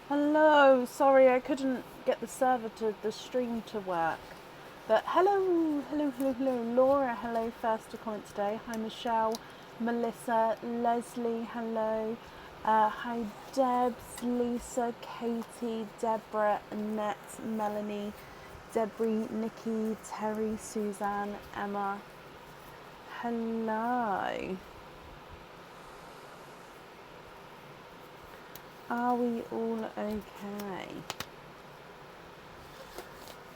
Hello, sorry I couldn't get the stream to work. But hello. Laura, hello, first to comment today. Hi, Michelle, Melissa, Leslie, hello. Hi, Debs, Lisa, Katie, Deborah, Annette, Melanie, Debris, Nikki, Terry, Suzanne, Emma. Hello. Are we all okay?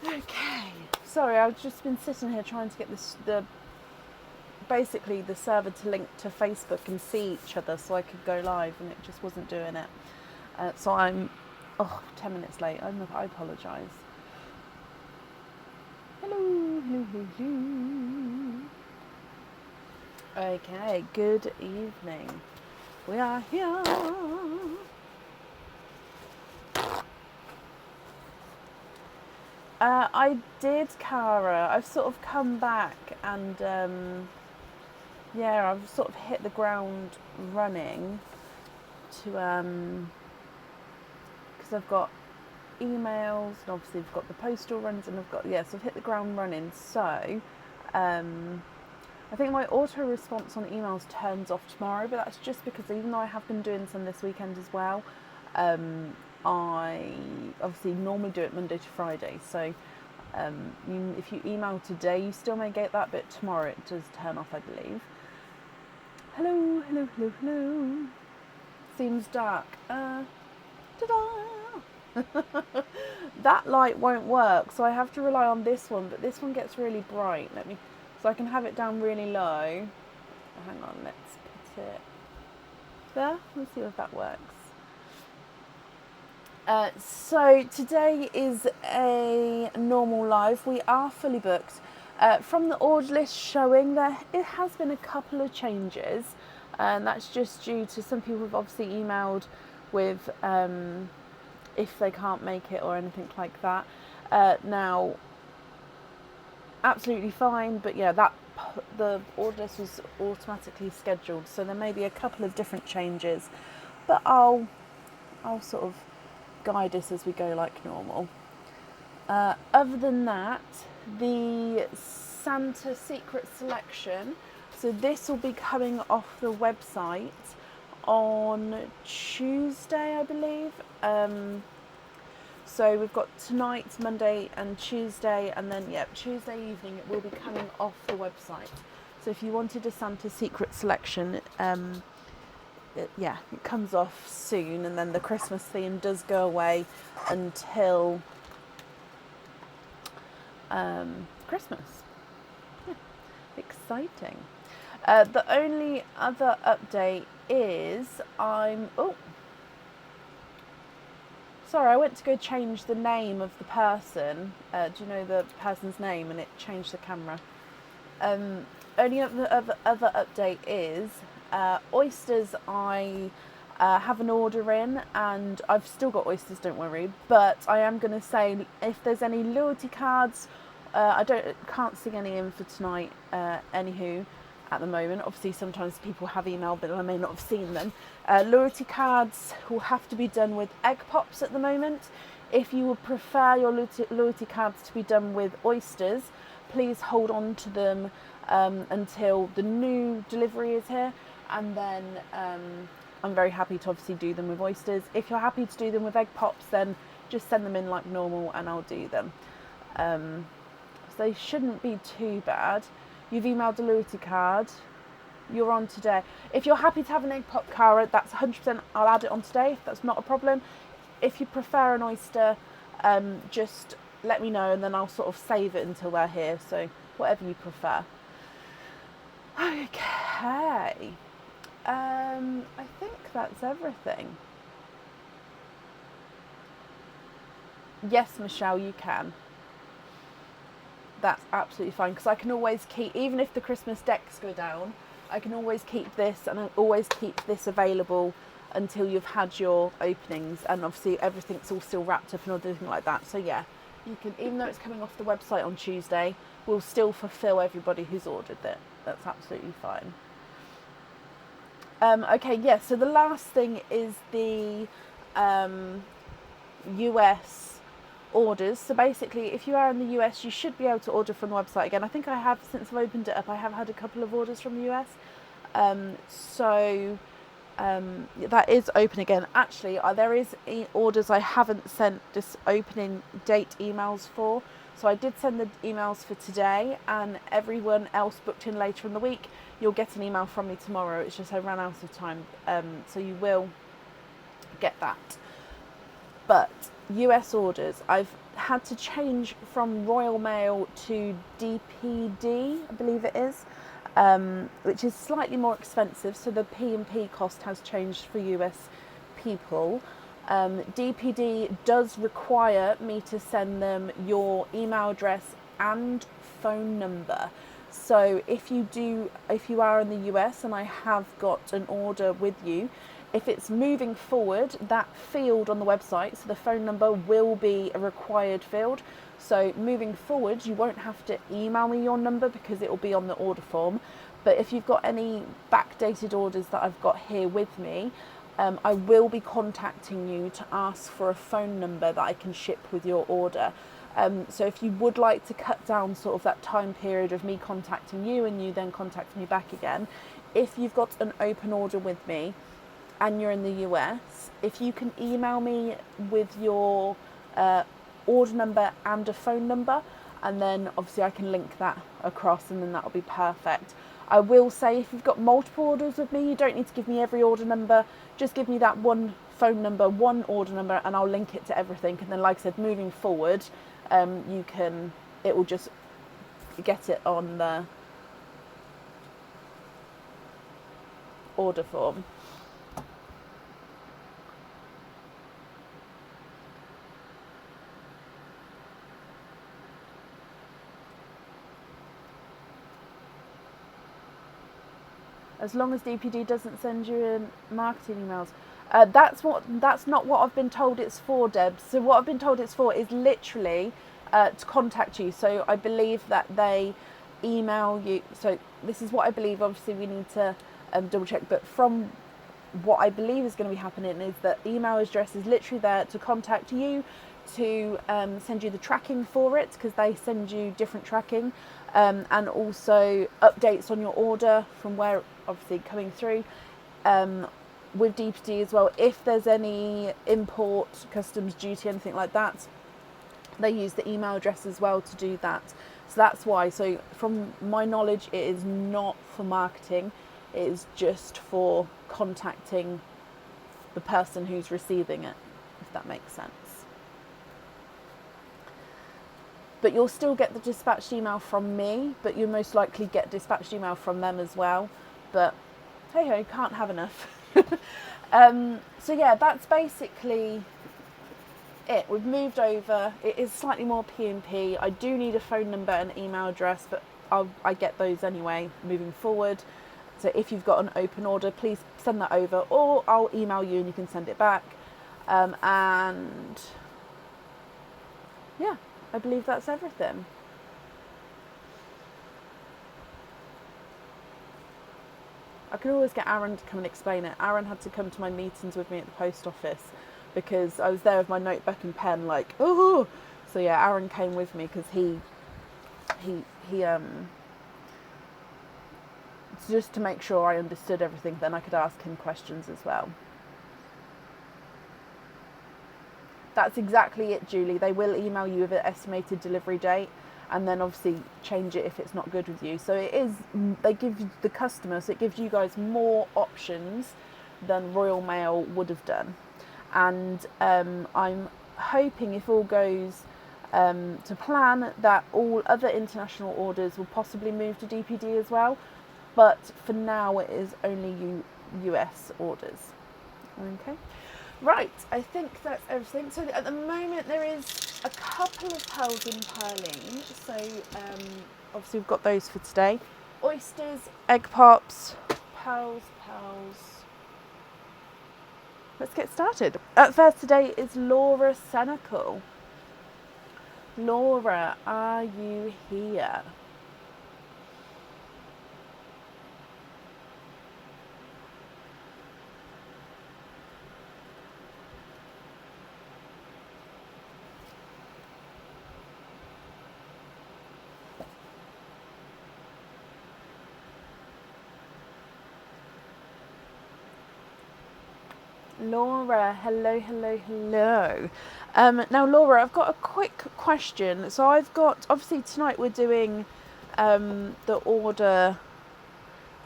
Okay. Sorry, I've just been sitting here trying to get basically the server to link to Facebook and see each other so I could go live, and it just wasn't doing it. So I'm 10 minutes late. I apologise. Hello. Okay, good evening. We are here. I did, Cara. I've sort of come back and yeah, I've sort of hit the ground running to because I've got emails and obviously I've got the postal runs and I've got so I've hit the ground running. So I think my auto response on emails turns off tomorrow, but that's just because even though I have been doing some this weekend as well, I obviously normally do it Monday to Friday. So if you email today, you still may get that, but tomorrow it does turn off, I believe. Hello. Seems dark. Ta-da! That light won't work, so I have to rely on this one, but this one gets really bright. So I can have it down really low. Hang on, let's put it there. Let's see if that works. So today is a normal live. We are fully booked. From the order list showing it has been a couple of changes, and that's just due to some people have obviously emailed with if they can't make it or anything like that. Now, absolutely fine, but yeah, the order list was automatically scheduled, so there may be a couple of different changes, but I'll sort of guide us as we go like normal. Other than that, the Santa Secret Selection, so this will be coming off the website on Tuesday, I believe. So we've got tonight, Monday and Tuesday, and then Tuesday evening it will be coming off the website. So if you wanted a Santa Secret Selection, it comes off soon, and then the Christmas theme does go away until Christmas. Yeah, exciting. The only other update is sorry, I went to go change the name of the person. Do you know the person's name? And it changed the camera. Only other update is oysters. I have an order in, and I've still got oysters, don't worry. But I am going to say if there's any loyalty cards, I can't see any in for tonight. Anywho, at the moment, obviously sometimes people have emailed, but I may not have seen them. Loyalty cards will have to be done with egg pops at the moment. If you would prefer your loyalty cards to be done with oysters, please hold on to them until the new delivery is here, and then I'm very happy to obviously do them with oysters. If you're happy to do them with egg pops, then just send them in like normal and I'll do them. So they shouldn't be too bad. You've emailed a loyalty card. You're on today. If you're happy to have an egg pop, Cara, that's 100%. I'll add it on today. That's not a problem. If you prefer an oyster, just let me know, and then I'll sort of save it until they're here. So whatever you prefer. Okay. I think that's everything. Yes, Michelle, you can. That's absolutely fine, because I can always keep, even if the Christmas decks go down, I can always keep this, and I always keep this available until you've had your openings, and obviously everything's all still wrapped up and everything like that. So yeah, you can, even though it's coming off the website on Tuesday, we'll still fulfill everybody who's ordered it. That's absolutely fine. Okay, yeah, so the last thing is the US orders. So basically, if you are in the US, you should be able to order from the website again. I think I have, since I've opened it up, I have had a couple of orders from the US. That is open again. Actually, there is orders I haven't sent this opening date emails for. So I did send the emails for today, and everyone else booked in later in the week, you'll get an email from me tomorrow. It's just I ran out of time. So you will get that. But US orders, I've had to change from Royal Mail to DPD, I believe it is, which is slightly more expensive. So the P&P cost has changed for US people. DPD does require me to send them your email address and phone number. So if you are in the US and I have got an order with you, if it's moving forward, that field on the website, so the phone number, will be a required field. So moving forward, you won't have to email me your number because it will be on the order form. But if you've got any backdated orders that I've got here with me, I will be contacting you to ask for a phone number that I can ship with your order. So if you would like to cut down sort of that time period of me contacting you and you then contacting me back again, if you've got an open order with me and you're in the US, if you can email me with your order number and a phone number, and then obviously I can link that across, and then that'll be perfect. I will say, if you've got multiple orders with me, you don't need to give me every order number. Just give me that one phone number, one order number, and I'll link it to everything. And then, like I said, moving forward, it will just get it on the order form. As long as DPD doesn't send you in marketing emails. That's not what I've been told it's for, Deb. So what I've been told it's for is literally to contact you. So I believe that they email you. So this is what I believe. Obviously, we need to double check. But from what I believe is going to be happening is that email address is literally there to contact you, to send you the tracking for it, because they send you different tracking, and also updates on your order from where obviously coming through, with DPD as well. If there's any import, customs duty, anything like that, they use the email address as well to do that. So that's why. So from my knowledge, it is not for marketing. It is just for contacting the person who's receiving it, if that makes sense. But you'll still get the dispatched email from me, but you'll most likely get dispatched email from them as well. But hey ho, can't have enough. So yeah, that's basically it. We've moved over. It is slightly more P&P. I do need a phone number and email address, but I get those anyway moving forward. So if you've got an open order, please send that over, or I'll email you and you can send it back. And yeah, I believe that's everything. I could always get Aaron to come and explain it. Aaron had to come to my meetings with me at the post office because I was there with my notebook and pen, like, oh. So yeah, Aaron came with me because he just to make sure I understood everything. Then I could ask him questions as well. That's exactly it, Julie. They will email you with an estimated delivery date, and then obviously change it if it's not good with you. So it is, they give the customer, so it gives you guys more options than Royal Mail would have done. And I'm hoping, if all goes to plan, that all other international orders will possibly move to DPD as well. But for now, it is only US orders. Okay. Right, I think that's everything. So at the moment there is a couple of pearls in purling. So obviously we've got those for today. Oysters, egg pops, pearls. Let's get started. First today is Laura Senecal. Laura, are you here? Laura, hello, hello, hello. Now, Laura, I've got a quick question. So I've got, obviously tonight we're doing the order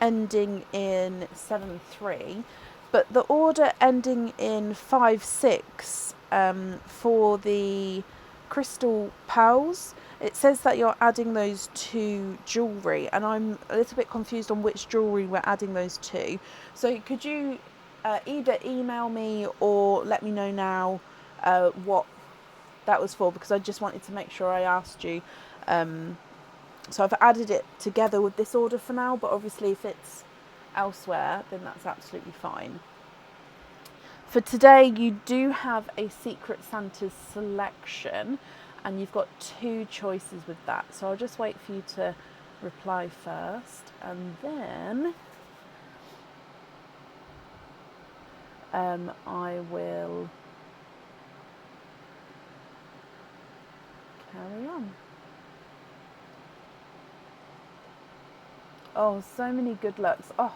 ending in 7-3, but the order ending in 5-6 for the crystal pearls, it says that you're adding those to jewellery, and I'm a little bit confused on which jewellery we're adding those to. So could you either email me or let me know now what that was for, because I just wanted to make sure I asked you. So I've added it together with this order for now, but obviously if it's elsewhere, then that's absolutely fine. For today, you do have a Secret Santa selection, and you've got 2 choices with that. So I'll just wait for you to reply first, and then I will carry on. Oh, so many good lucks. Oh,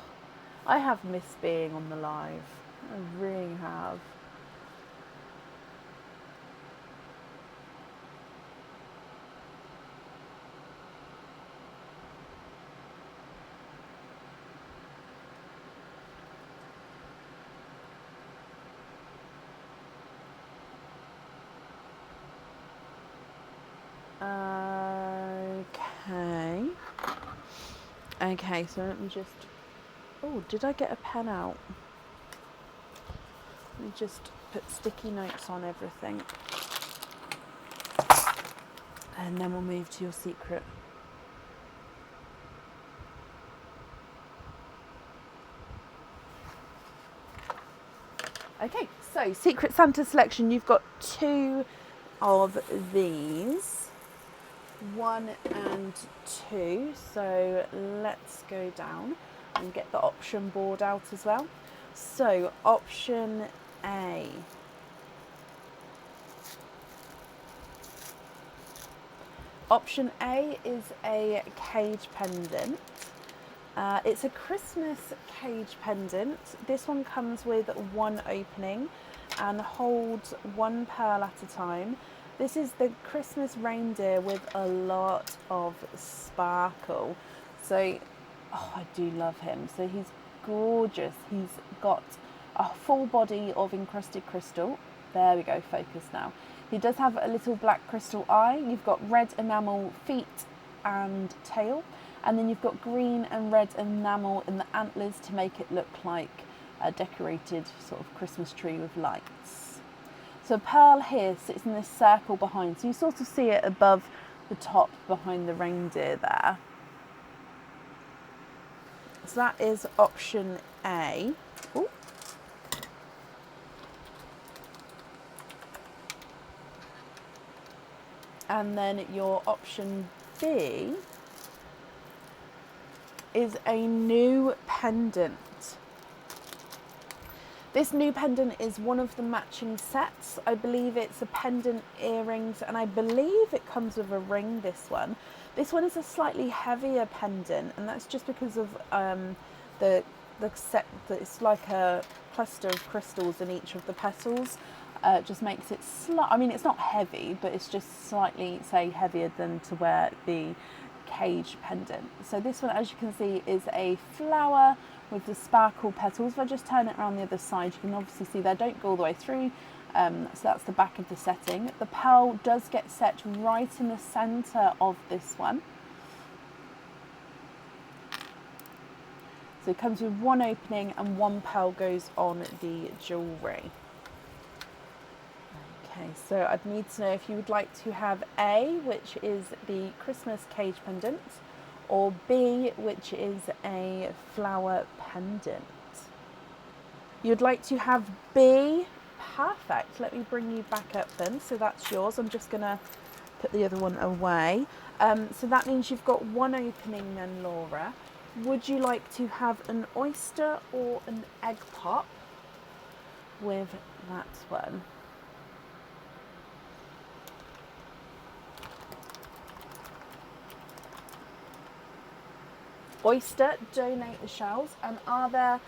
I have missed being on the live. I really have. Okay, so let me just... Oh, did I get a pen out? Let me just put sticky notes on everything. And then we'll move to your secret. Okay, so Secret Santa selection, you've got 2 of these. 1 and 2. So let's go down and get the option board out as well. So option A. Option A is a cage pendant. It's a Christmas cage pendant. This one comes with 1 opening and holds 1 pearl at a time. This is the Christmas reindeer with a lot of sparkle. So, oh, I do love him. So he's gorgeous. He's got a full body of encrusted crystal. There we go, focus now. He does have a little black crystal eye. You've got red enamel feet and tail. And then you've got green and red enamel in the antlers to make it look like a decorated sort of Christmas tree with lights. So pearl here sits in this circle behind. So you sort of see it above the top behind the reindeer there. So that is option A. Ooh. And then your option B is a new pendant. This new pendant is one of the matching sets. I believe it's a pendant, earrings, and I believe it comes with a ring, this one. This one is a slightly heavier pendant, and that's just because of the set. It's like a cluster of crystals in each of the petals. Just makes it I mean, it's not heavy, but it's just slightly, say, heavier than to wear the cage pendant. So this one, as you can see, is a flower with the sparkle petals. If I just turn it around the other side, you can obviously see they don't go all the way through. So that's the back of the setting. The pearl does get set right in the centre of this one. So it comes with 1 opening and 1 pearl goes on the jewellery. Okay, so I'd need to know if you would like to have A, which is the Christmas cage pendant, or B, which is a flower pendant. You'd like to have B? Perfect. Let me bring you back up then. So that's yours. I'm just going to put the other one away. So that means you've got 1 opening then, Laura. Would you like to have an oyster or an egg pop with that one? Oyster, donate the shells. And are there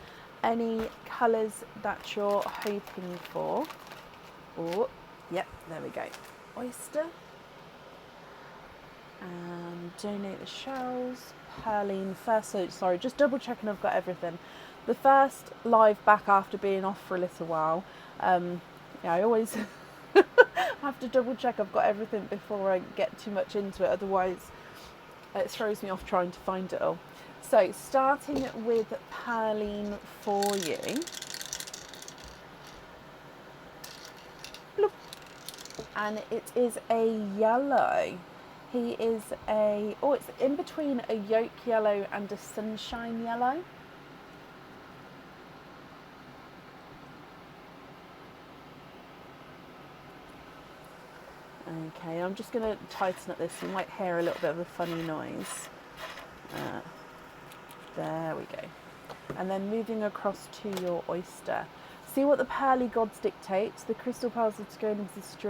any colours that you're hoping for. Oh, yep, there we go. Oyster. And donate the shells. Perline first. So sorry, just double checking I've got everything. The first live back after being off for a little while. Yeah, I always have to double check I've got everything before I get too much into it. Otherwise, it throws me off trying to find it all. So starting with Perline for you. Bloop. And it is a yellow. He is a, oh, it's in between a yolk yellow and a sunshine yellow. Okay, I'm just going to tighten up this. You might hear a little bit of a funny noise. There we go. And then moving across to your oyster. See what the pearly gods dictate. The crystal pearls are to go and exist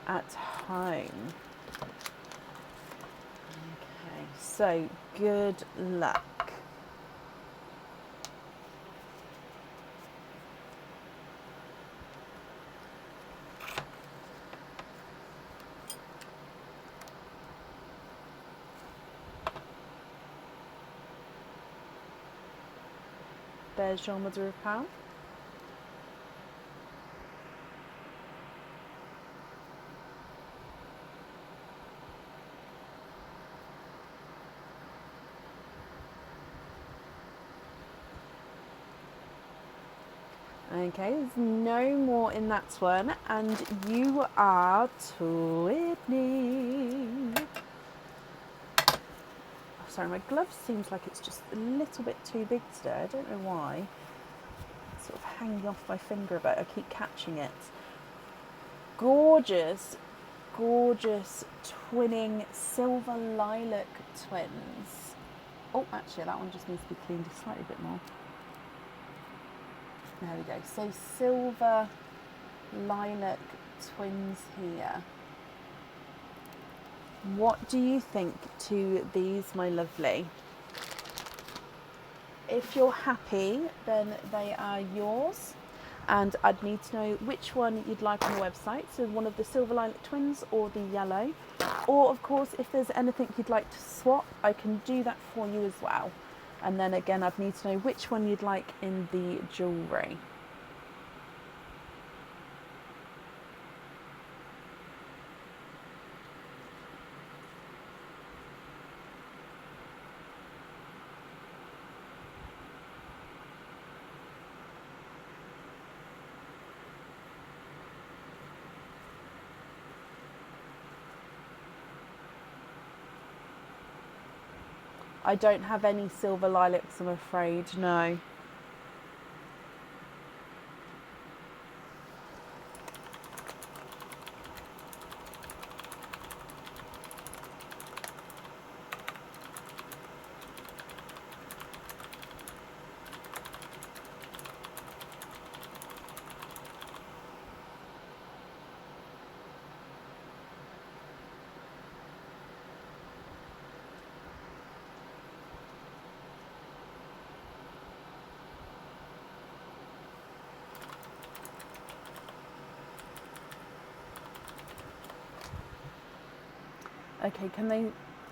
at home. Okay, so good luck. There's your mother of pearl. Okay, there's no more in that one, and you are twinning. Oh, sorry, my glove seems like it's just a little bit too big today. I don't know why. It's sort of hanging off my finger a bit. I keep catching it. Gorgeous, gorgeous twinning silver lilac twins. Oh, actually, that one just needs to be cleaned a slightly bit more. There we go. So silver lilac twins here. What do you think to these, my lovely? If you're happy, then they are yours. And I'd need to know which one you'd like on the website. So one of the silver lilac twins or the yellow. Or of course, if there's anything you'd like to swap, I can do that for you as well. And then again, I'd need to know which one you'd like in the jewellery. I don't have any silver lilacs, I'm afraid, no.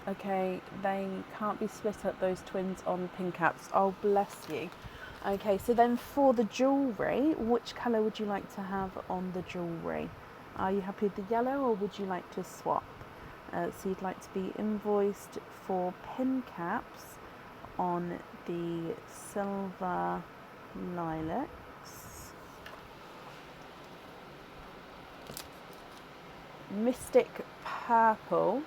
Okay, they can't be split up, those twins on pin caps. Oh, bless you. Okay, so then for the jewellery, which colour would you like to have on the jewellery? Are you happy with the yellow or would you like to swap? So you'd like to be invoiced for pin caps on the silver lilacs. Mystic purple.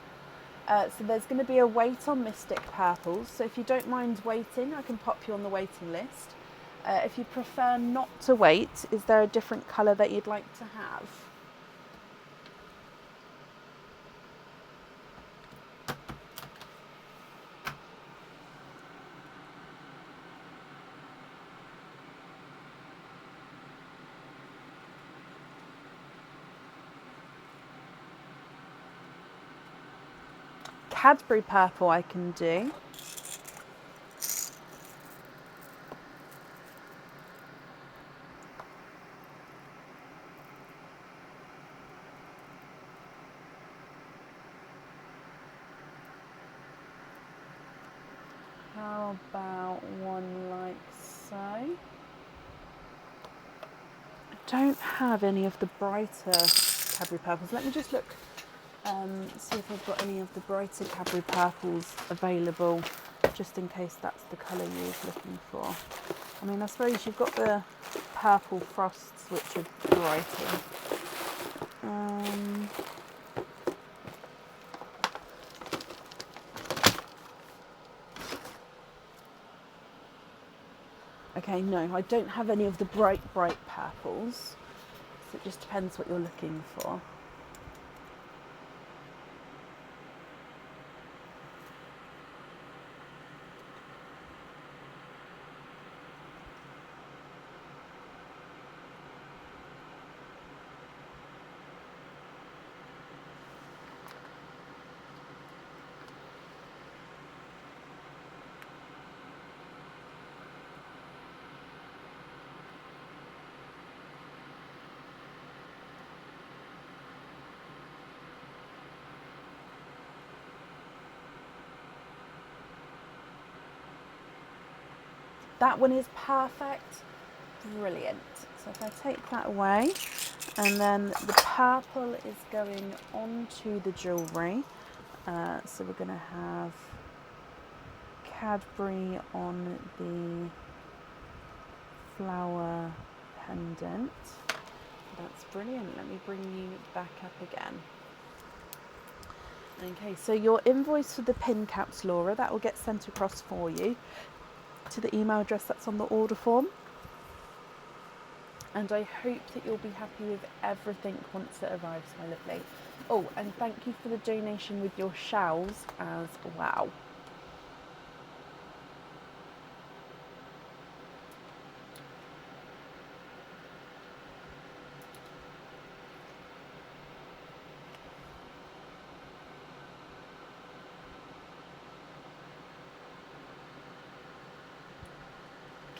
So there's going to be a wait on Mystic Purples. So if you don't mind waiting, I can pop you on the waiting list. If you prefer not to wait, is there a different colour that you'd like to have? Cadbury purple I can do. How about one like so? I don't have any of the brighter Cadbury purples. Let me just look, see if I've got any of the brighter Cadbury purples available, just in case that's the colour you was looking for. I mean, I suppose you've got the purple frosts, which are brighter. Okay, no, I don't have any of the bright purples. So it just depends what you're looking for. That one is perfect. Brilliant. So if I take that away, and then the purple is going onto the jewellery. So we're going to have Cadbury on the flower pendant. That's brilliant. Let me bring you back up again. Okay, so your invoice for the pin caps, Laura, that will get sent across for you to the email address that's on the order form. And I hope that you'll be happy with everything once it arrives, my lovely. Oh, and thank you for the donation with your shells as well.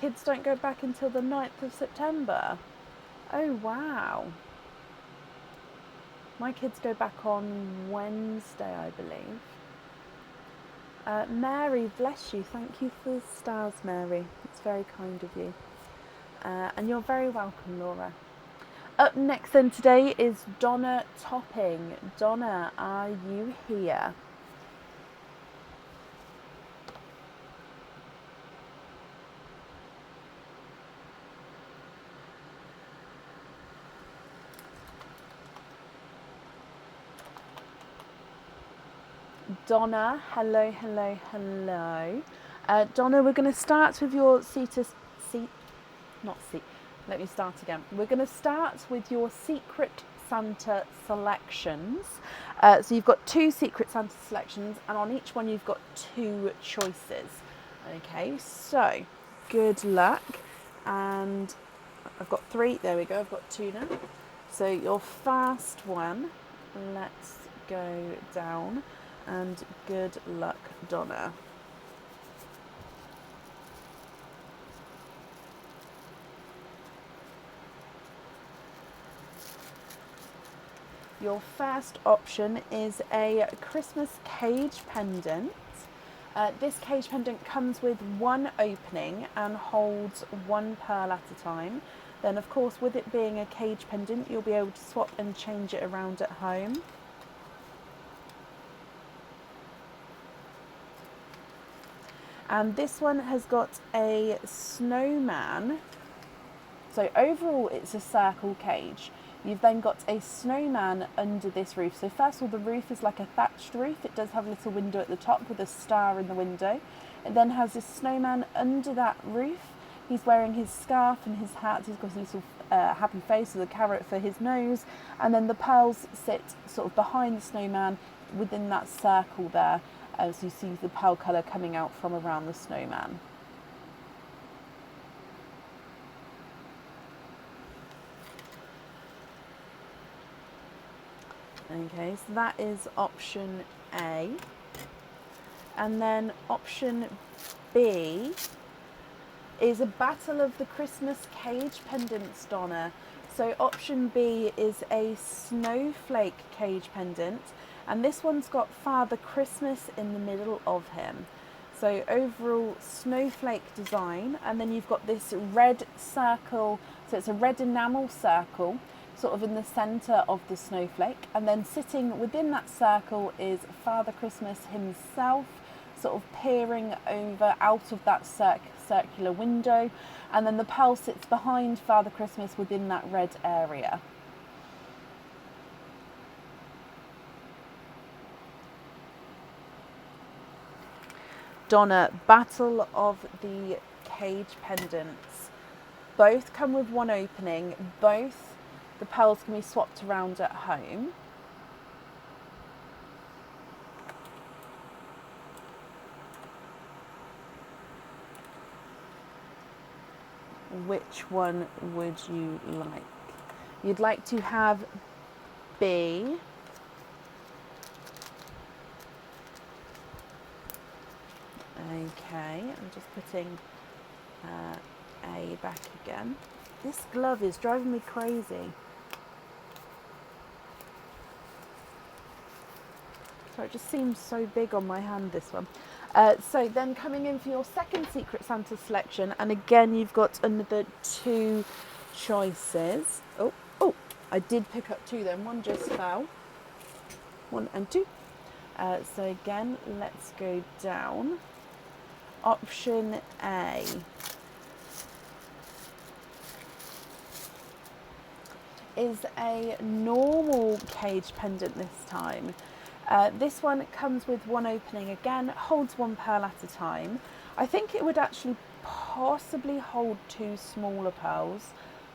Kids don't go back until the 9th of September. Oh, wow. My kids go back on Wednesday, I believe. Mary, bless you. Thank you for the stars, Mary. It's very kind of you. And you're very welcome, Laura. Up next then today is Donna Topping. Donna, are you here? Donna, hello, hello, hello. Donna, we're going to start with your let me start again. We're going to start with your Secret Santa selections. So you've got 2 Secret Santa selections, and on each one you've got 2 choices. Okay, so good luck. And I've got 3, there we go, I've got 2 now. So your first one, let's go down. And good luck, Donna. Your first option is a Christmas cage pendant. This cage pendant comes with 1 opening and holds 1 pearl at a time. Then, of course, with it being a cage pendant, you'll be able to swap and change it around at home. And this one has got a snowman. So overall it's a circle cage. You've then got a snowman under this roof. So first of all, the roof is like a thatched roof. It does have a little window at the top with a star in the window. It then has this snowman under that roof. He's wearing his scarf and his hat. He's got a little happy face with a carrot for his nose. And then the pearls sit sort of behind the snowman within that circle there. So you see the pearl colour coming out from around the snowman. Okay, so that is option A. And then option B is a battle of the Christmas cage pendants, Donna. So option B is a snowflake cage pendant. And this one's got Father Christmas in the middle of him. So overall snowflake design, and then you've got this red circle, so it's a red enamel circle sort of in the centre of the snowflake, and then sitting within that circle is Father Christmas himself, sort of peering over out of that circular window, and then the pearl sits behind Father Christmas within that red area. Donna, Battle of the Cage Pendants. Both come with one opening. Both the pearls can be swapped around at home. Which one would you like? You'd like to have B. Okay, I'm just putting A back again. This glove is driving me crazy. So it just seems so big on my hand, this one. So then coming in for your second Secret Santa selection, and again you've got another 2 choices. Oh, I did pick up 2 then, one just fell. 1 and 2. So again, let's go down. Option A is a normal cage pendant this time. This one comes with one opening again, holds 1 pearl at a time. I think it would actually possibly hold 2 smaller pearls,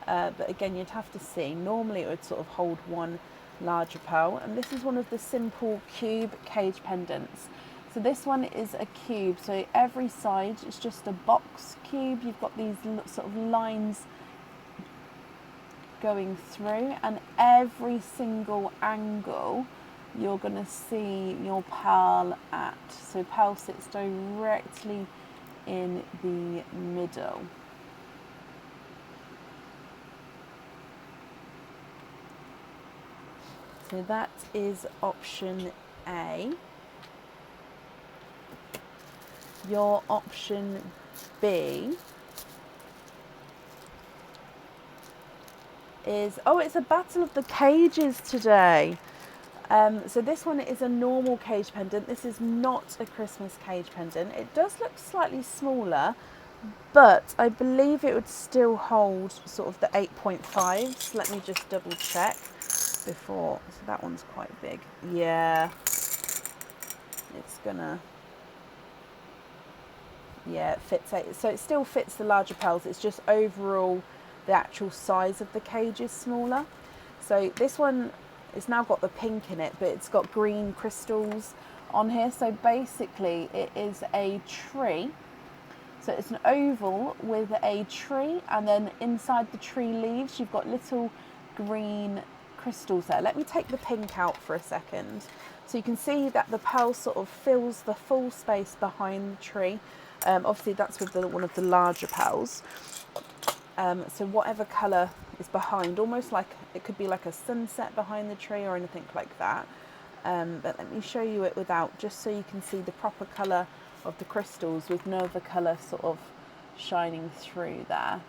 but again you'd have to see. Normally it would sort of hold 1 larger pearl, and this is one of the simple cube cage pendants. So this one is a cube, so every side is just a box cube. You've got these sort of lines going through, and every single angle you're going to see your pearl at. So pearl sits directly in the middle. So that is option A. Your option B is, it's a battle of the cages today. So this one is a normal cage pendant. This is not a Christmas cage pendant. It does look slightly smaller, but I believe it would still hold sort of the 8.5s. Let me just double check before. So that one's quite big. Yeah, it's gonna. Yeah, it fits 8. So it still fits the larger pearls. It's just overall the actual size of the cage is smaller. So this one, it's now got the pink in it, but it's got green crystals on here. So basically it is a tree. So it's an oval with a tree, and then inside the tree leaves you've got little green crystals there. Let me take the pink out for a second. So you can see that the pearl sort of fills the full space behind the tree. Obviously that's with one of the larger pearls. So whatever colour is behind, almost like it could be like a sunset behind the tree or anything like that. But let me show you it without, just so you can see the proper colour of the crystals with no other colour sort of shining through there.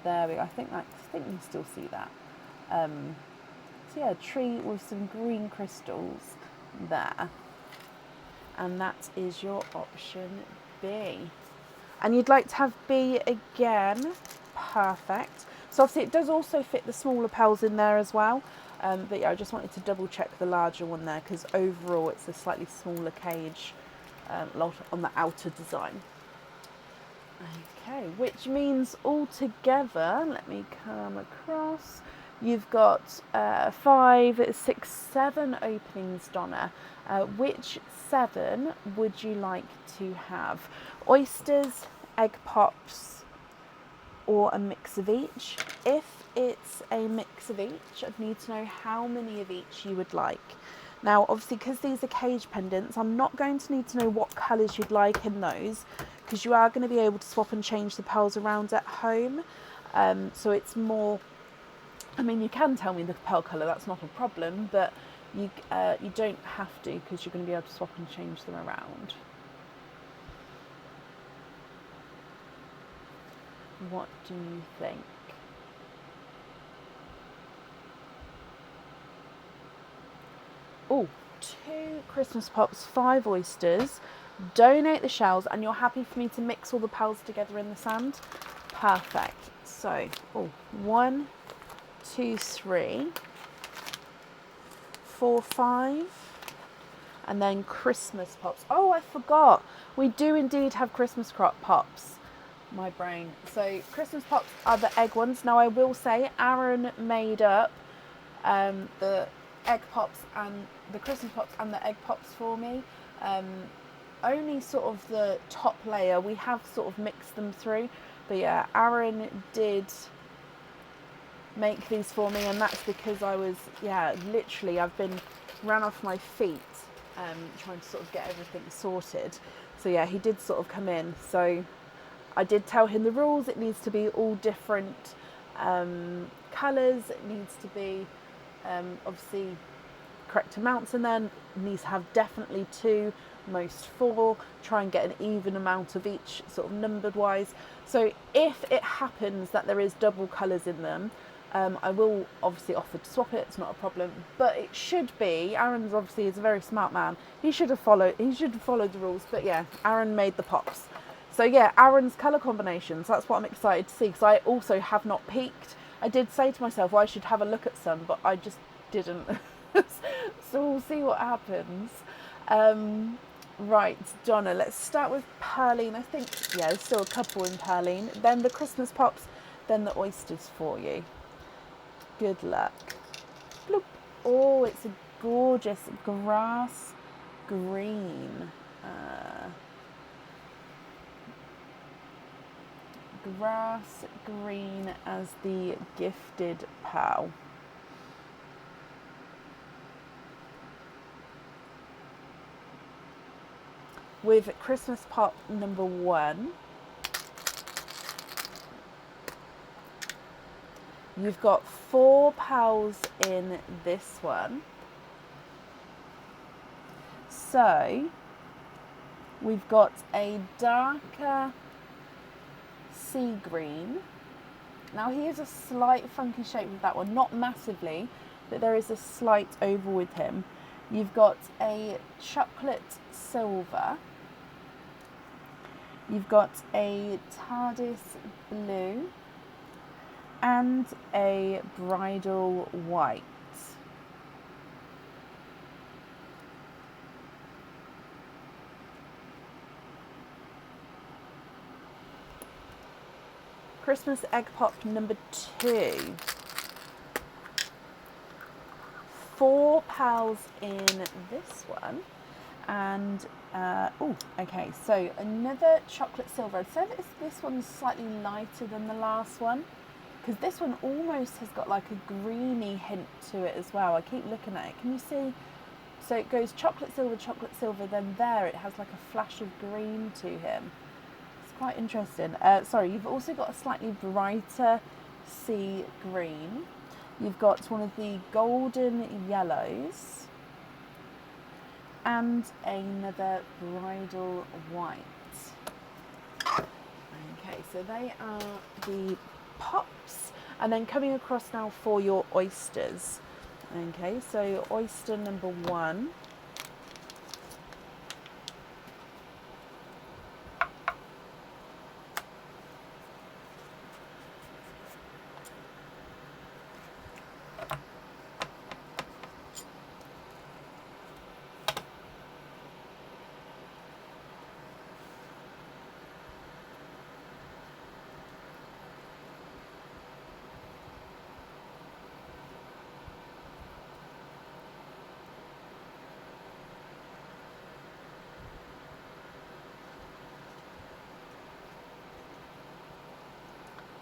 There we go. I think you can still see that. So yeah, a tree with some green crystals there. And that is your option B. And you'd like to have B again. Perfect. So obviously it does also fit the smaller pearls in there as well. But yeah, I just wanted to double check the larger one there, because overall it's a slightly smaller cage on the outer design. Okay, which means altogether, let me come across, you've got 5, 6, 7 openings, Donna. Which 7 would you like to have? Oysters, egg pops, or a mix of each? If it's a mix of each, I'd need to know how many of each you would like. Now, obviously, because these are cage pendants, I'm not going to need to know what colours you'd like in those, because you are going to be able to swap and change the pearls around at home. So it's more, I mean, you can tell me the pearl colour, that's not a problem, but you don't have to, because you're going to be able to swap and change them around. What do you think? Oh, 2 Christmas pops, 5 oysters. Donate the shells, and you're happy for me to mix all the pals together in the sand? Perfect. So, 1, 2, 3, 4, 5, and then Christmas pops. Oh, I forgot. We do indeed have Christmas pops. My brain. So Christmas pops are the egg ones. Now I will say Aaron made up the egg pops and the Christmas pops and the egg pops for me. Only sort of the top layer. We have sort of mixed them through. But yeah, Aaron did make these for me, and that's because I was, literally I've been ran off my feet trying to sort of get everything sorted. So yeah, he did sort of come in. So I did tell him the rules. It needs to be all different colours. It needs to be obviously correct amounts, and then it needs to have definitely 2, most 4. Try and get an even amount of each, sort of numbered wise. So if it happens that there is double colours in them, I will obviously offer to swap it. It's not a problem, but it should be. Aaron's obviously is a very smart man. He should have followed the rules. But yeah, Aaron made the pops. So yeah, Aaron's colour combinations, that's what I'm excited to see, because I also have not peeked. I did say to myself, well, I should have a look at some, but I just didn't. So we'll see what happens. Right, Donna, let's start with Perline. I think, yeah, there's still a couple in Perline. Then the Christmas pops, then the oysters for you. Good luck. Bloop. Oh, it's a gorgeous grass green. Grass green as the gifted pal. With Christmas pop number 1, you've got 4 pals in this one. So we've got a darker sea green. Now he is a slight funky shape with that one, not massively, but there is a slight oval with him. You've got a chocolate silver. You've got a TARDIS blue and a bridal white. Christmas egg pop number 2. 4 pals in this one. And, okay, so another chocolate silver. I'd say that this one's slightly lighter than the last one, because this one almost has got like a greeny hint to it as well. I keep looking at it. Can you see? So it goes chocolate silver, then there it has like a flash of green to him. It's quite interesting. Sorry, you've also got a slightly brighter sea green. You've got one of the golden yellows and another bridal white. Okay, so they are the pops. And then coming across now for your oysters. Okay, so oyster number 1.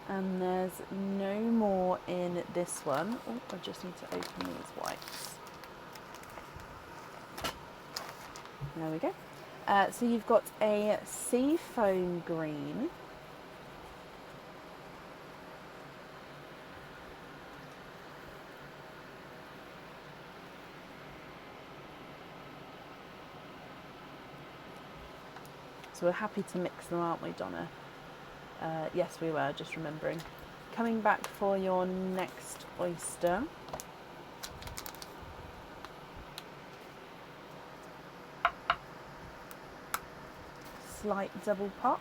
And there's no more in this one. Oh, I just need to open these whites. There we go. So you've got a sea foam green. So we're happy to mix them, aren't we, Donna? Yes, we were, just remembering. Coming back for your next oyster. Slight double pop.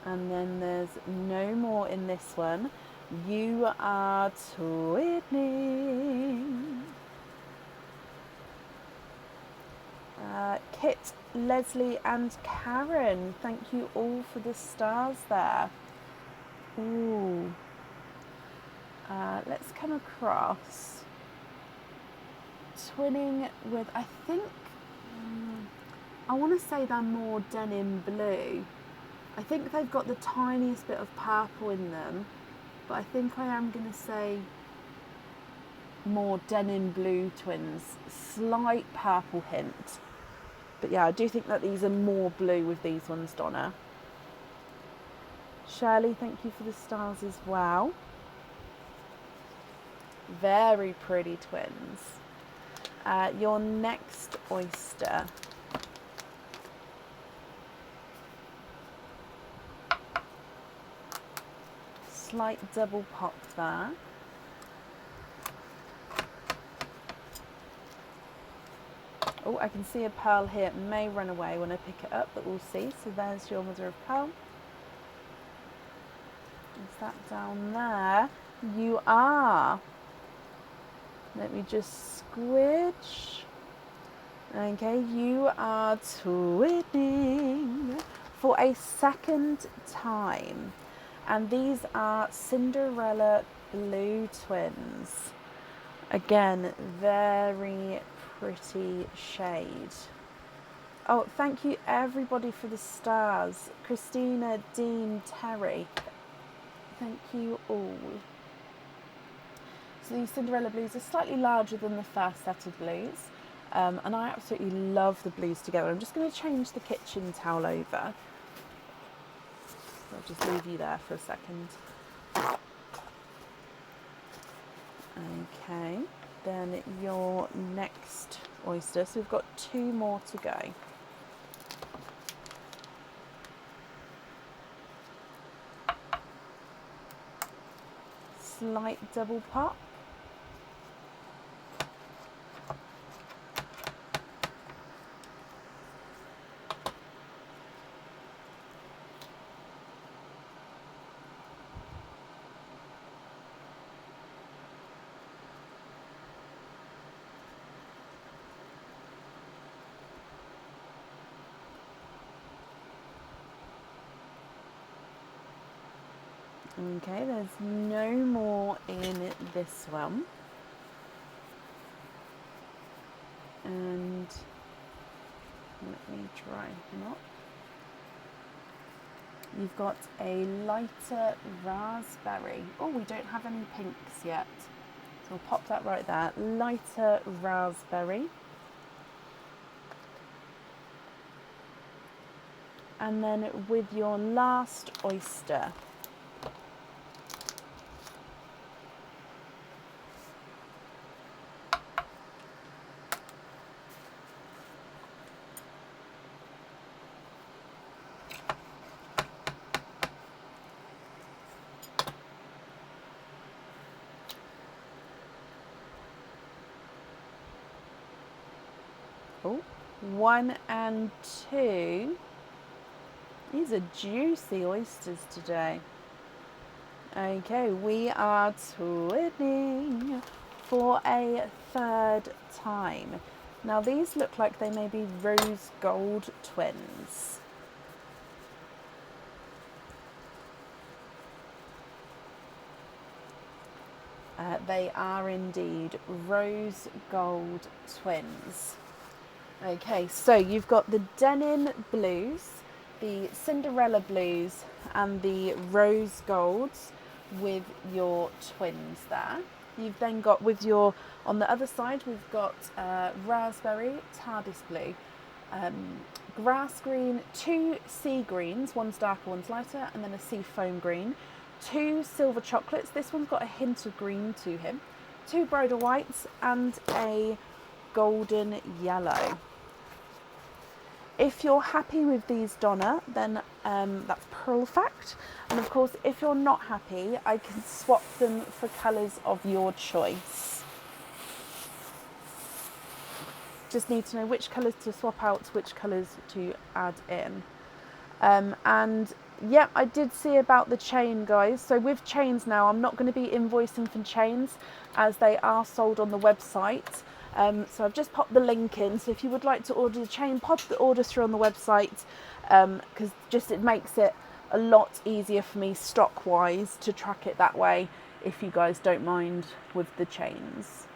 And then there's no more in this one. You are twinning. Kit, Leslie and Karen, thank you all for the stars there. Ooh. Let's come across twinning with, I think, I want to say they're more denim blue. I think they've got the tiniest bit of purple in them, but I think I am going to say more denim blue twins. Slight purple hint. But yeah, I do think that these are more blue with these ones, Donna. Shirley, thank you for the stars as well. Very pretty twins. Your next oyster. Slight double pop there. Oh, I can see a pearl here. It may run away when I pick it up, but we'll see. So there's your mother of pearl. Is that down there? You are. Let me just squidge. Okay, you are twinning for a second time. And these are Cinderella blue twins. Again, very pretty shade. Oh, thank you everybody for the stars. Christina, Dean, Terry. Thank you all. So these Cinderella blues are slightly larger than the first set of blues. And I absolutely love the blues together. I'm just going to change the kitchen towel over. I'll just leave you there for a second. Okay, then your next oyster. So we've got two more to go. Slight double pop. Okay, there's no more in this one. And let me try not. You've got a lighter raspberry. Oh, we don't have any pinks yet. So we'll pop that right there. Lighter raspberry. And then with your last oyster. Oh, 1 and 2. These are juicy oysters today. Okay, we are twinning for a third time. Now these look like they may be rose gold twins. They are indeed rose gold twins. Okay, so you've got the denim blues, the Cinderella blues and the rose golds with your twins there. You've then got on the other side, we've got raspberry, TARDIS blue, grass green, 2 sea greens, one's darker, one's lighter, and then a sea foam green, 2 silver chocolates, this one's got a hint of green to him, 2 bridal whites, and a golden yellow. If you're happy with these, Donna, then that's perfect. And of course, if you're not happy, I can swap them for colours of your choice. Just need to know which colours to swap out, which colours to add in. And yeah, I did see about the chain, guys. So with chains now, I'm not going to be invoicing for chains as they are sold on the website. So I've just popped the link in. So if you would like to order the chain, pop the order through on the website, because it makes it a lot easier for me stock wise to track it that way, if you guys don't mind with the chains.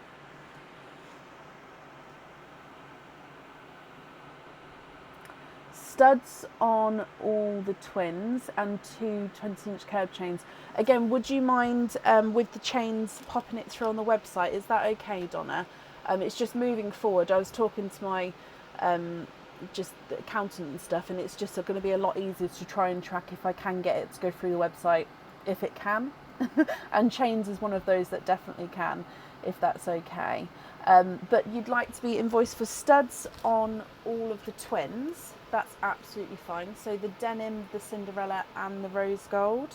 Studs on all the twins and 2 20-inch curb chains. Again, would you mind with the chains popping it through on the website? Is that okay, Donna? It's just moving forward. I was talking to my just accountant and stuff, and it's just going to be a lot easier to try and track if I can get it to go through the website, if it can. And chains is one of those that definitely can, if that's okay. But you'd like to be invoiced for studs on all of the twins. That's absolutely fine. So the denim, the Cinderella, and the rose gold.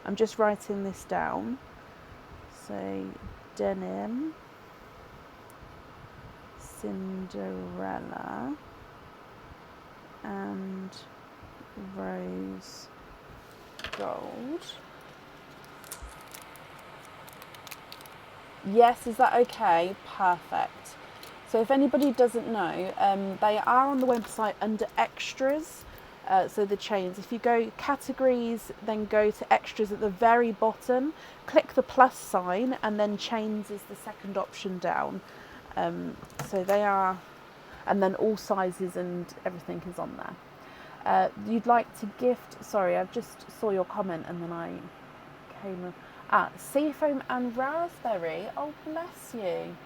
I'm just writing this down. So denim, Cinderella, and rose gold. Yes, is that okay? Perfect. So if anybody doesn't know, they are on the website under extras. So the chains, if you go categories, then go to extras at the very bottom, click the plus sign, and then chains is the second option down. So they are, and then all sizes and everything is on there. You'd like to gift, sorry, I just saw your comment and then I came, seafoam and raspberry, oh bless you,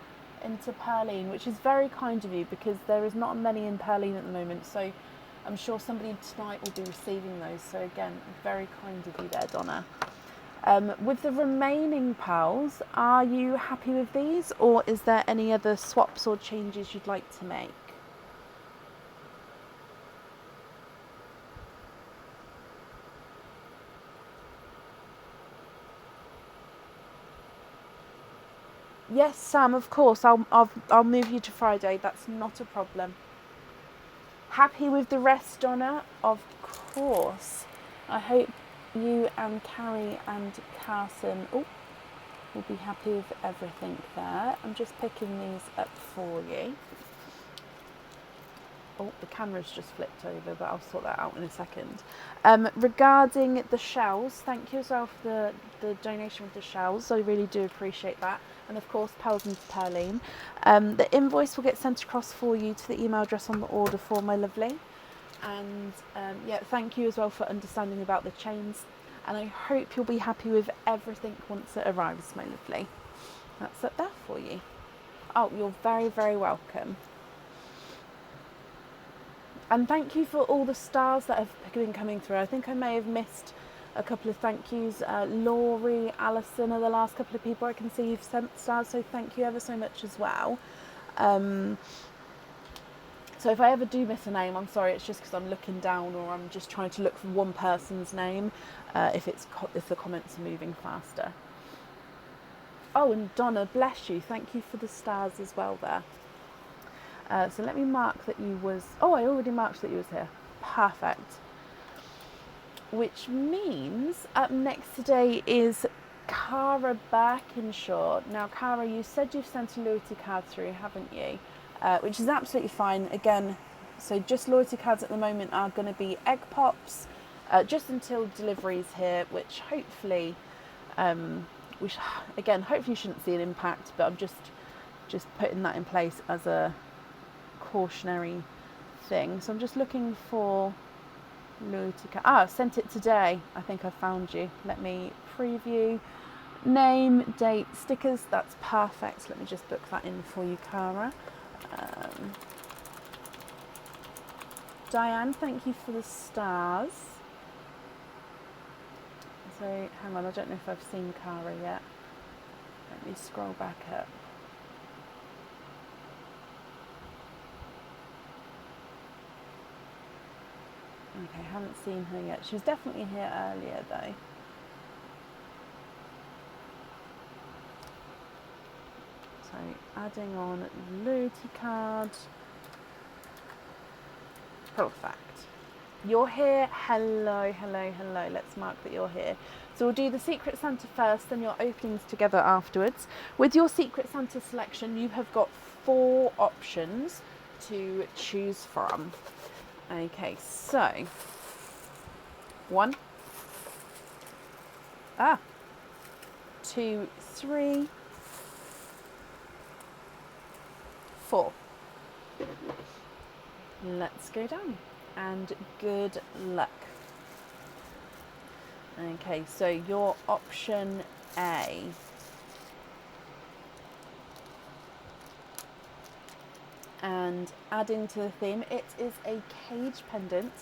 into Perline, which is very kind of you, because there is not many in Perline at the moment, so I'm sure somebody tonight will be receiving those. So again, very kind of you there, Donna. With the remaining pals, are you happy with these, or is there any other swaps or changes you'd like to make? Yes, Sam, of course. I'll move you to Friday. That's not a problem. Happy with the rest, Donna? Of course. I hope you and Carrie and Carson will be happy with everything there. I'm just picking these up for you. Oh, the camera's just flipped over, but I'll sort that out in a second. Regarding the shells, thank you as well for the donation with the shells. I really do appreciate that. And of course, Pals and Perline. The invoice will get sent across for you to the email address on the order form, my lovely. And yeah, thank you as well for understanding about the chains. And I hope you'll be happy with everything once it arrives, my lovely. That's up there for you. Oh, you're very, very welcome. And thank you for all the stars that have been coming through. I think I may have missed a couple of thank yous. Laurie, Alison are the last couple of people I can see you've sent stars, so thank you ever so much as well. So if I ever do miss a name, I'm sorry, it's just because I'm looking down or I'm just trying to look for one person's name if the comments are moving faster. Oh, and Donna, bless you. Thank you for the stars as well there. So let me mark that you was... Oh, I already marked that you was here. Perfect. Which means up next today is Cara Birkinshaw. Now, Cara, you said you've sent a loyalty card through, haven't you? Which is absolutely fine. Again, so just loyalty cards at the moment are going to be egg pops, just until delivery's here, which hopefully, hopefully you shouldn't see an impact, but I'm just putting that in place as a cautionary thing. So I'm just looking for Loyalty card. Ah, I've sent it today. I think I found you. Let me preview. Name, date, stickers. That's perfect. Let me just book that in for you, Cara. Diane, thank you for the stars. So, hang on, I don't know if I've seen Cara yet. Let me scroll back up. Okay, haven't seen her yet. She was definitely here earlier though. So, adding on loyalty card. Perfect. You're here. Hello, hello, hello. Let's mark that you're here. So we'll do the Secret Santa first, then your openings together afterwards. With your Secret Santa selection, you have got 4 options to choose from. Okay, so 1, 2, 3, 4. Let's go down and good luck. Okay, so your option A. And adding to the theme, it is a cage pendant,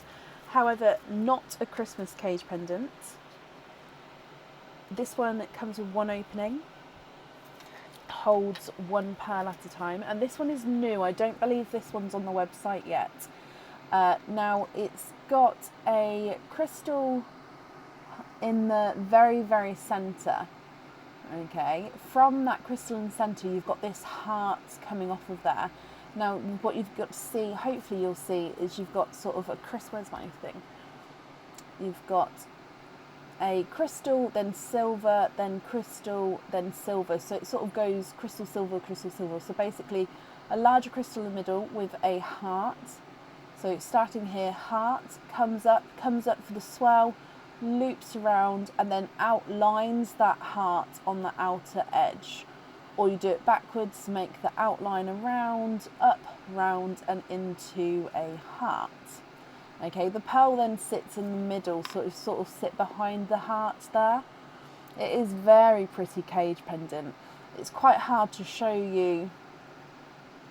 however, not a Christmas cage pendant. This one comes with 1 opening, holds 1 pearl at a time, and this one is new. I don't believe this one's on the website yet. Now it's got a crystal in the very, very centre. Okay, from that crystal in the centre, you've got this heart coming off of there. Now, what you've got to see, hopefully you'll see, is you've got sort of a where's my thing? You've got a crystal, then silver, then crystal, then silver. So it sort of goes crystal, silver, crystal, silver. So basically, a larger crystal in the middle with a heart. So starting here, heart comes up for the swell, loops around, and then outlines that heart on the outer edge. Or you do it backwards to make the outline around, up, round, and into a heart. Okay, the pearl then sits in the middle, sort of sit behind the heart there. It is very pretty cage pendant. It's quite hard to show you.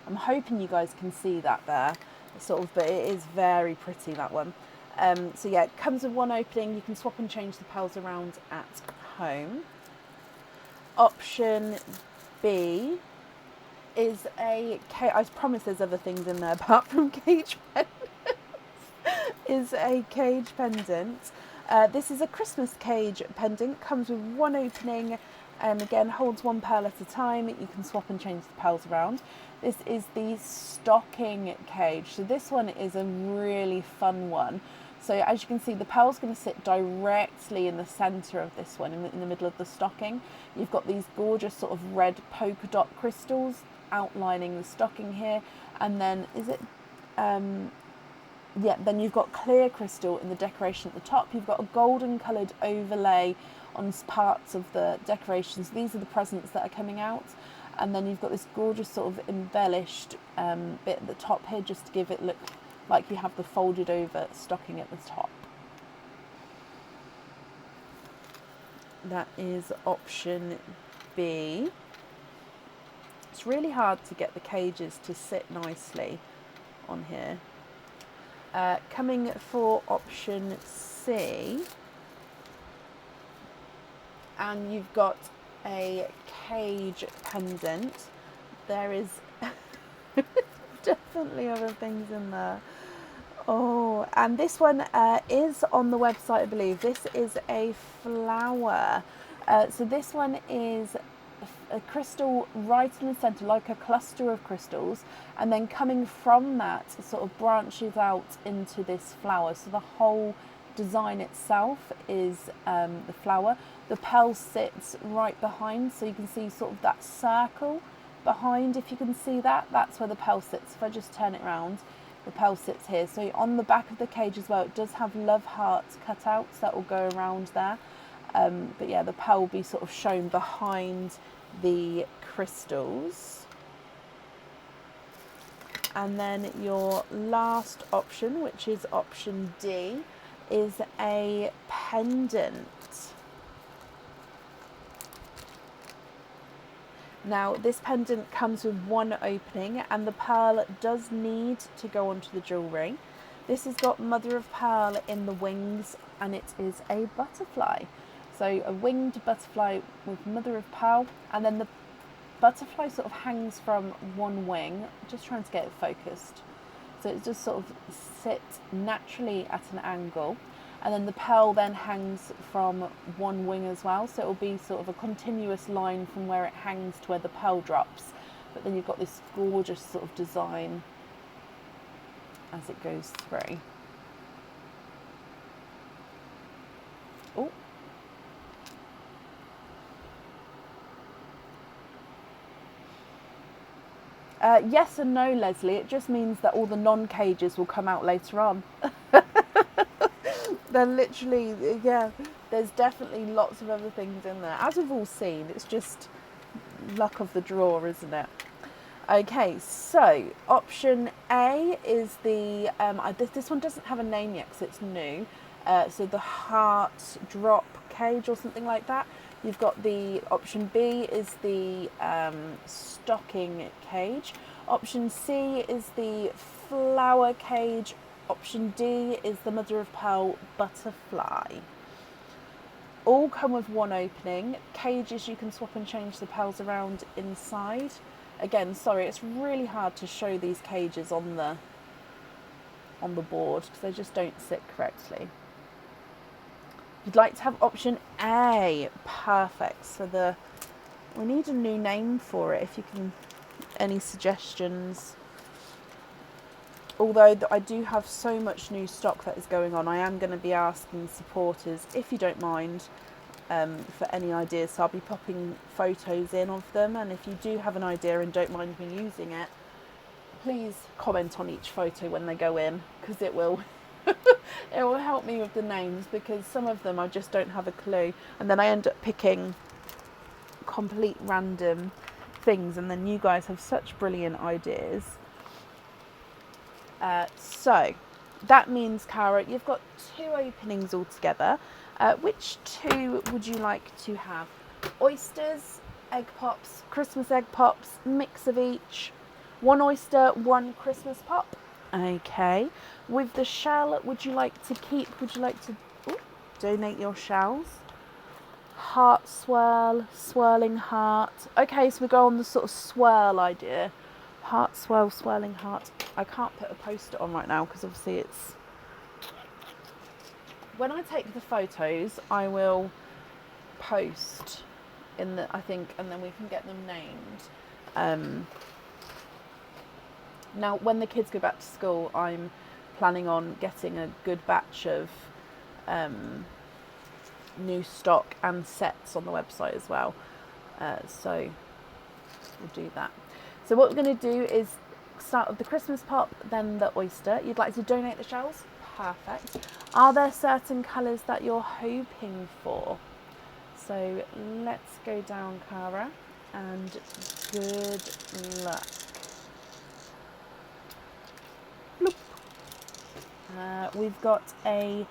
I'm hoping you guys can see that there, but it is very pretty, that one. So yeah, it comes with 1 opening. You can swap and change the pearls around at home. Option B is I promise there's other things in there apart from cage pendants. Is a cage pendant. This is a Christmas cage pendant. Comes with 1 opening, and again holds 1 pearl at a time. You can swap and change the pearls around. This is the stocking cage. So this one is a really fun one. So as you can see, the pearl's going to sit directly in the centre of this one, in the middle of the stocking. You've got these gorgeous sort of red polka dot crystals outlining the stocking here, and then then you've got clear crystal in the decoration at the top. You've got a golden coloured overlay on parts of the decorations. These are the presents that are coming out. And then you've got this gorgeous sort of embellished bit at the top here, just to give it look like you have the folded over stocking at the top. That is option B. It's really hard to get the cages to sit nicely on here. Coming for option C, and you've got a cage pendant. There is definitely other things in there. Oh, and this one is on the website, I believe. This is a flower. So this one is a crystal right in the centre, like a cluster of crystals, and then coming from that, it sort of branches out into this flower. So the whole design itself is the flower. The pearl sits right behind, so you can see sort of that circle behind. If you can see that, that's where the pearl sits. If I just turn it around, the pearl sits here. So on the back of the cage as well, it does have love hearts cutouts that will go around there. But yeah, the pearl will be sort of shown behind the crystals. And then your last option, which is option D, is a pendant. Now, this pendant comes with one opening, and the pearl does need to go onto the jewellery. This has got mother of pearl in the wings, and it is a butterfly. So a winged butterfly with mother of pearl, and then the butterfly sort of hangs from one wing. Just trying to get it focused. So it just sort of sits naturally at an angle. And then the pearl then hangs from one wing as well. So it will be sort of a continuous line from where it hangs to where the pearl drops. But then you've got this gorgeous sort of design as it goes through. Oh. Yes and no, Leslie. It just means that all the non-cages will come out later on. They're literally, yeah, there's definitely lots of other things in there. As we've all seen, it's just luck of the draw, isn't it? Okay, so option A is the, this one doesn't have a name yet because it's new. So the heart drop cage or something like that. You've got the option B is the stocking cage. Option C is the flower cage. Option D is the mother of pearl butterfly. All come with one opening. Cages you can swap and change the pearls around inside. Again, sorry, it's really hard to show these cages on the board because they just don't sit correctly. You'd like to have option A. Perfect. So we need a new name for it. If you can, any suggestions? Although I do have so much new stock that is going on, I am going to be asking supporters, if you don't mind, for any ideas. So I'll be popping photos in of them, and if you do have an idea and don't mind me using it, please comment on each photo when they go in, because it will it will help me with the names, because some of them I just don't have a clue, and then I end up picking complete random things, and then you guys have such brilliant ideas. So that means, Cara, you've got 2 openings altogether. Which 2 would you like to have? Oysters, egg pops, Christmas egg pops, mix of each. 1 oyster, 1 Christmas pop. Okay. With the shell, would you like to keep, would you like to donate your shells? Heart swirl, swirling heart. Okay, so we go on the sort of swirl idea. Heart swirl, swirling heart. I can't put a poster on right now because obviously it's... When I take the photos, I will post in the, I think, and then we can get them named. Now, when the kids go back to school, I'm planning on getting a good batch of new stock and sets on the website as well. So we'll do that. So what we're going to do is start with the Christmas pop, then the oyster. You'd like to donate the shells? Perfect. Are there certain colours that you're hoping for? So let's go down, Cara, and good luck. Bloop. We've got a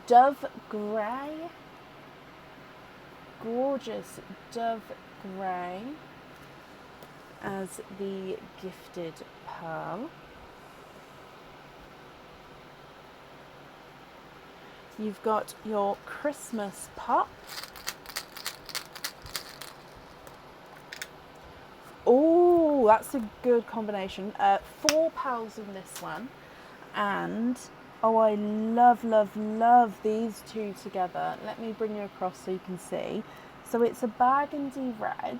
dove grey, gorgeous dove grey as the gifted pearl. You've got your Christmas pop. Oh, that's a good combination. 4 pearls in this one. And, oh, I love, love, love these 2 together. Let me bring you across so you can see. So it's a burgundy red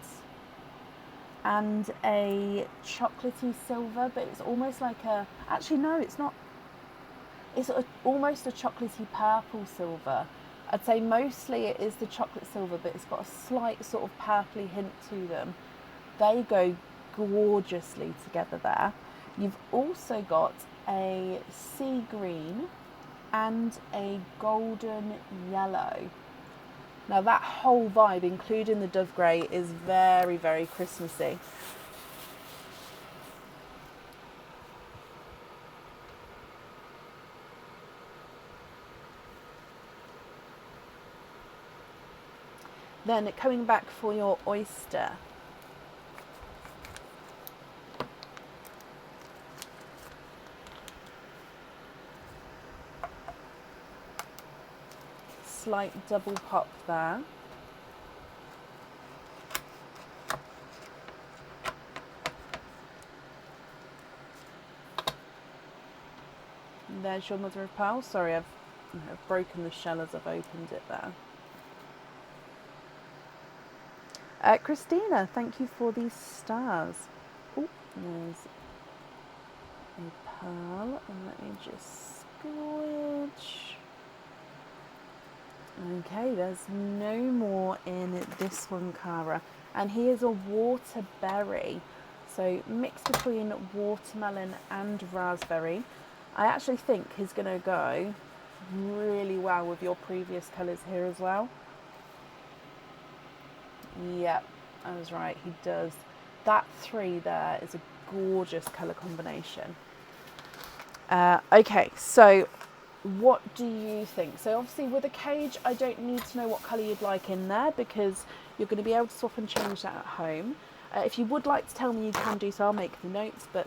and a chocolatey silver, but it's almost like a... Actually, no, it's not. It's almost a chocolatey purple silver. I'd say mostly it is the chocolate silver, but it's got a slight sort of purpley hint to them. They go gorgeously together there. You've also got a sea green and a golden yellow. Now that whole vibe, including the dove grey, is very, very Christmassy. Then coming back for your oyster. Slight double pop there. And there's your mother of pearl. Sorry, I've broken the shell as I've opened it there. Christina, thank you for these stars. Oh, there's a pearl, and let me just squidge. Okay, there's no more in this one, Cara. And he is a waterberry, so mixed between watermelon and raspberry. I actually think he's going to go really well with your previous colours here as well. Yep, I was right, he does. That 3 there is a gorgeous colour combination. Okay, so what do you think? So obviously with a cage, I don't need to know what colour you'd like in there because you're going to be able to swap and change that at home. If you would like to tell me, you can do so. I'll make the notes, but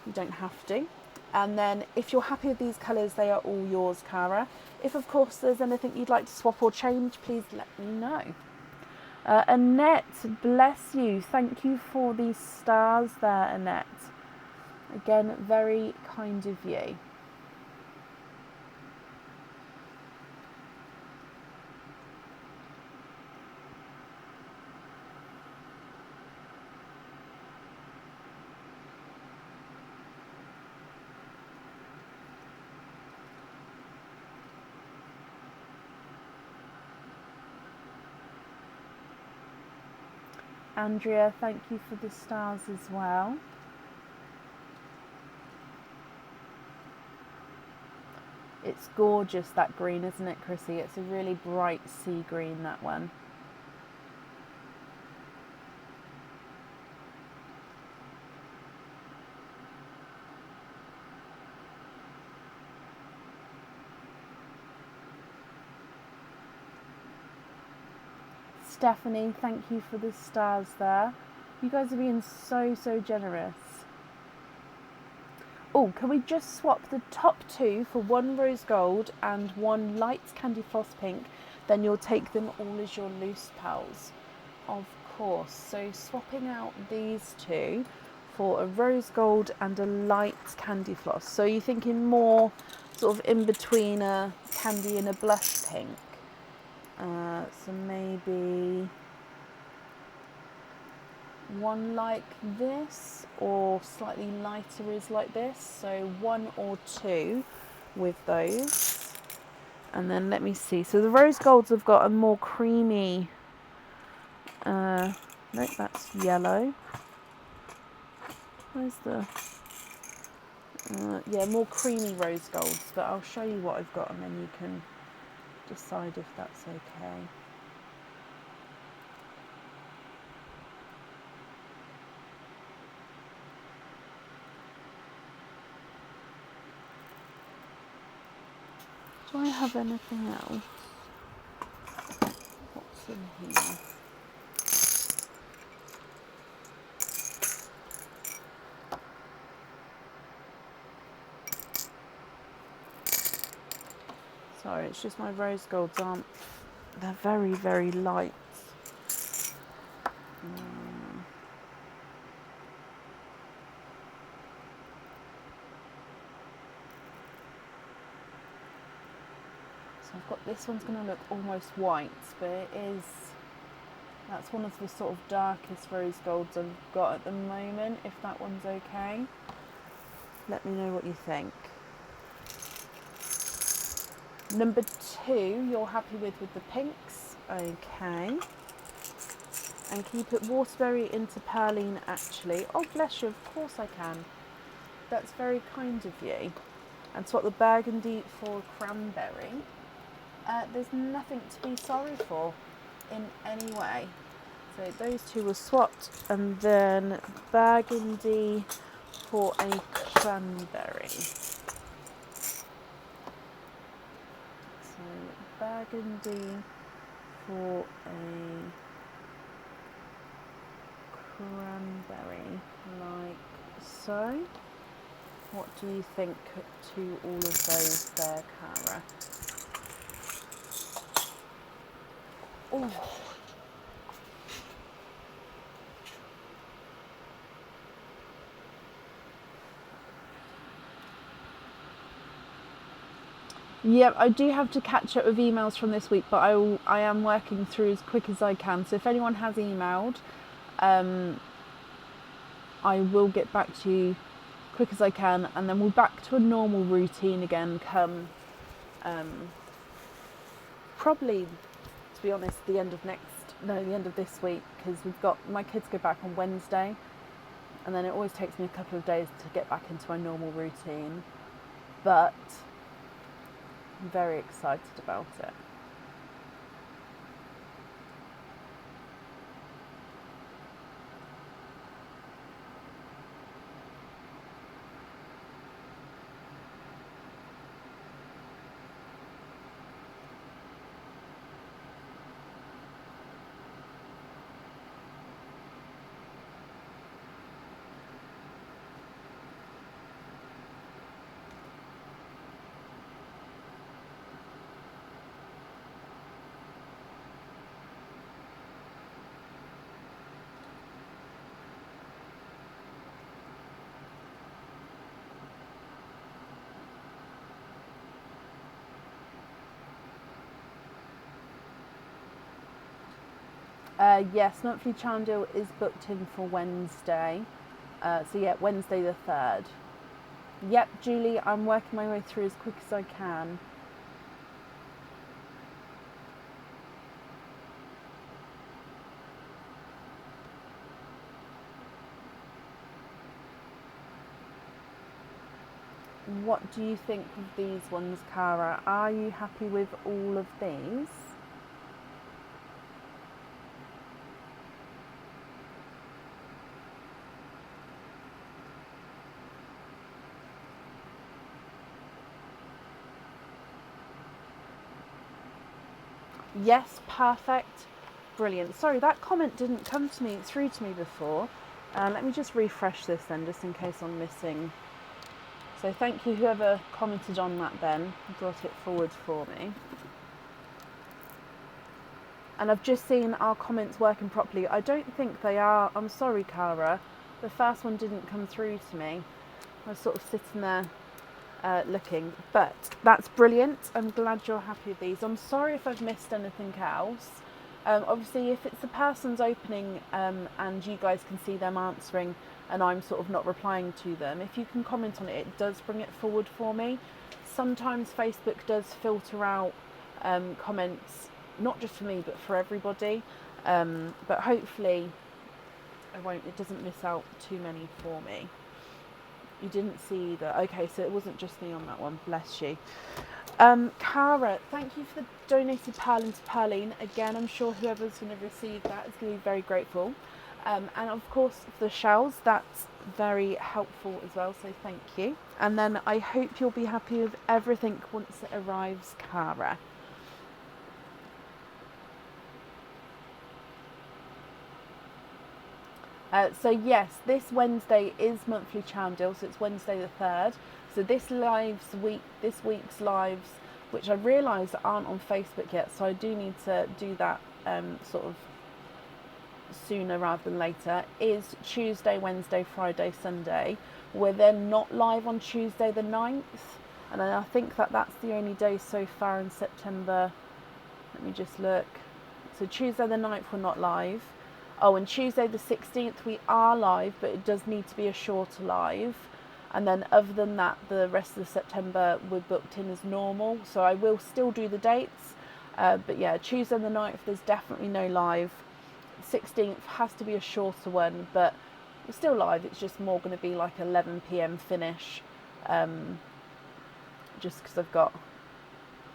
you don't have to. And then if you're happy with these colours, they are all yours, Cara. If of course there's anything you'd like to swap or change, please let me know. Annette, bless you. Thank you for these stars there, Annette. Again, very kind of you. Andrea, thank you for the stars as well. It's gorgeous, that green, isn't it, Chrissy? It's a really bright sea green, that one. Stephanie, thank you for the stars there. You guys are being so generous. Oh, can we just swap the top 2 for 1 rose gold and 1 light candy floss pink? Then you'll take them all as your loose pearls. Of course. So swapping out these 2 for a rose gold and a light candy floss. So you're thinking more sort of in between a candy and a blush pink. So maybe 1 like this, or slightly lighter is like this. So 1 or 2 with those. And then let me see. So the rose golds have got a more creamy, nope, that's yellow. Where's the, yeah, more creamy rose golds, but I'll show you what I've got and then you can decide if that's okay. Do I have anything else? What's in here? Sorry, it's just my rose golds aren't, they're very light. So I've got, this one's going to look almost white, but it is, that's one of the sort of darkest rose golds I've got at the moment, if that one's okay. Let me know what you think. Number 2, you're happy with the pinks, okay. And can you put waterberry into perline actually? Oh bless you, of course I can. That's very kind of you. And swap the burgundy for cranberry. There's nothing to be sorry for in any way. So those 2 were swapped, and then burgundy for a cranberry. So burgundy for a cranberry, like so. What do you think to all of those there, Cara? Oh. Yep, I do have to catch up with emails from this week, but I am working through as quick as I can. So if anyone has emailed, I will get back to you quick as I can, and then we're back to a normal routine again come probably, to be honest, the end of this week, because we've got my kids go back on Wednesday, and then it always takes me a couple of days to get back into my normal routine, but I'm very excited about it. Yes, monthly channel deal is booked in for Wednesday. So yeah, Wednesday the 3rd. Yep, Julie, I'm working my way through as quick as I can. What do you think of these ones, Cara? Are you happy with all of these? Yes, perfect. Brilliant. Sorry, that comment didn't come through to me before. Let me just refresh this then, just in case I'm missing. So thank you, whoever commented on that then, brought it forward for me. And I've just seen our comments working properly. I don't think they are. I'm sorry, Cara. The first one didn't come through to me. I was sort of sitting there looking, but that's brilliant. I'm glad you're happy with these. I'm sorry if I've missed anything else. Obviously, if it's the person's opening and you guys can see them answering and I'm sort of not replying to them, if you can comment on it, it does bring it forward for me. Sometimes Facebook does filter out comments, not just for me, but for everybody. But hopefully it doesn't miss out too many for me. You didn't see either. Okay, so it wasn't just me on that one. Bless you. Cara, thank you for the donated pearl into Pearline. Again, I'm sure whoever's going to receive that is going to be very grateful. And of course, for the shells, that's very helpful as well, so thank you. And then I hope you'll be happy with everything once it arrives, Cara. So yes, this Wednesday is monthly charm deal, so it's Wednesday the 3rd. So this week's lives, which I realise aren't on Facebook yet, so I do need to do that sort of sooner rather than later, is Tuesday, Wednesday, Friday, Sunday. We're then not live on Tuesday the 9th, and I think that's the only day so far in September. Let me just look. So Tuesday the 9th we're not live. Oh, and Tuesday the 16th we are live, but it does need to be a shorter live. And then other than that, the rest of September we're booked in as normal. So I will still do the dates. But yeah, Tuesday the 9th there's definitely no live. 16th has to be a shorter one, but we're still live. It's just more going to be like 11 p.m. finish. Just because I've got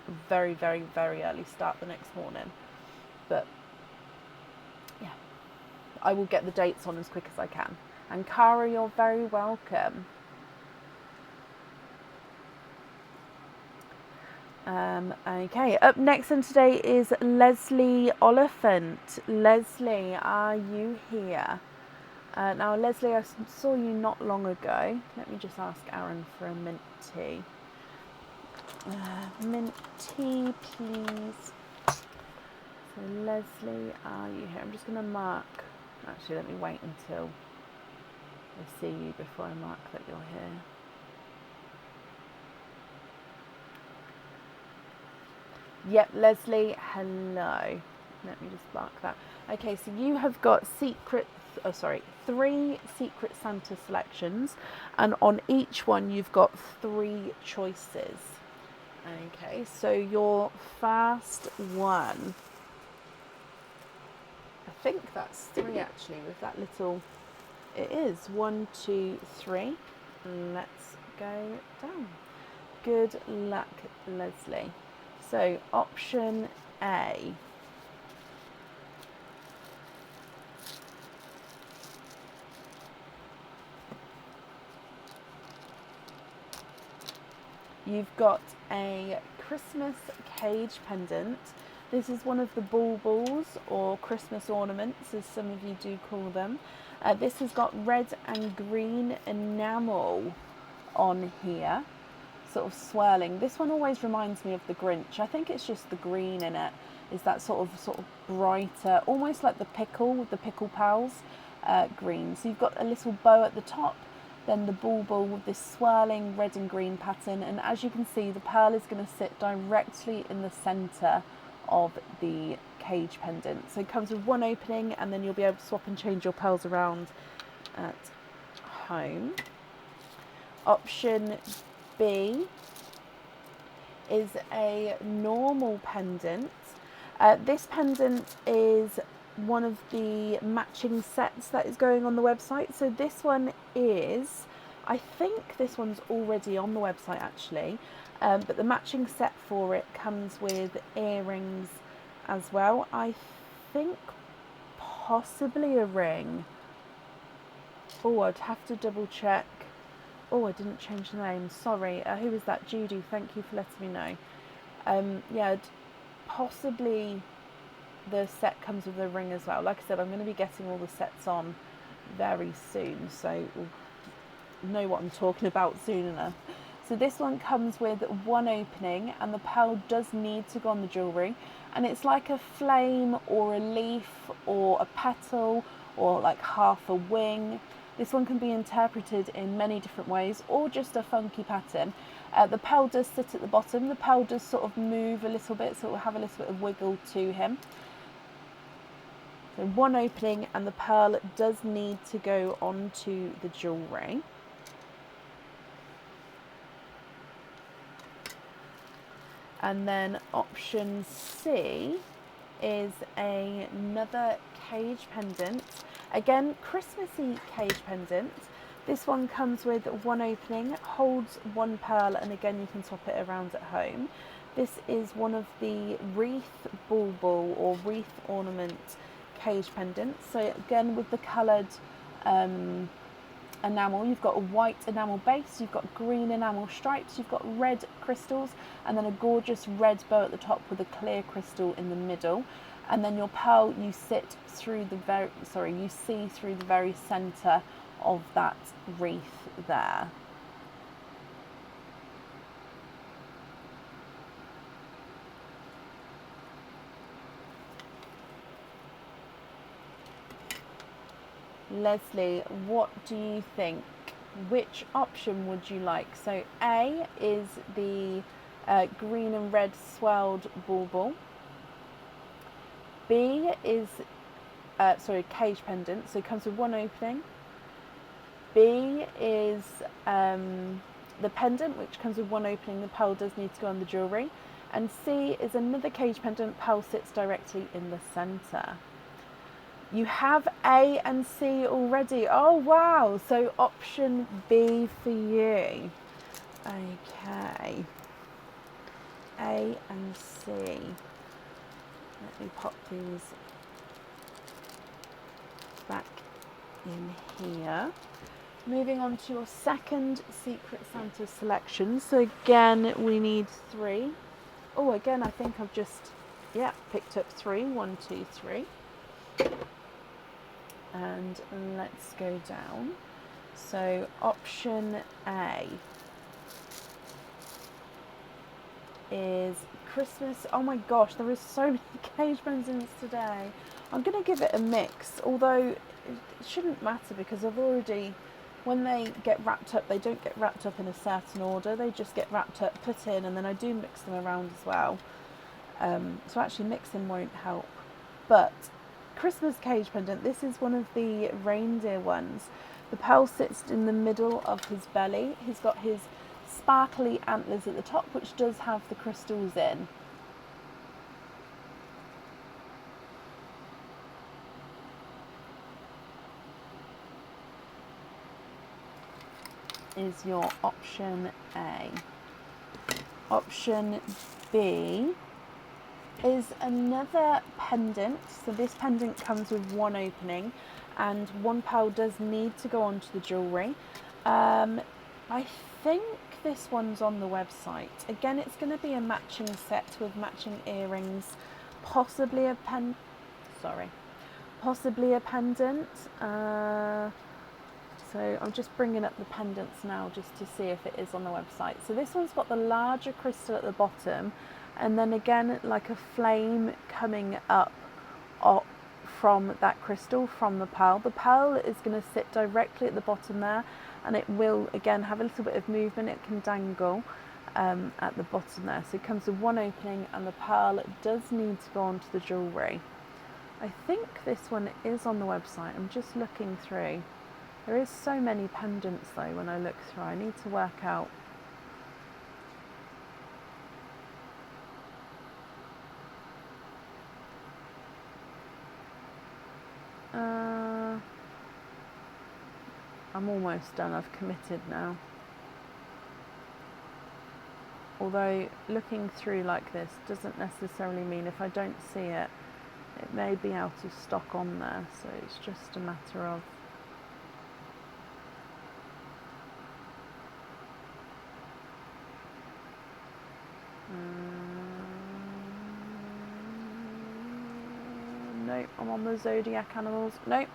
a very, very, very early start the next morning. But yeah, I will get the dates on as quick as I can. And Cara, you're very welcome. Okay, up next on today is Leslie Oliphant. Leslie, are you here? Now, Leslie, I saw you not long ago. Let me just ask Aaron for a mint tea. Mint tea, please. So, Leslie, are you here? I'm just going to mark. Actually, let me wait until I see you before I mark that you're here. Yep, Leslie, hello. Let me just mark that. Okay, so you have got three Secret Santa selections, and on each one you've got 3 choices. Okay, so your first one, I think that's 3 actually, with that little, it is 1, 2, 3. Let's go down. Good luck, Leslie. So option A. You've got a Christmas cage pendant. This is one of the baubles, or Christmas ornaments, as some of you do call them. This has got red and green enamel on here, sort of swirling. This one always reminds me of the Grinch. I think it's just the green in it is that sort of brighter, almost like the pickle pals green. So you've got a little bow at the top, then the bauble with this swirling red and green pattern, and as you can see, the pearl is going to sit directly in the centre of the cage pendant. So it comes with 1 opening, and then you'll be able to swap and change your pearls around at home. Option B is a normal pendant. This pendant is one of the matching sets that is going on the website. So this one is, I think this one's already on the website actually, but the matching set for it comes with earrings as well. I think possibly a ring. Oh, I'd have to double check. Oh, I didn't change the name, sorry. Who was that? Judy, thank you for letting me know. Yeah, possibly the set comes with a ring as well. Like I said, I'm going to be getting all the sets on very soon, so we'll know what I'm talking about soon enough. So this one comes with 1 opening, and the pearl does need to go on the jewellery, and it's like a flame or a leaf or a petal or like half a wing. This one can be interpreted in many different ways, or just a funky pattern. The pearl does sit at the bottom. The pearl does sort of move a little bit, so it will have a little bit of wiggle to him. So 1 opening, and the pearl does need to go onto the jewellery. And then option C is another cage pendant. Again, Christmassy cage pendant. This one comes with 1 opening, holds 1 pearl, and again you can swap it around at home. This is one of the wreath bauble or wreath ornament cage pendants. So again, with the coloured enamel, you've got a white enamel base, you've got green enamel stripes, you've got red crystals, and then a gorgeous red bow at the top with a clear crystal in the middle. And then your pearl, you see through the very centre of that wreath there. Leslie, what do you think? Which option would you like? So A is the green and red swirled bauble. B is, cage pendant, so it comes with 1 opening. B is the pendant, which comes with 1 opening, the pearl does need to go on the jewellery. And C is another cage pendant, pearl sits directly in the centre. You have A and C already. Oh wow, so option B for you. Okay, A and C. Let me pop these back in here. Moving on to your second Secret Santa selection. So again, we need 3. Oh, again, I think I've just, picked up 3. 1, 2, 3. And let's go down. So option A is Christmas. Oh my gosh, there is so many cage pendants today. I'm going to give it a mix, although it shouldn't matter because I've already, when they get wrapped up, they don't get wrapped up in a certain order. They just get wrapped up, put in, and then I do mix them around as well. So actually mixing won't help. But Christmas cage pendant, this is one of the reindeer ones. The pearl sits in the middle of his belly. He's got his sparkly antlers at the top, which does have the crystals in. Is your option A. Option B is another pendant. So this pendant comes with one opening and one pearl does need to go onto the jewellery. I think this one's on the website. Again, it's going to be a matching set with matching earrings, possibly a pendant. So I'm just bringing up the pendants now just to see if it is on the website. So this one's got the larger crystal at the bottom, and then again like a flame coming up from that crystal, from the pearl. The pearl is going to sit directly at the bottom there, and it will again have a little bit of movement. It can dangle at the bottom there. So it comes with one opening, and the pearl does need to go onto the jewellery. I think this one is on the website. I'm just looking through. There is so many pendants though when I look through. I need to work out. I'm almost done. I've committed now. Although looking through like this doesn't necessarily mean if I don't see it, it may be out of stock on there. So it's just a matter of nope, I'm on the zodiac animals. Nope.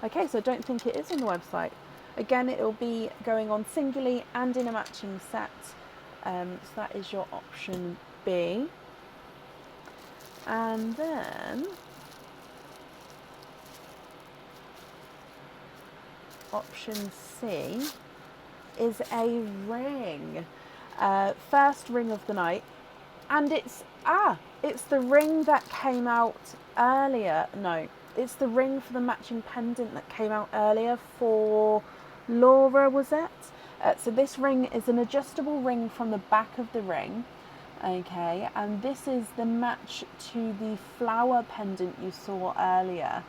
Okay, so I don't think it is on the website. Again, it will be going on singly and in a matching set. So that is your option B. And then option C is a ring. First ring of the night. And it's the ring that came out earlier. No, it's the ring for the matching pendant that came out earlier for Laura, was it? So this ring is an adjustable ring from the back of the ring. Okay, and this is the match to the flower pendant you saw earlier.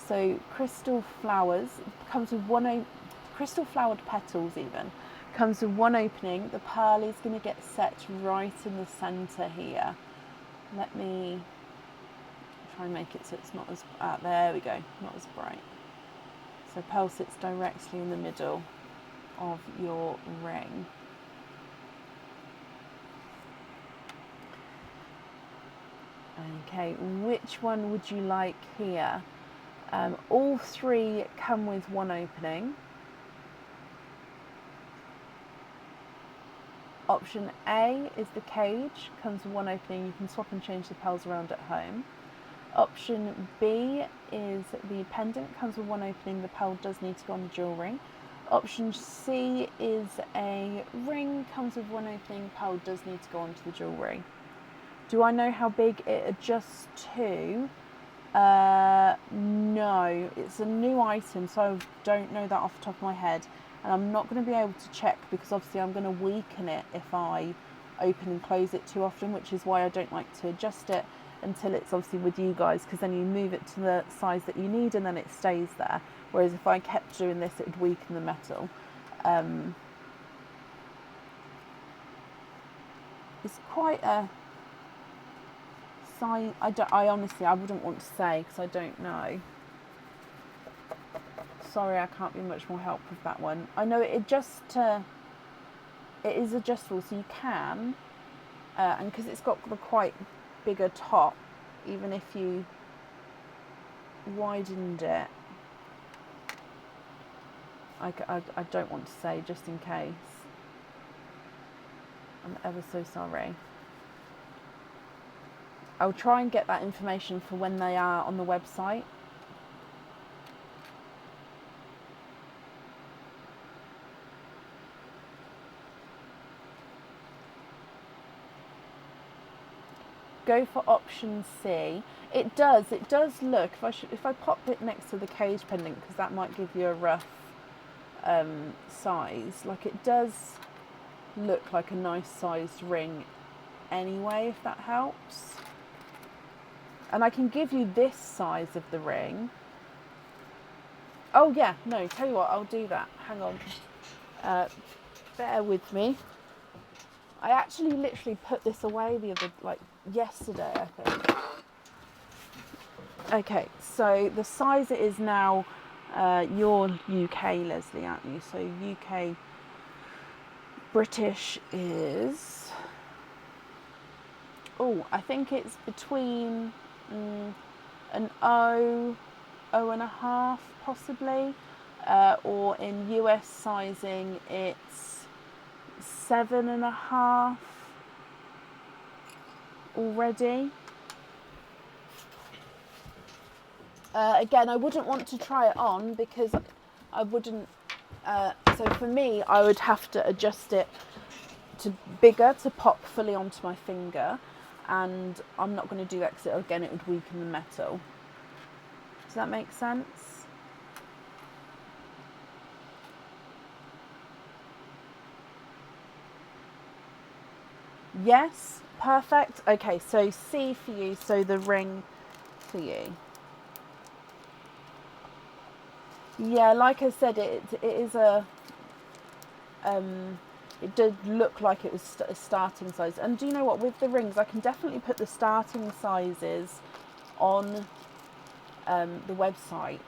So crystal flowers, comes with crystal flowered petals even. Comes with one opening. The pearl is going to get set right in the centre here. Let me try and make it so it's not as, there we go, not as bright. So pearl sits directly in the middle of your ring. Okay, which one would you like here? All three come with one opening. Option A is the cage, comes with one opening. You can swap and change the pearls around at home. Option B is the pendant, comes with one opening. The pearl does need to go on the jewellery. Option C is a ring, comes with one opening. Pearl does need to go onto the jewellery. Do I know how big it adjusts to? No, it's a new item, so I don't know that off the top of my head. And I'm not going to be able to check because obviously I'm going to weaken it if I open and close it too often, which is why I don't like to adjust it until it's obviously with you guys, because then you move it to the size that you need and then it stays there. Whereas if I kept doing this, it would weaken the metal. It's quite a size. I honestly, I wouldn't want to say because I don't know. Sorry, I can't be much more help with that one. I know it is adjustable, so you can, and because it's got the quite bigger top, even if you widened it, I don't want to say just in case. I'm ever so sorry. I'll try and get that information for when they are on the website. Go for option C. It does look, if I pop it next to the cage pendant, because that might give you a rough size, like it does look like a nice sized ring anyway, if that helps. And I can give you this size of the ring. Oh yeah, no, tell you what, I'll do that. Hang on. Bear with me. I actually literally put this away the other, like yesterday, I think. Okay, so the size it is now, you're UK, Leslie, aren't you? So UK British is, oh, I think it's between an O and a half possibly, or in US sizing it's 7.5 already. Again, I wouldn't want to try it on because I wouldn't, so for me I would have to adjust it to bigger to pop fully onto my finger, and I'm not going to do that because again it would weaken the metal. Does that make sense? Yes, perfect. Okay, so C for you, so the ring for you. Yeah, like I said, it is a, it did look like it was a starting size. And do you know what, with the rings, I can definitely put the starting sizes on the website.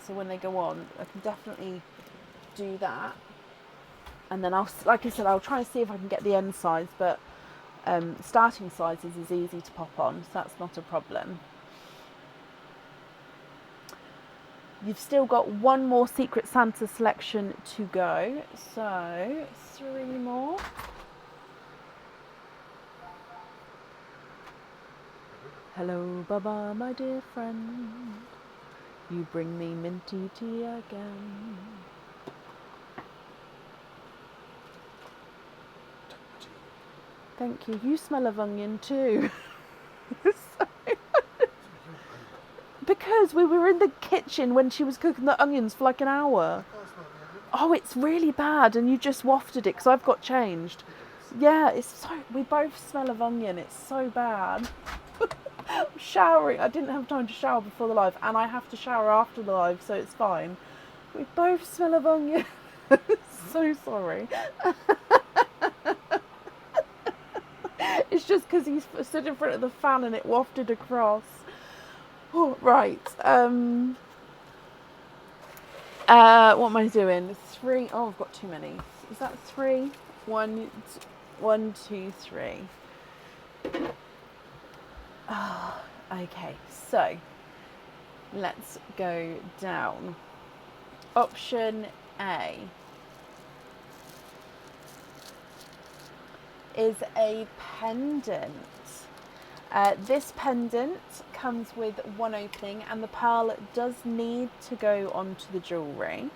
So when they go on, I can definitely do that. And then I'll, like I said, I'll try and see if I can get the end size, but starting sizes is easy to pop on, so that's not a problem. You've still got one more Secret Santa selection to go, so 3 more. Hello, Baba, my dear friend. You bring me minty tea again. Thank you. You smell of onion too. Because we were in the kitchen when she was cooking the onions for like an hour. Oh, it's really bad, and you just wafted it because I've got changed. Yeah, it's so. We both smell of onion. It's so bad. I'm showering. I didn't have time to shower before the live, and I have to shower after the live, so it's fine. We both smell of onion. So sorry. It's just because he stood in front of the fan and it wafted across. Oh, right. What am I doing? 3. Oh, I've got too many. Is that 3? 1, 2, 3. Oh, okay, so let's go down. Option A is a pendant. This pendant comes with one opening, and the pearl does need to go onto the jewellery.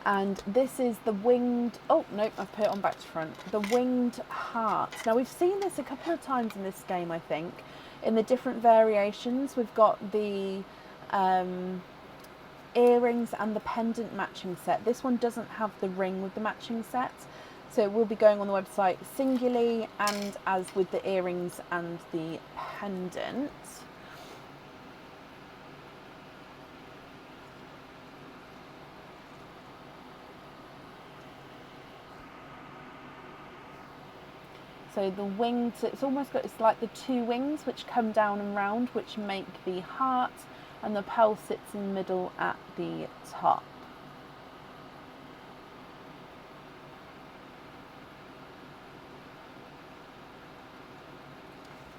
And this is the winged, oh nope, I've put it on back to front, the winged heart. Now we've seen this a couple of times in this game, I think, in the different variations. We've got the earrings and the pendant matching set. This one doesn't have the ring with the matching set, so it will be going on the website singly and as with the earrings and the pendant. So the wings, it's almost got, it's like the 2 wings which come down and round, which make the heart, and the pearl sits in the middle at the top.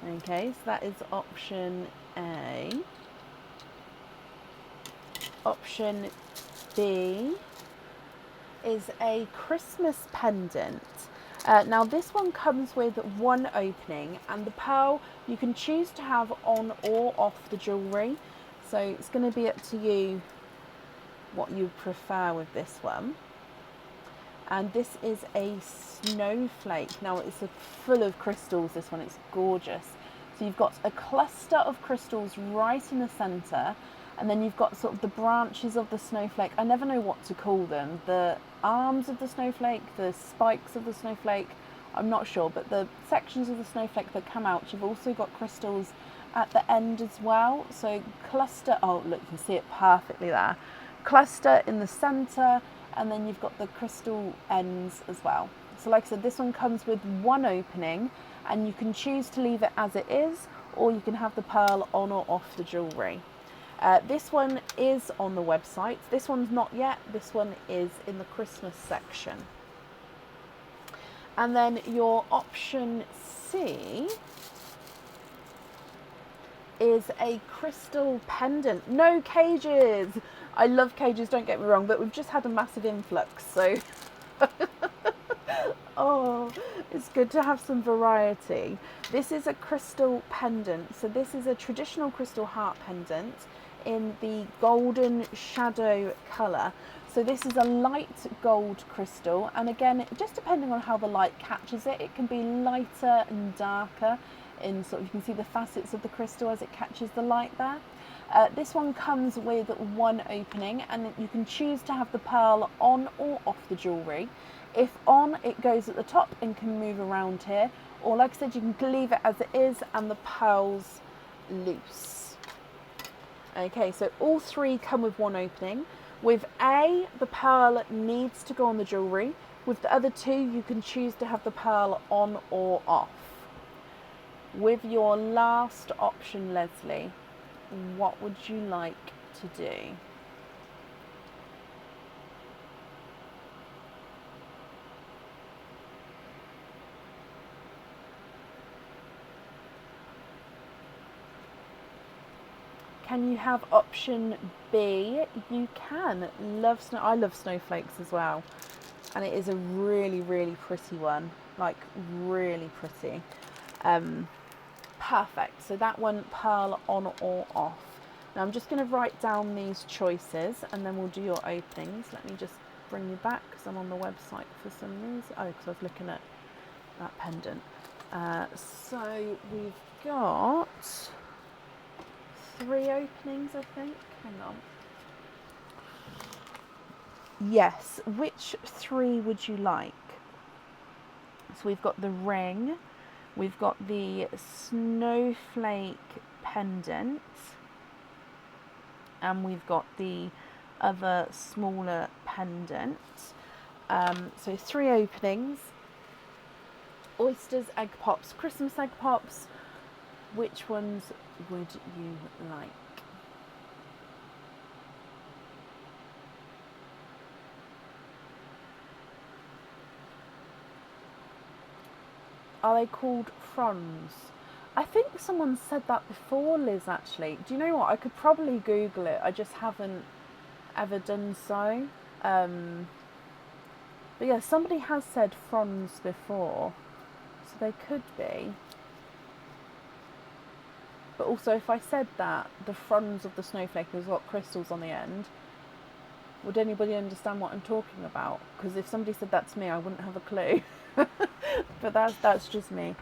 Okay, so that is option A. Option B is a Christmas pendant. Now this one comes with one opening, and the pearl you can choose to have on or off the jewellery. So it's going to be up to you what you prefer with this one. And this is a snowflake. Now it's full of crystals, this one, it's gorgeous. So you've got a cluster of crystals right in the centre, and then you've got sort of the branches of the snowflake. I never know what to call them. The arms of the snowflake, the spikes of the snowflake, I'm not sure, but the sections of the snowflake that come out, you've also got crystals at the end as well. So cluster, oh look, you can see it perfectly there. Cluster in the centre, and then you've got the crystal ends as well. So like I said, this one comes with one opening, and you can choose to leave it as it is, or you can have the pearl on or off the jewellery. This one is on the website. This one's not yet. This one is in the Christmas section. And then your option C is a crystal pendant. No cages. I love cages, don't get me wrong, but we've just had a massive influx, so oh, it's good to have some variety. This is a crystal pendant. So this is a traditional crystal heart pendant in the golden shadow colour. So this is a light gold crystal, and again, just depending on how the light catches it, it can be lighter and darker in sort of, you can see the facets of the crystal as it catches the light there. This one comes with one opening, and you can choose to have the pearl on or off the jewellery. If on, it goes at the top and can move around here, or like I said, you can leave it as it is and the pearl's loose. Okay, so all three come with one opening. With A, the pearl needs to go on the jewellery. With the other two, you can choose to have the pearl on or off. With your last option, Leslie, what would you like to do? Can you have option B? You can. I love snowflakes as well. And it is a really, really pretty one. Like, really pretty. Perfect. So that one, pearl on or off. Now I'm just going to write down these choices, and then we'll do your openings. Let me just bring you back, because I'm on the website for some reason. Oh, because I was looking at that pendant. So we've got 3 openings, I think. Hang on. Yes, which 3 would you like? So we've got the ring, we've got the snowflake pendant, and we've got the other smaller pendant. So 3 openings. Oysters, egg pops, Christmas egg pops. Which ones would you like? Are they called fronds? I think someone said that before, Liz, actually. Do you know what? I could probably Google it. I just haven't ever done so. But yeah, somebody has said fronds before. So they could be. But also, if I said that the fronds of the snowflake has got crystals on the end, would anybody understand what I'm talking about? Because if somebody said that to me, I wouldn't have a clue. But that's just me.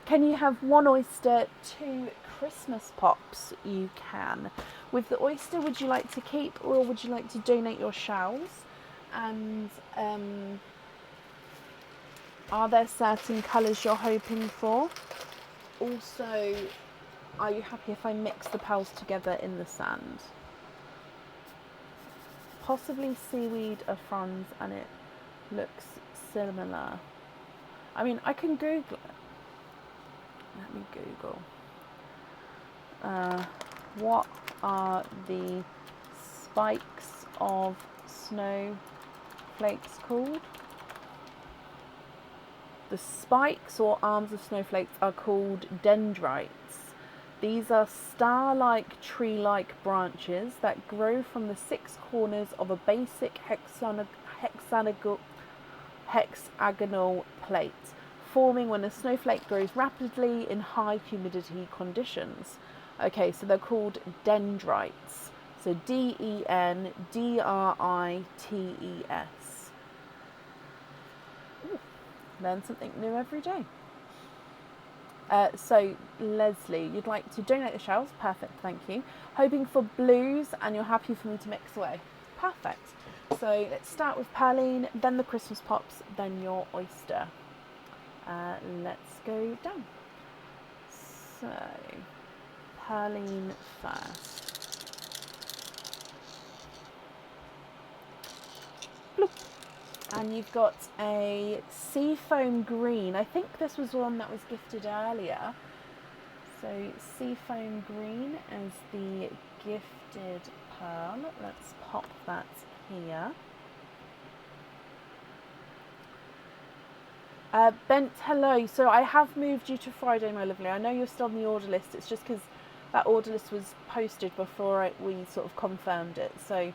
Can you have 1 oyster, 2 Christmas pops? You can. With the oyster, would you like to keep, or would you like to donate your shells? And are there certain colours you're hoping for? Also, are you happy if I mix the pearls together in the sand? Possibly seaweed or fronds, and it looks similar. I mean, I can Google it. Let me Google. What are the spikes of snowflakes called? The spikes or arms of snowflakes are called dendrites. These are star-like, tree-like branches that grow from the 6 corners of a basic hexagonal plate, forming when a snowflake grows rapidly in high humidity conditions. Okay, so they're called dendrites. So dendrites. Learn something new every day. So Leslie, you'd like to donate the shells. Perfect, thank you. Hoping for blues, and you're happy for me to mix away. Perfect. So let's start with Perline, then the Christmas pops, then your oyster. Let's go down. So Perline first. Bloop. And you've got a seafoam green. I think this was one that was gifted earlier. So seafoam green is the gifted pearl. Let's pop that here. Bent, hello. So I have moved you to Friday, my lovely. I know you're still on the order list. It's just because that order list was posted before we sort of confirmed it. So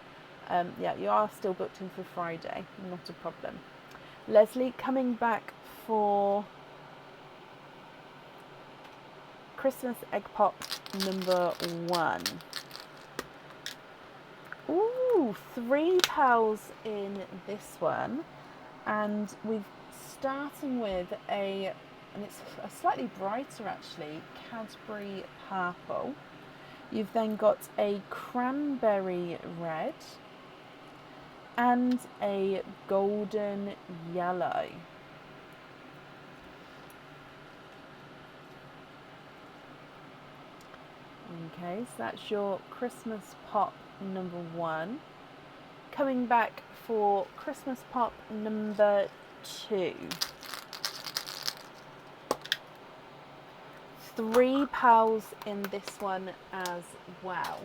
yeah, you are still booked in for Friday. Not a problem. Leslie, coming back for Christmas egg pop number 1. Ooh, 3 pearls in this one. And we're starting with and it's a slightly brighter actually, Cadbury purple. You've then got a cranberry red and a golden yellow. Okay, so that's your Christmas pop number 1. Coming back for Christmas pop number 2. 3 pearls in this one as well.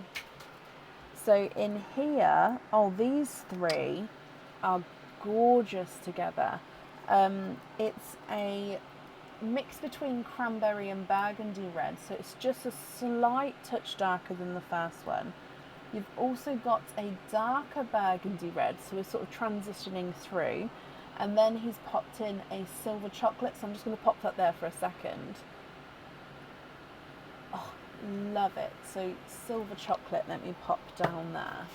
So in here, oh, these 3 are gorgeous together. It's a mix between cranberry and burgundy red, so it's just a slight touch darker than the first one. You've also got a darker burgundy red, so we're sort of transitioning through. And then he's popped in a silver chocolate, so I'm just going to pop that there for a second. Oh, love it. So silver chocolate, let me pop down there.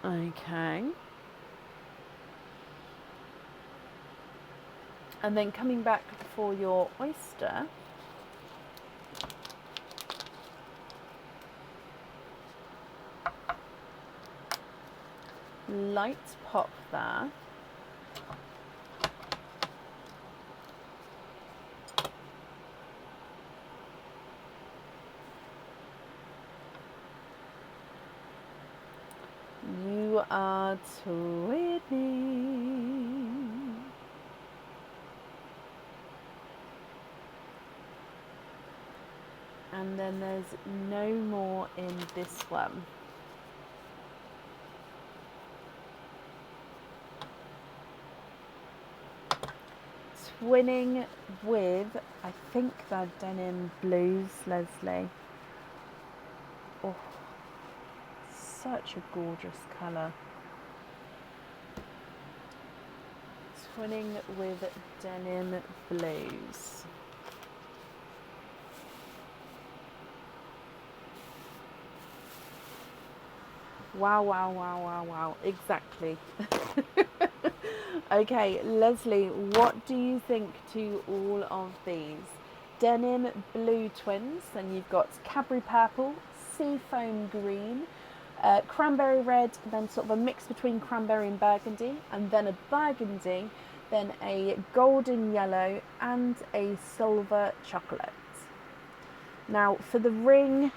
Okay. And then coming back for your oyster. Light pop there. You are twinning. And then there's no more in this one. Twinning with, I think they're denim blues, Leslie. Oh, such a gorgeous colour. Twinning with denim blues. Wow, wow, wow, wow, wow. Exactly. Okay, Leslie, what do you think to all of these? Denim blue twins, and you've got Cadbury purple, seafoam green, cranberry red, then sort of a mix between cranberry and burgundy, and then a burgundy, then a golden yellow, and a silver chocolate. Now, for the ring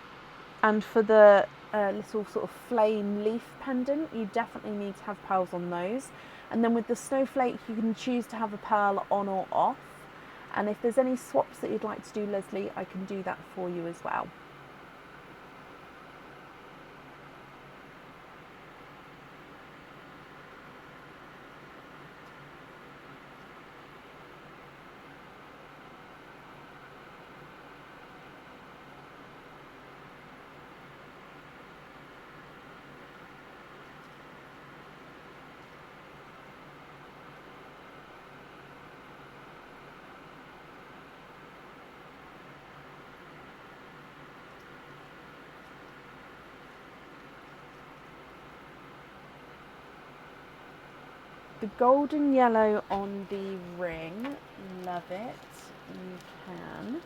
and for the little sort of flame leaf pendant, you definitely need to have pearls on those. And then with the snowflake, you can choose to have a pearl on or off. And if there's any swaps that you'd like to do, Leslie, I can do that for you as well. The golden yellow on the ring, love it, you can.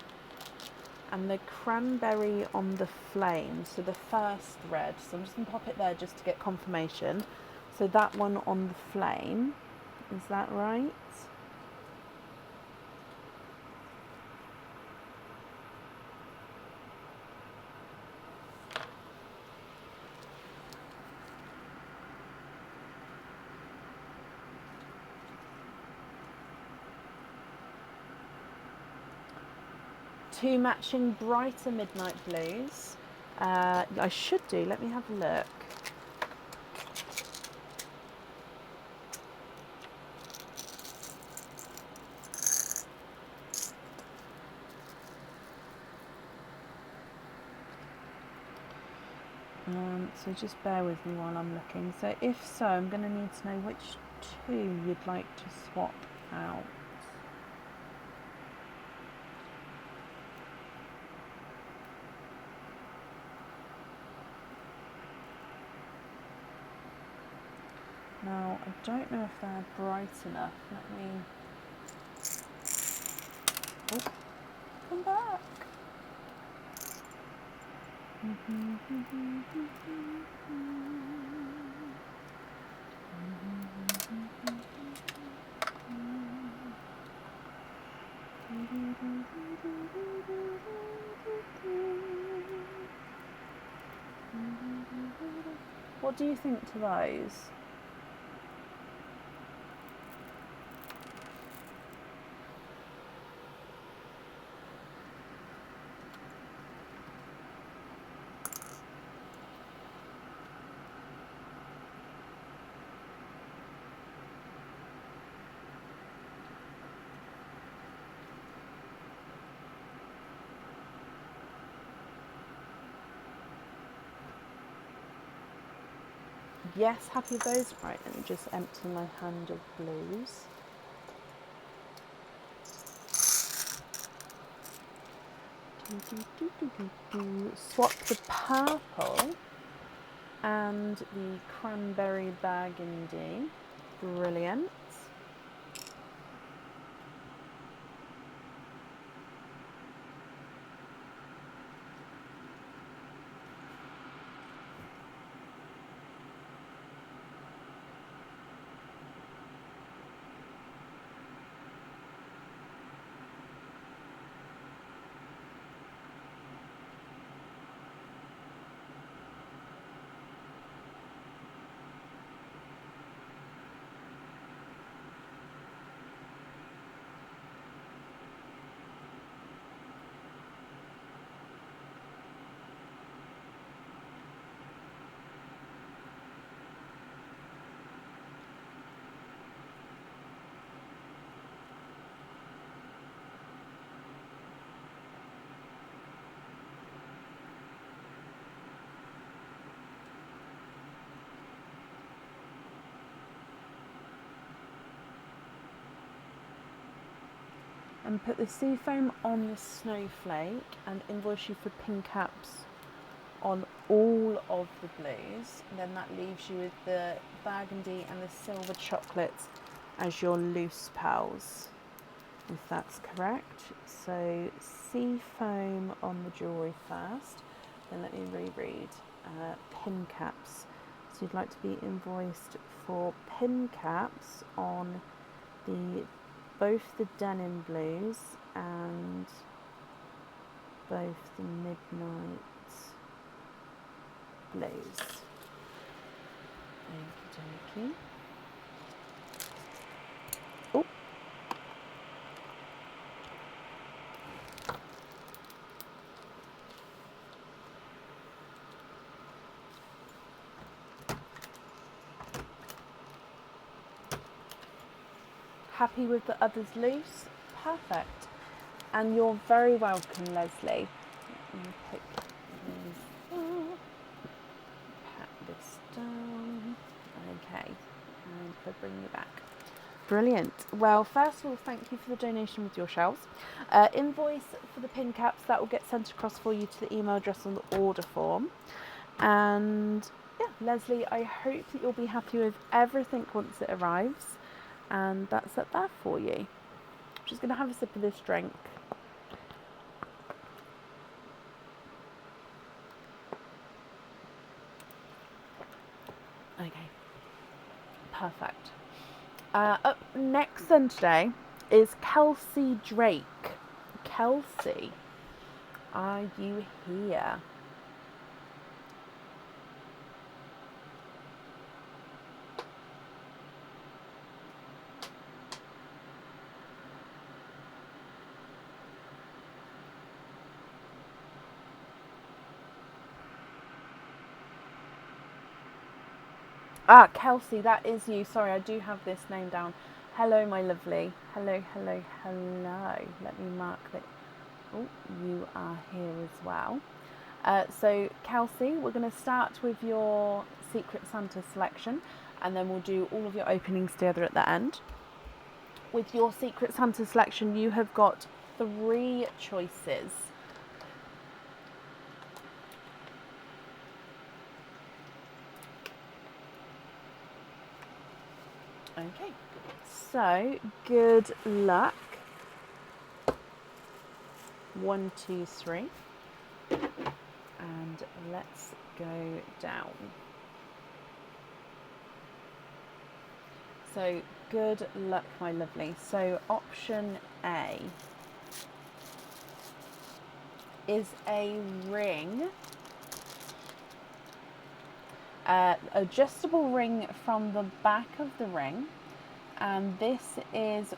And the cranberry on the flame, so the first red. So I'm just going to pop it there just to get confirmation. So that one on the flame, is that right? Two matching brighter midnight blues. I should do, let me have a look. So just bear with me while I'm looking. So if so, I'm going to need to know which two you'd like to swap out. Now, I don't know if they're bright enough. Let me... Oh, come back. What do you think to those? Yes, happy with those? Right, let me just empty my hand of blues. Swap the purple and the cranberry burgundy. Brilliant. And put the sea foam on the snowflake and invoice you for pin caps on all of the blues. And then that leaves you with the burgundy and the silver chocolates as your loose pearls, if that's correct. So sea foam on the jewellery first, then let me reread. Pin caps. So you'd like to be invoiced for pin caps on both the denim blues and both the midnight blues. Okie dokie. Oh. Happy with the others loose? Perfect. And you're very welcome, Leslie. Let me pick these up. Pat this down. Okay. And if I bring you back. Brilliant. Well, first of all, thank you for the donation with your shells. Invoice for the pin caps, that will get sent across for you to the email address on the order form. And yeah, Leslie, I hope that you'll be happy with everything once it arrives. And that's at that for you. I'm just going to have a sip of this drink. Okay, perfect. Up next then today is Kelsey Drake. Kelsey, are you here? Ah, Kelsey, that is you. Sorry, I do have this name down. Hello, my lovely. Hello, hello, hello. Let me mark that. Oh, you are here as well. So, Kelsey, we're going to start with your Secret Santa selection, and then we'll do all of your openings together at the end. With your Secret Santa selection, you have got 3 choices. Okay, so good luck. 1, 2, 3. And let's go down. So good luck, my lovely. So option A is a ring, adjustable ring from the back of the ring, and this is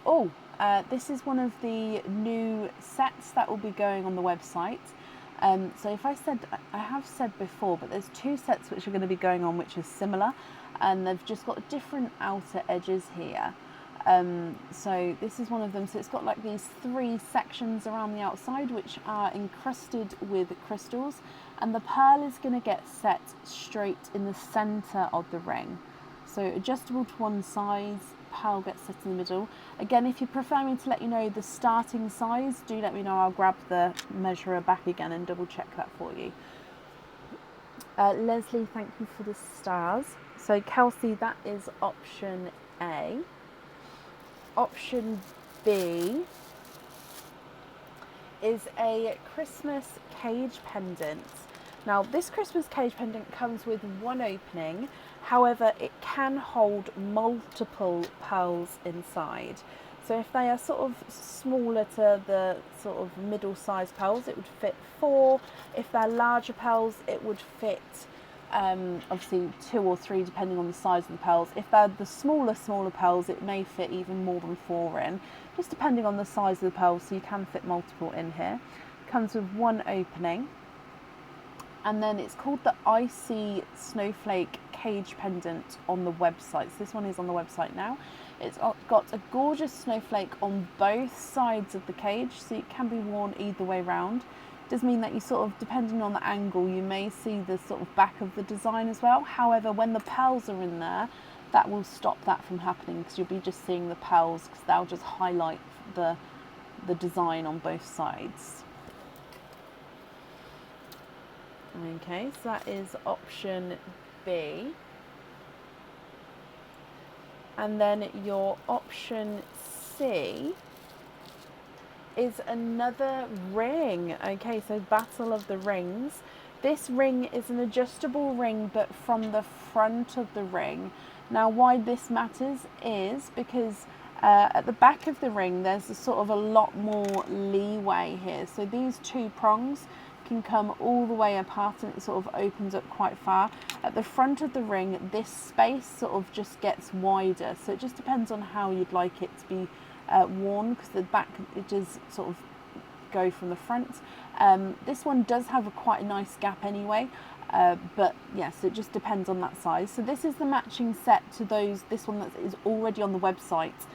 this is one of the new sets that will be going on the website. So if I have said before, but there's 2 sets which are going to be going on which are similar, and they've just got different outer edges here. So this is one of them. So it's got like these 3 sections around the outside which are encrusted with crystals, and the pearl is going to get set straight in the center of the ring. So adjustable to one size, pearl gets set in the middle. Again, if you prefer me to let you know the starting size, do let me know. I'll grab the measurer back again and double check that for you. Leslie, thank you for the stars. So Kelsey, that is option A. Option B is a Christmas cage pendant. Now, this Christmas cage pendant comes with 1 opening. However, it can hold multiple pearls inside. So if they are sort of smaller to the sort of middle-sized pearls, it would fit 4. If they're larger pearls, it would fit obviously 2 or 3 depending on the size of the pearls. If they're the smaller pearls, it may fit even more than 4 in, just depending on the size of the pearls, so you can fit multiple in here. Comes with 1 opening, and then it's called the Icy Snowflake Cage Pendant on the website. So this one is on the website now. It's got a gorgeous snowflake on both sides of the cage, so it can be worn either way round. Does mean that you sort of, depending on the angle, you may see the sort of back of the design as well. However, when the pearls are in there, that will stop that from happening, because you'll be just seeing the pearls, because they'll just highlight the design on both sides. Okay, so that is option B. And then your option C is another ring. Okay, so Battle of the Rings. This ring is an adjustable ring, but from the front of the ring. Now, why this matters is because at the back of the ring, there's a sort of a lot more leeway here. So these 2 prongs can come all the way apart, and it sort of opens up quite far. At the front of the ring, this space sort of just gets wider. So it just depends on how you'd like it to be worn, because the back edges sort of go from the front. This one does have quite a nice gap anyway, but yes, it just depends on that size. So this is the matching set to this one that is already on the website.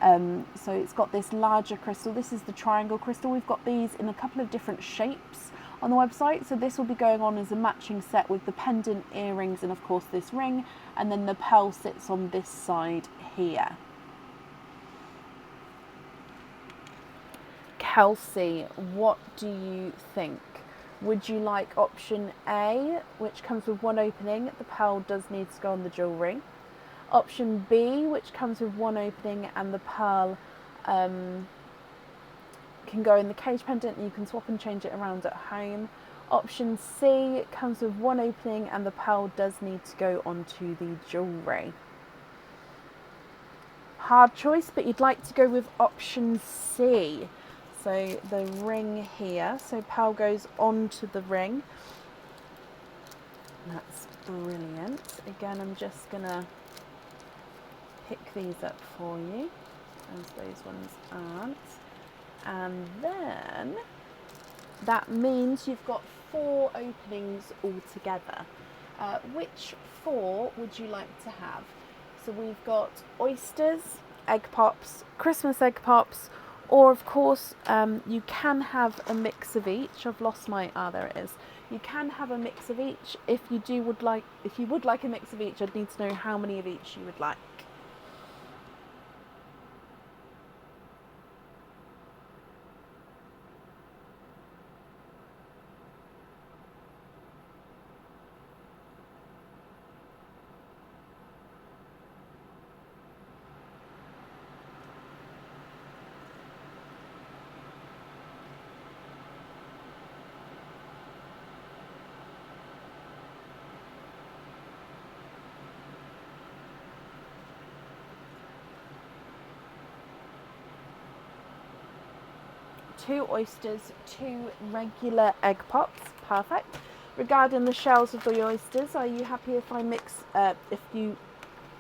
So it's got this larger crystal. This is the triangle crystal. We've got these in a couple of different shapes on the website, so this will be going on as a matching set with the pendant, earrings, and of course this ring, and then the pearl sits on this side here. Kelsey, what do you think? Would you like option A, which comes with 1 opening, the pearl does need to go on the jewellery? Option B, which comes with one opening and the pearl can go in the cage pendant and you can swap and change it around at home. Option C comes with one opening and the pearl does need to go onto the jewellery. Hard choice, but you'd like to go with option C. So the ring here, so pearl goes onto the ring. That's brilliant. Again, I'm just gonna pick these up for you, as those ones aren't. And then that means you've got 4 openings altogether. Which 4 would you like to have? So we've got oysters, egg pops, Christmas egg pops, or of course you can have a mix of each. I've lost my, there it is. You can have a mix of each. If you would like a mix of each, I'd need to know how many of each you would like. Two oysters, 2 regular egg pops, perfect. Regarding the shells of the oysters, are you happy if I mix, let me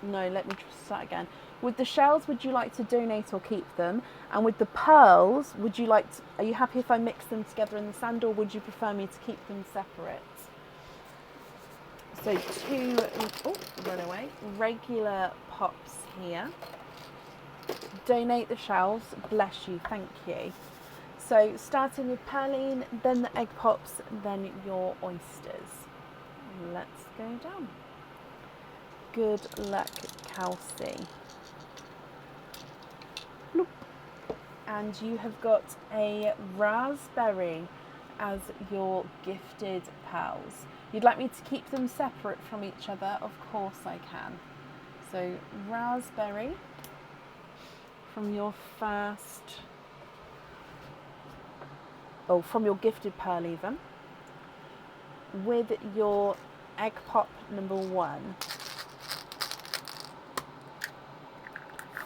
just start again. With the shells, would you like to donate or keep them? And with the pearls, are you happy if I mix them together in the sand, or would you prefer me to keep them separate? So 2, regular pops here. Donate the shells, bless you, thank you. So starting with Pearline, then the egg pops, then your oysters. Let's go down. Good luck, Kelsey. Bloop. And you have got a raspberry as your gifted pearls. You'd like me to keep them separate from each other? Of course I can. So raspberry from your first... from your gifted pearl even, with your egg pop number 1.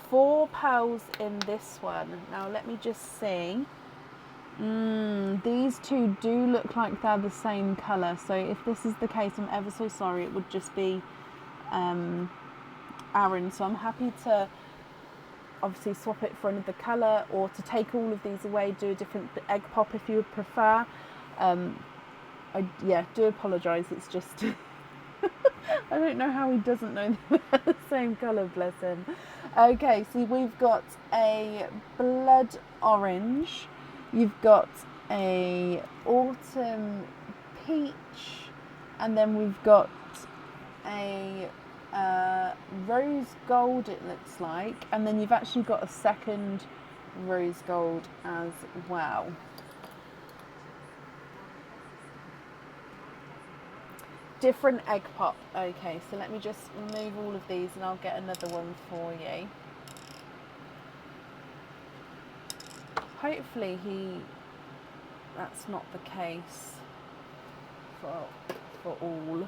4 pearls in this one. Now let me just see. These 2 do look like they're the same colour, so if this is the case, I'm ever so sorry. It would just be Aaron, so I'm happy to obviously swap it for another colour, or to take all of these away, do a different egg pop if you would prefer. I do apologise, it's just I don't know how he doesn't know they're the same colour, bless him. Okay, so we've got a blood orange, you've got a autumn peach, and then we've got a rose gold, it looks like, and then you've actually got a second rose gold as well. Different egg pop. Okay, so let me just remove all of these and I'll get another one for you. Hopefully that's not the case for all.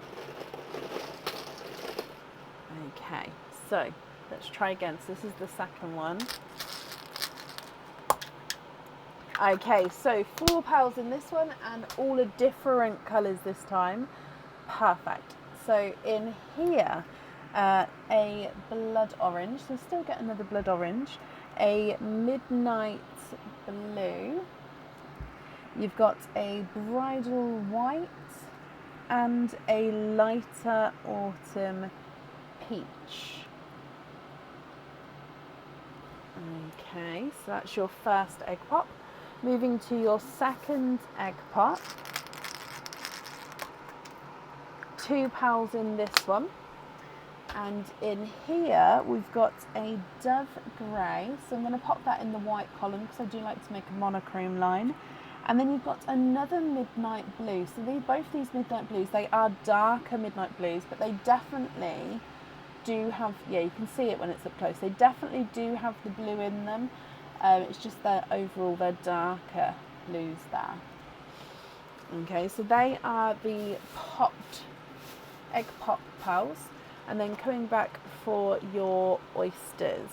Okay, so let's try again. So this is the second one. Okay, so 4 pearls in this one, and all are different colours this time. Perfect. So in here, a blood orange, so still get another blood orange, a midnight blue, you've got a bridal white, and a lighter autumn peach. Okay, so that's your first egg pop. Moving to your second egg pop. 2 pearls in this one. And in here we've got a dove grey, so I'm going to pop that in the white column because I do like to make a monochrome line. And then you've got another midnight blue. So both these midnight blues, they are darker midnight blues, but they definitely do have, yeah, you can see it when it's up close. They definitely do have the blue in them. It's just that overall they're darker blues there. Okay, so they are the popped, egg pop pearls. And then coming back for your oysters.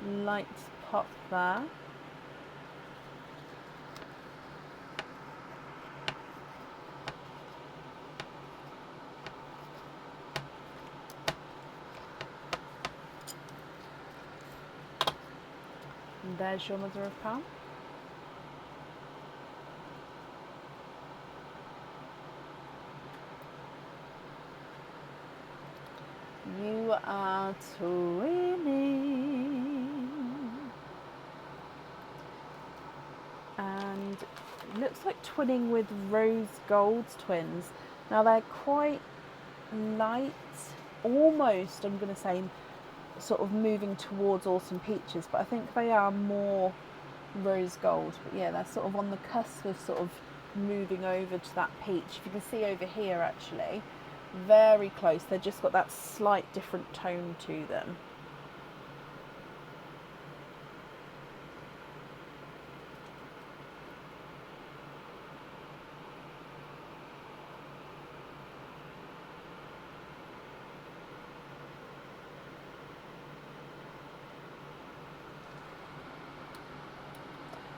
Light pop there. And there's your mother of pearl. You are twinning. And it looks like twinning with rose gold twins. Now they're quite light, almost, I'm going to say, sort of moving towards autumn peaches, but I think they are more rose gold. But yeah, they're sort of on the cusp of sort of moving over to that peach. If you can see over here, actually, very close. They've just got that slight different tone to them.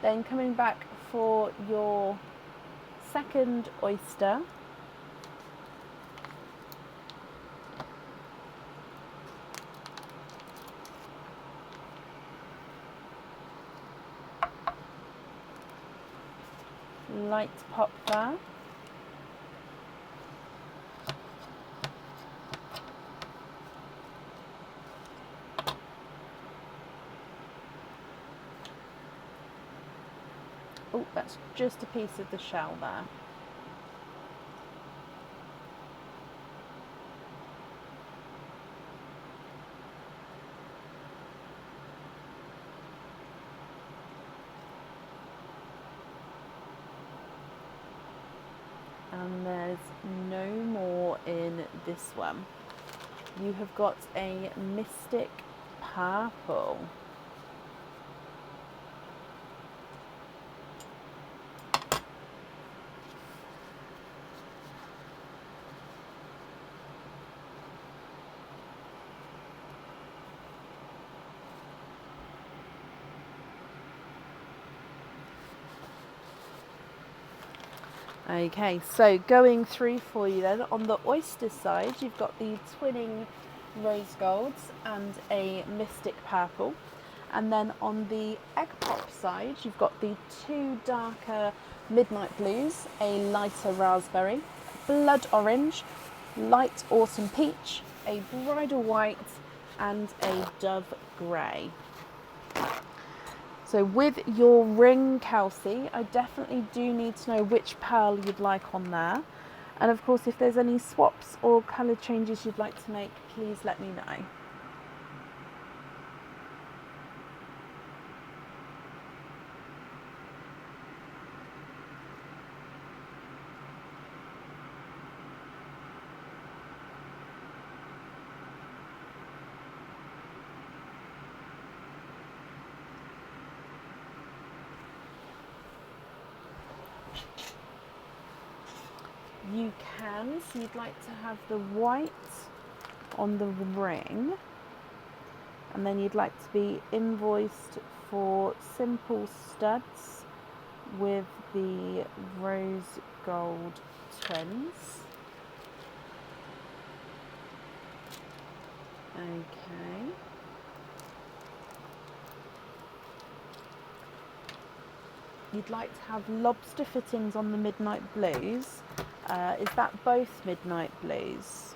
Then coming back for your second oyster. Light pop there. Oh, that's just a piece of the shell there. And there's no more in this one. You have got a mystic purple. Okay, so going through for you then, on the oyster side, you've got the twinning rose golds and a mystic purple. And then on the egg pop side, you've got the two darker midnight blues, a lighter raspberry, blood orange, light autumn peach, a bridal white, and a dove grey. So with your ring, Kelsey, I definitely do need to know which pearl you'd like on there. And of course, if there's any swaps or colour changes you'd like to make, please let me know. You can, so you'd like to have the white on the ring, and then you'd like to be invoiced for simple studs with the rose gold twins. Okay. You'd like to have lobster fittings on the midnight blues. Is that both midnight blues?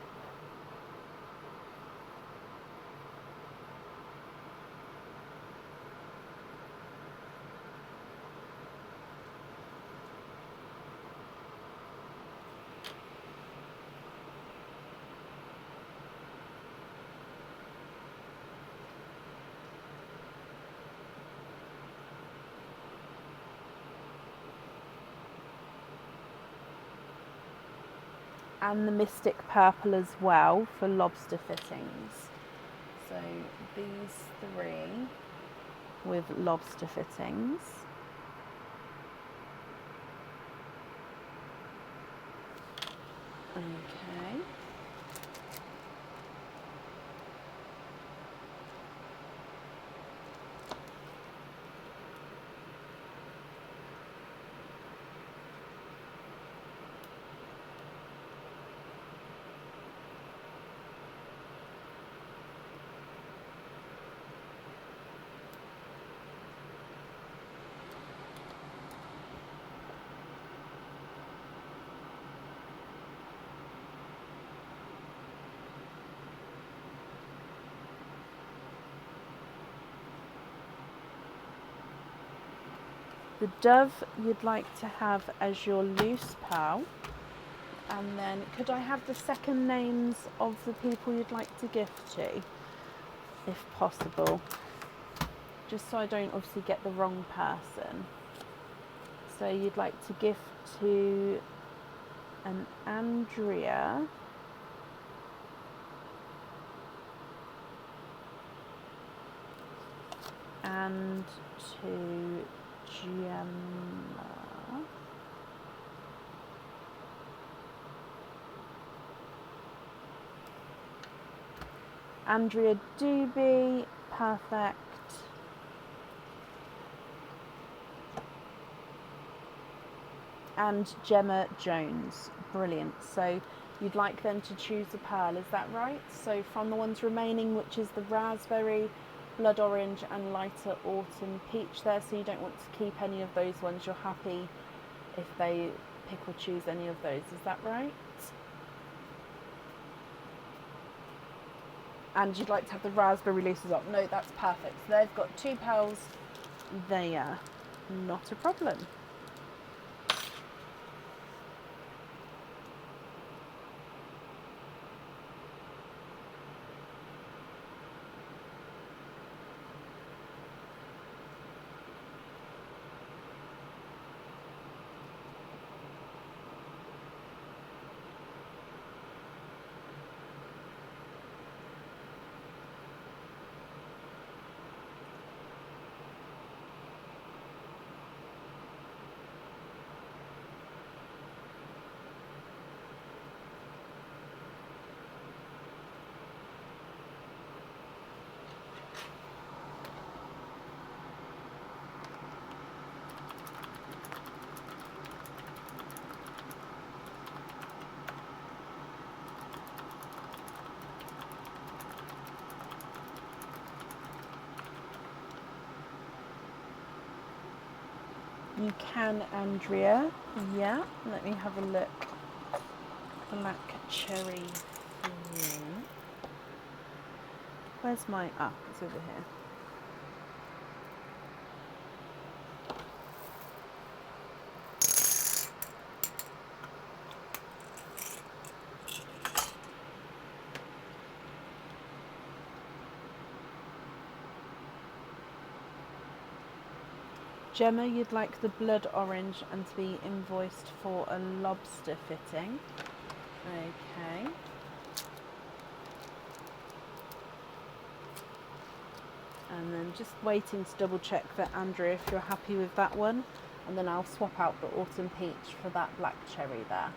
and the Mystic Purple as well for lobster fittings. So these 3 with lobster fittings. Okay. The dove you'd like to have as your loose pearl. And then could I have the second names of the people you'd like to gift to, if possible? Just so I don't obviously get the wrong person. So you'd like to gift to an Andrea, and to Gemma. Andrea Doobie, perfect. And Gemma Jones, brilliant. So you'd like them to choose a pearl, is that right? So from the ones remaining, which is the raspberry, blood orange and lighter autumn peach there, so you don't want to keep any of those ones, you're happy if they pick or choose any of those, is that right? And you'd like to have the raspberry loose as well. No, that's perfect. So they've got 2 pearls there, not a problem. You can, Andrea. Yeah, let me have a look. Black cherry. Where's my... Ah, it's over here. Gemma, you'd like the blood orange and to be invoiced for a lobster fitting. Okay. And then just waiting to double check that, Andrea, if you're happy with that one. And then I'll swap out the autumn peach for that black cherry there.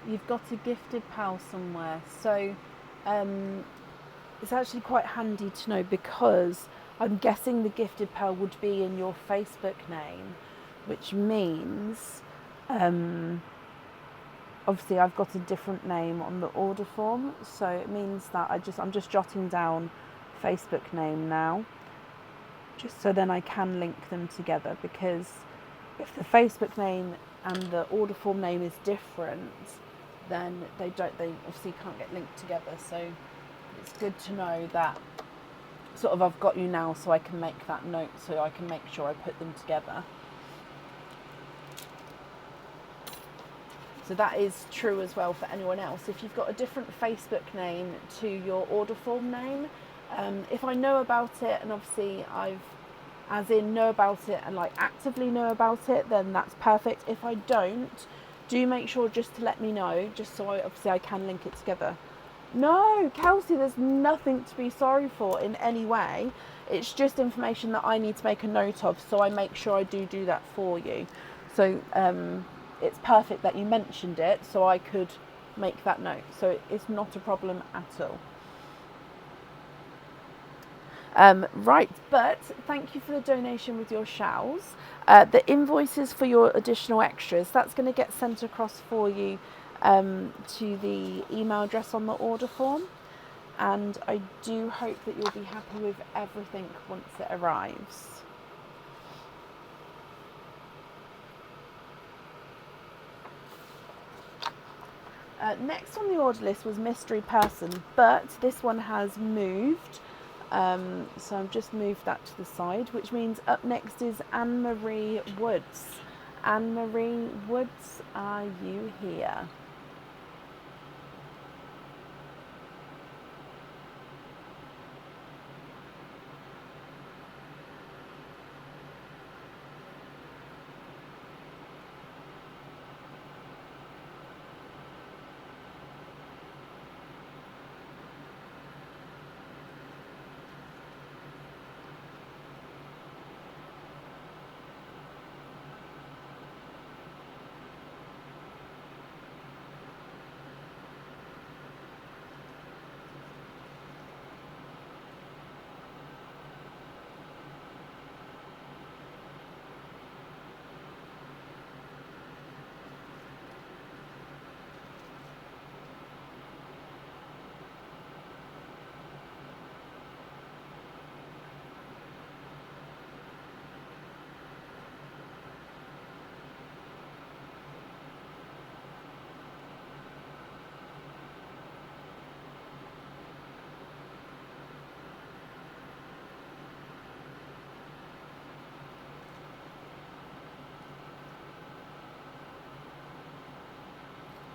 You've got a gifted pal somewhere, so it's actually quite handy to know, because I'm guessing the gifted pal would be in your Facebook name, which means obviously I've got a different name on the order form, so it means that I'm just jotting down Facebook name now, just so then I can link them together, because if the Facebook name and the order form name is different, then they obviously can't get linked together. So it's good to know that sort of I've got you now, so I can make that note, so I can make sure I put them together. So that is true as well for anyone else. If you've got a different Facebook name to your order form name, if I know about it, and obviously know about it and like actively know about it, then that's perfect. If I don't, do make sure just to let me know, just so I can link it together. No, Kelsey, there's nothing to be sorry for in any way. It's just information that I need to make a note of, so I make sure I do that for you. So it's perfect that you mentioned it, so I could make that note. So it's not a problem at all. Right, but thank you for the donation with your shawls. The invoices for your additional extras, that's going to get sent across for you to the email address on the order form. And I do hope that you'll be happy with everything once it arrives. Next on the order list was mystery person, but this one has moved. So I've just moved that to the side, which means up next is Anne-Marie Woods. Anne-Marie Woods, are you here?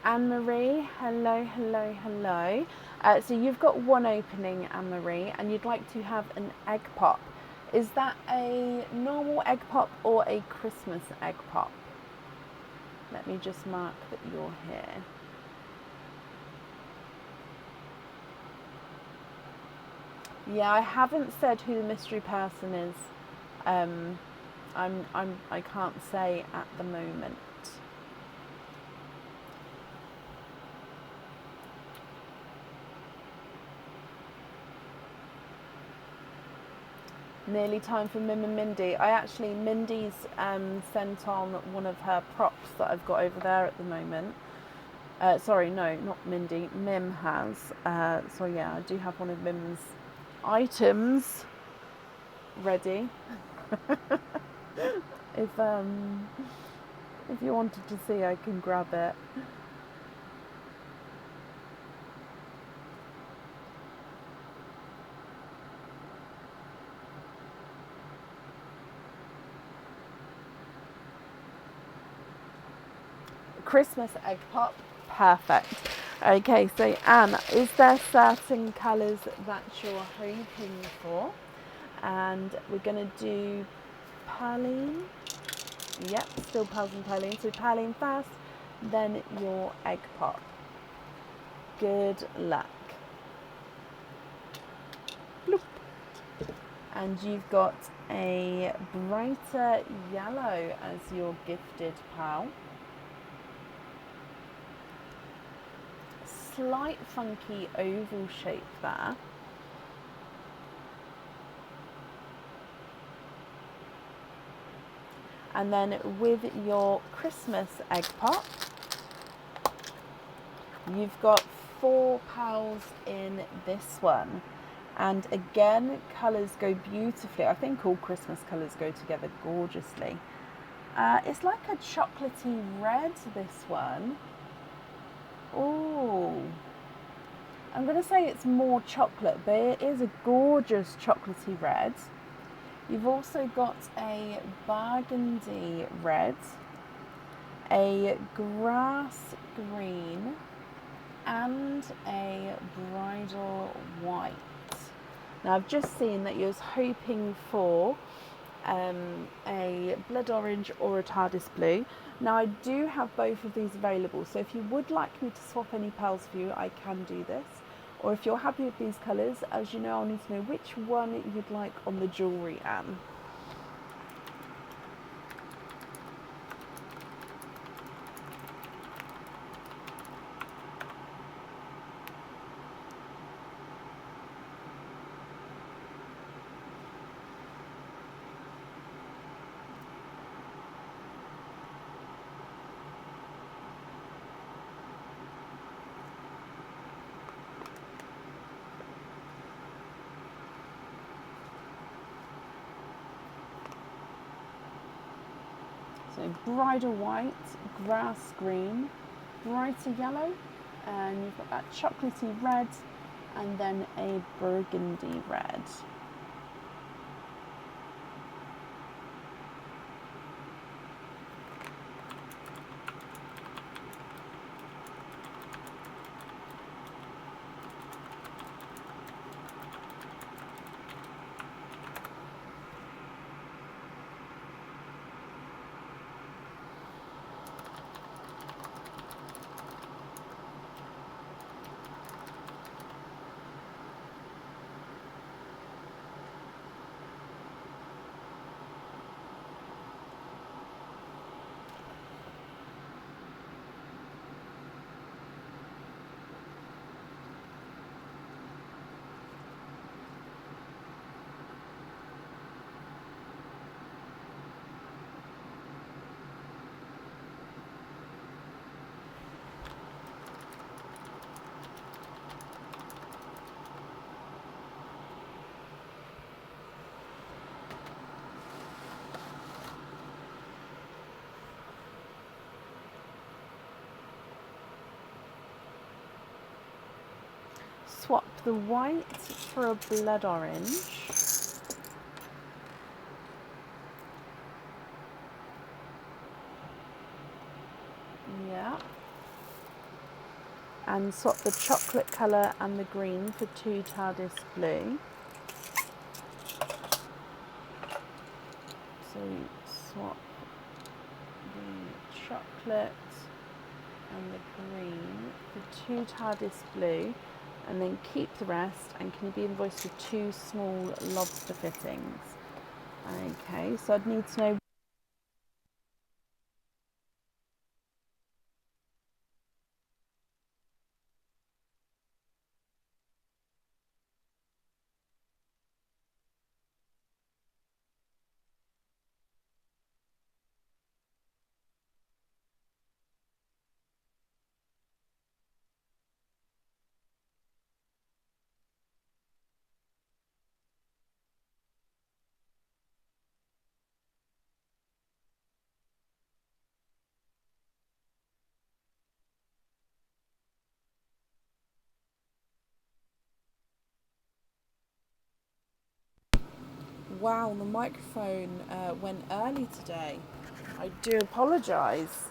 Anne-Marie, hello. So you've got one opening, Anne-Marie, and you'd like to have an egg pop. Is that a normal egg pop or a Christmas egg pop? Let me just mark that you're here. Yeah, I haven't said who the mystery person is. I can't say at the moment. Nearly time for Mim and Mindy. Mindy's sent on one of her props that I've got over there at the moment. Sorry, no, not Mindy. Mim has. So yeah, I do have one of Mim's items ready. If you wanted to see, I can grab it. Christmas egg pop, perfect. Okay, so Anne, is there certain colours that you're hoping for? And we're going to do Perline. Yep, still Pearls and Perline. So Perline first, then your egg pop. Good luck. Bloop. And you've got a brighter yellow as your gifted pal. Slight funky oval shape there. And then with your Christmas egg pop, you've got 4 pals in this one. And again, colours go beautifully. I think all Christmas colours go together gorgeously. It's like a chocolatey red, this one. Oh, I'm going to say it's more chocolate, but it is a gorgeous chocolatey red. You've also got a burgundy red, a grass green, and a bridal white. Now I've just seen that you was hoping for a blood orange or a TARDIS blue. Now I do have both of these available, so if you would like me to swap any pearls for you, I can do this. Or if you're happy with these colours, as you know, I'll need to know which one you'd like on the jewellery, Anne. So bridal white, grass green, brighter yellow, and you've got that chocolatey red, and then a burgundy red. Swap the white for a blood orange. Yeah. And swap the chocolate colour and the green for 2 TARDIS blue. So swap the chocolate and the green for 2 TARDIS blue, and then keep the rest, and can you be invoiced for 2 small lobster fittings? Okay, so I'd need to know. Wow, the microphone went early today. I do apologise.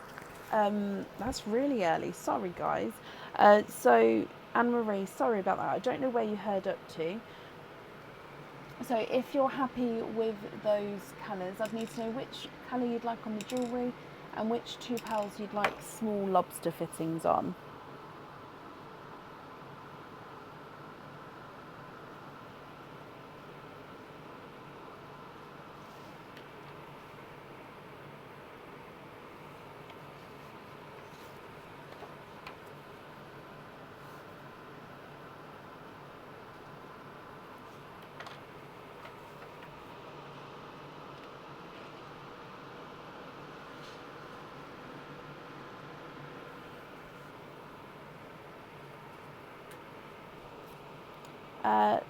That's really early. Sorry, guys. So, Anne-Marie, sorry about that. I don't know where you heard up to. So, if you're happy with those colours, I'd need to know which colour you'd like on the jewellery and which 2 pearls you'd like small lobster fittings on.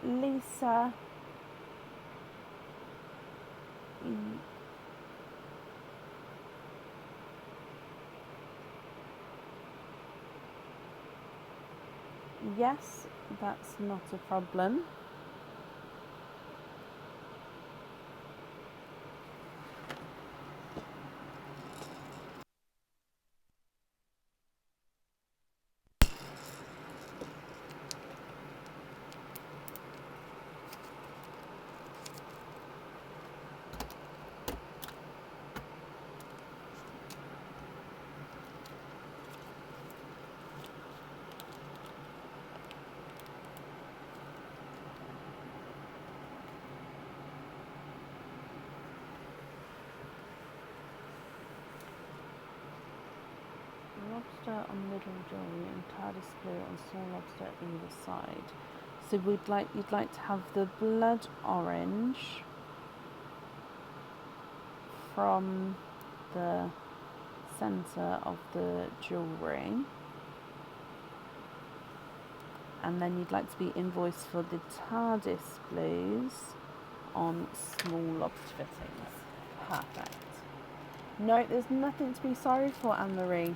Lisa. Yes, that's not a problem. Lobster on middle jewellery and TARDIS blue on small lobster at either side. So you'd like to have the blood orange from the centre of the jewellery, and then you'd like to be invoiced for the TARDIS blues on small lobster fittings. Perfect. No, there's nothing to be sorry for, Anne-Marie.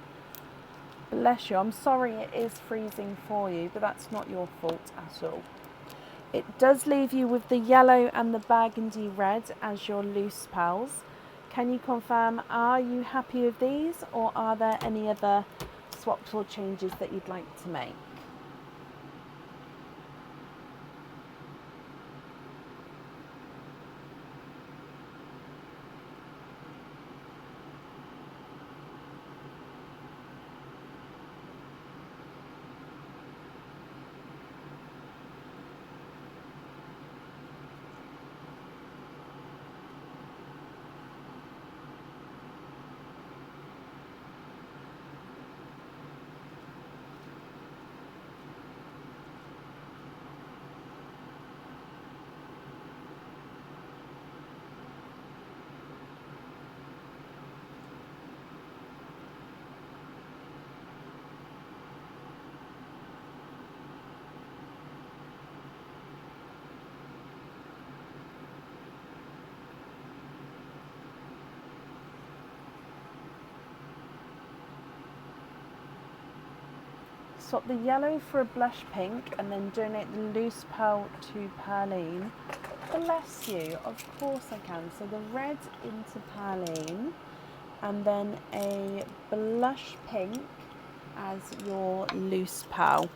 Bless you. I'm sorry it is freezing for you, but that's not your fault at all. It does leave you with the yellow and the burgundy red as your loose pals. Can you confirm, are you happy with these, or are there any other swaps or changes that you'd like to make? Swap the yellow for a blush pink and then donate the loose pearl to Perline. Bless you, of course I can. So the red into Perline and then a blush pink as your loose pearl.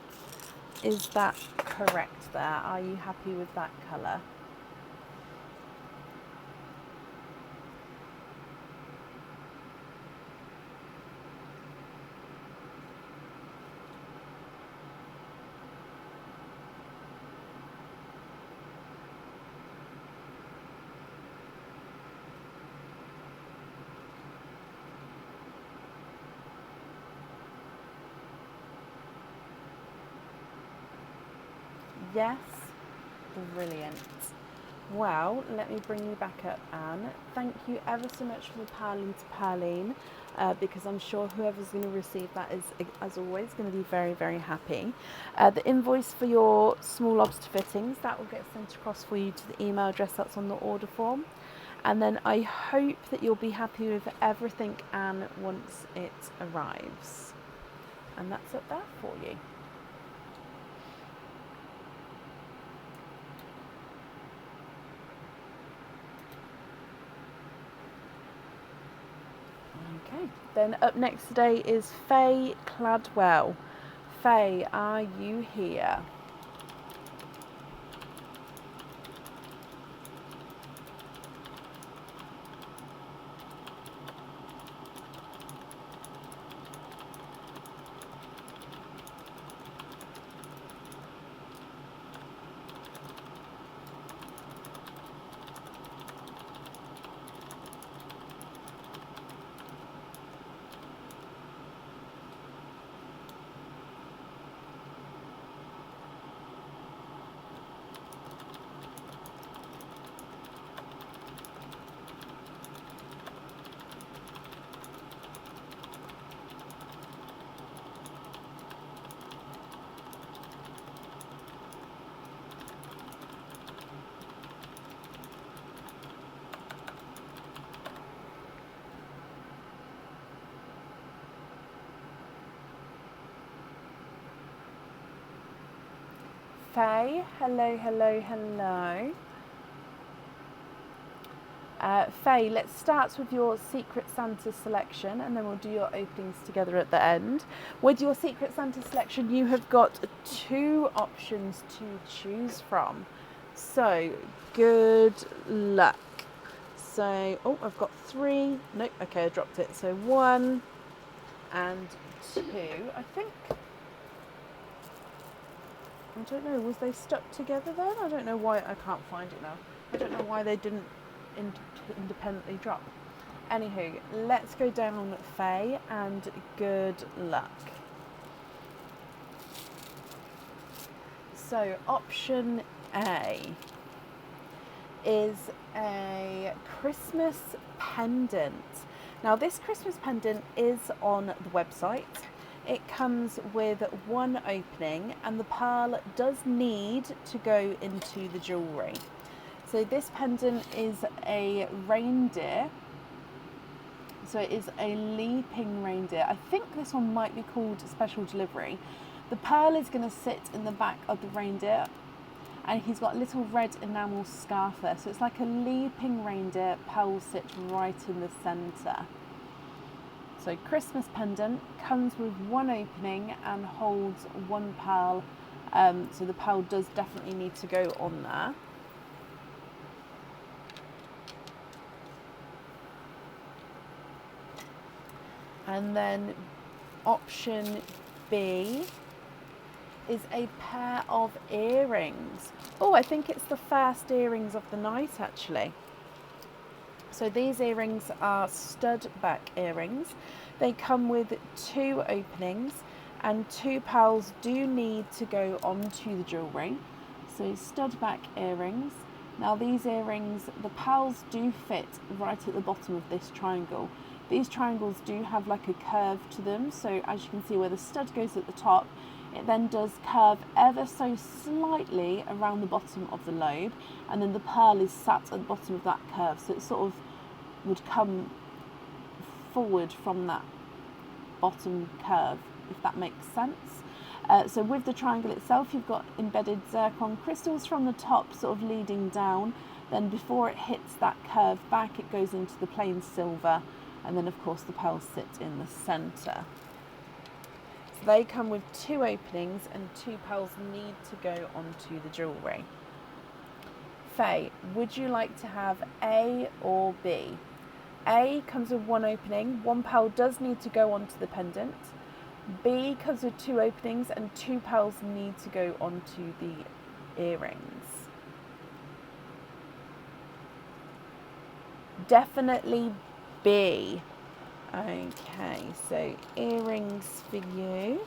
Is that correct there? Are you happy with that colour? Yes, brilliant. Well, let me bring you back up, Anne. Thank you ever so much for the Perline to Perline, because I'm sure whoever's going to receive that is, as always, going to be very, very happy. The invoice for your small lobster fittings, that will get sent across for you to the email address that's on the order form. And then I hope that you'll be happy with everything, Anne, once it arrives. And that's up there for you. Okay, then up next today is Faye Cladwell. Faye, are you here? Faye, hello, hello, hello. Faye, let's start with your Secret Santa selection and then we'll do your openings together at the end. With your Secret Santa selection, you have got 2 options to choose from. So, good luck. So, oh, I've got 3. Nope, okay, I dropped it. So 1 and 2. I think, I don't know, was they stuck together then? I don't know why, I can't find it now. I don't know why they didn't independently drop. Anywho, let's go down Faye and good luck. So option A is a Christmas pendant. Now this Christmas pendant is on the website. It comes with 1 opening and the pearl does need to go into the jewellery. So this pendant is a reindeer. So it is a leaping reindeer. I think this one might be called special delivery. The pearl is going to sit in the back of the reindeer and he's got a little red enamel scarf there. So it's like a leaping reindeer, pearl sits right in the centre. So Christmas pendant comes with 1 opening and holds 1 pearl. So the pearl does definitely need to go on there. And then option B is a pair of earrings. Oh, I think it's the first earrings of the night actually. So these earrings are stud back earrings. They come with 2 openings and 2 pearls do need to go onto the jewellery. So stud back earrings. Now these earrings, the pearls do fit right at the bottom of this triangle. These triangles do have like a curve to them, so as you can see where the stud goes at the top, it then does curve ever so slightly around the bottom of the lobe, and then the pearl is sat at the bottom of that curve, so it sort of would come forward from that bottom curve, if that makes sense. So with the triangle itself, you've got embedded zircon crystals from the top sort of leading down, then before it hits that curve back, it goes into the plain silver. And then of course the pearls sit in the centre. So they come with 2 openings and 2 pearls need to go onto the jewellery. Faye, would you like to have A or B? A comes with 1 opening, 1 pearl does need to go onto the pendant. B comes with 2 openings and 2 pearls need to go onto the earrings. Definitely B. Okay, so earrings for you,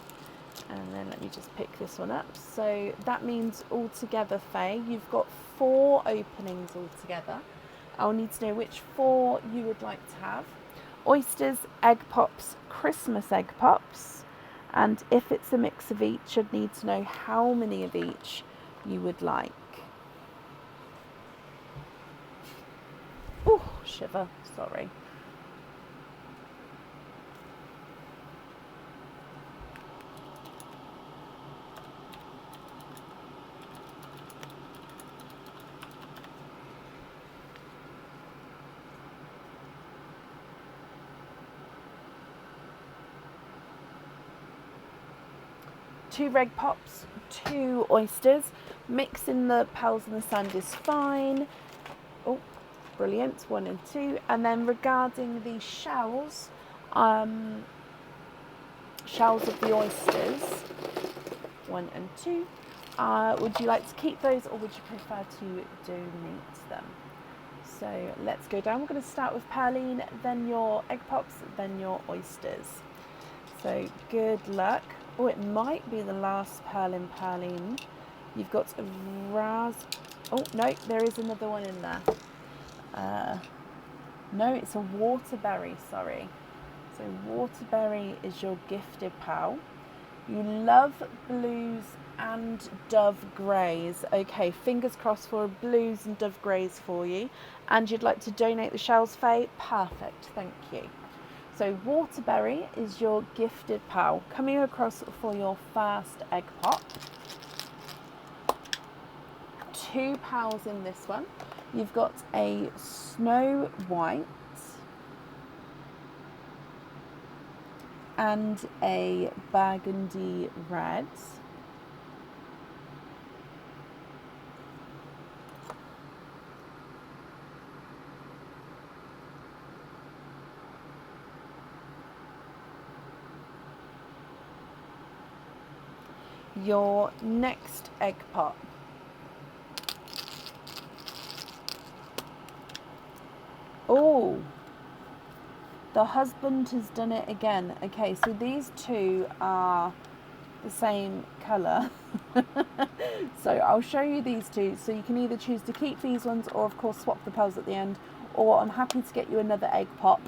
and then let me just pick this one up. So that means altogether, Faye, you've got 4 openings altogether. I'll need to know which 4 you would like to have. Oysters, egg pops, Christmas egg pops, and if it's a mix of each, I'd need to know how many of each you would like. Oh, shiver, sorry. Two egg pops, 2 oysters. Mixing the pearls and the sand is fine. Oh, brilliant, 1 and 2. And then regarding the shells, shells of the oysters, 1 and 2. Would you like to keep those or would you prefer to donate them? So let's go down. We're going to start with Perline, then your egg pops, then your oysters. So good luck. Oh, it might be the last pearl in Perline. You've got a oh no, there is another one in there. No, it's a waterberry, sorry. So waterberry is your gifted pearl. You love blues and dove greys. Okay, fingers crossed for blues and dove greys for you. And you'd like to donate the shells, Faye? Perfect, thank you. So waterberry is your gifted pearl. Coming across for your first egg pop. two pals in this one. You've got a Snow White and a Burgundy Red. Your next egg pot. Oh, the husband has done it again. Okay, so these two are the same colour. So I'll show you these two. So you can either choose to keep these ones or of course swap the pearls at the end, or I'm happy to get you another egg pop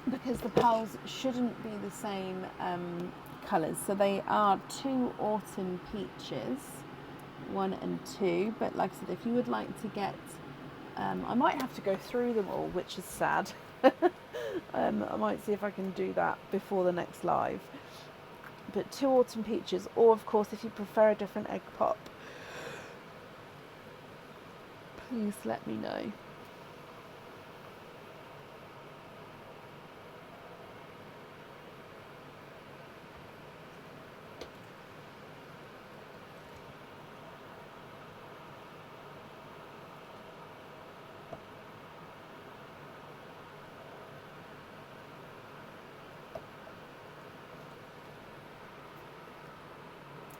because the pearls shouldn't be the same colours. So they are two autumn peaches, 1 and 2, but like I said, if you would like to get I might have to go through them all, which is sad. I might see if I can do that before the next live. But 2 autumn peaches, or of course if you prefer a different egg pop, please let me know.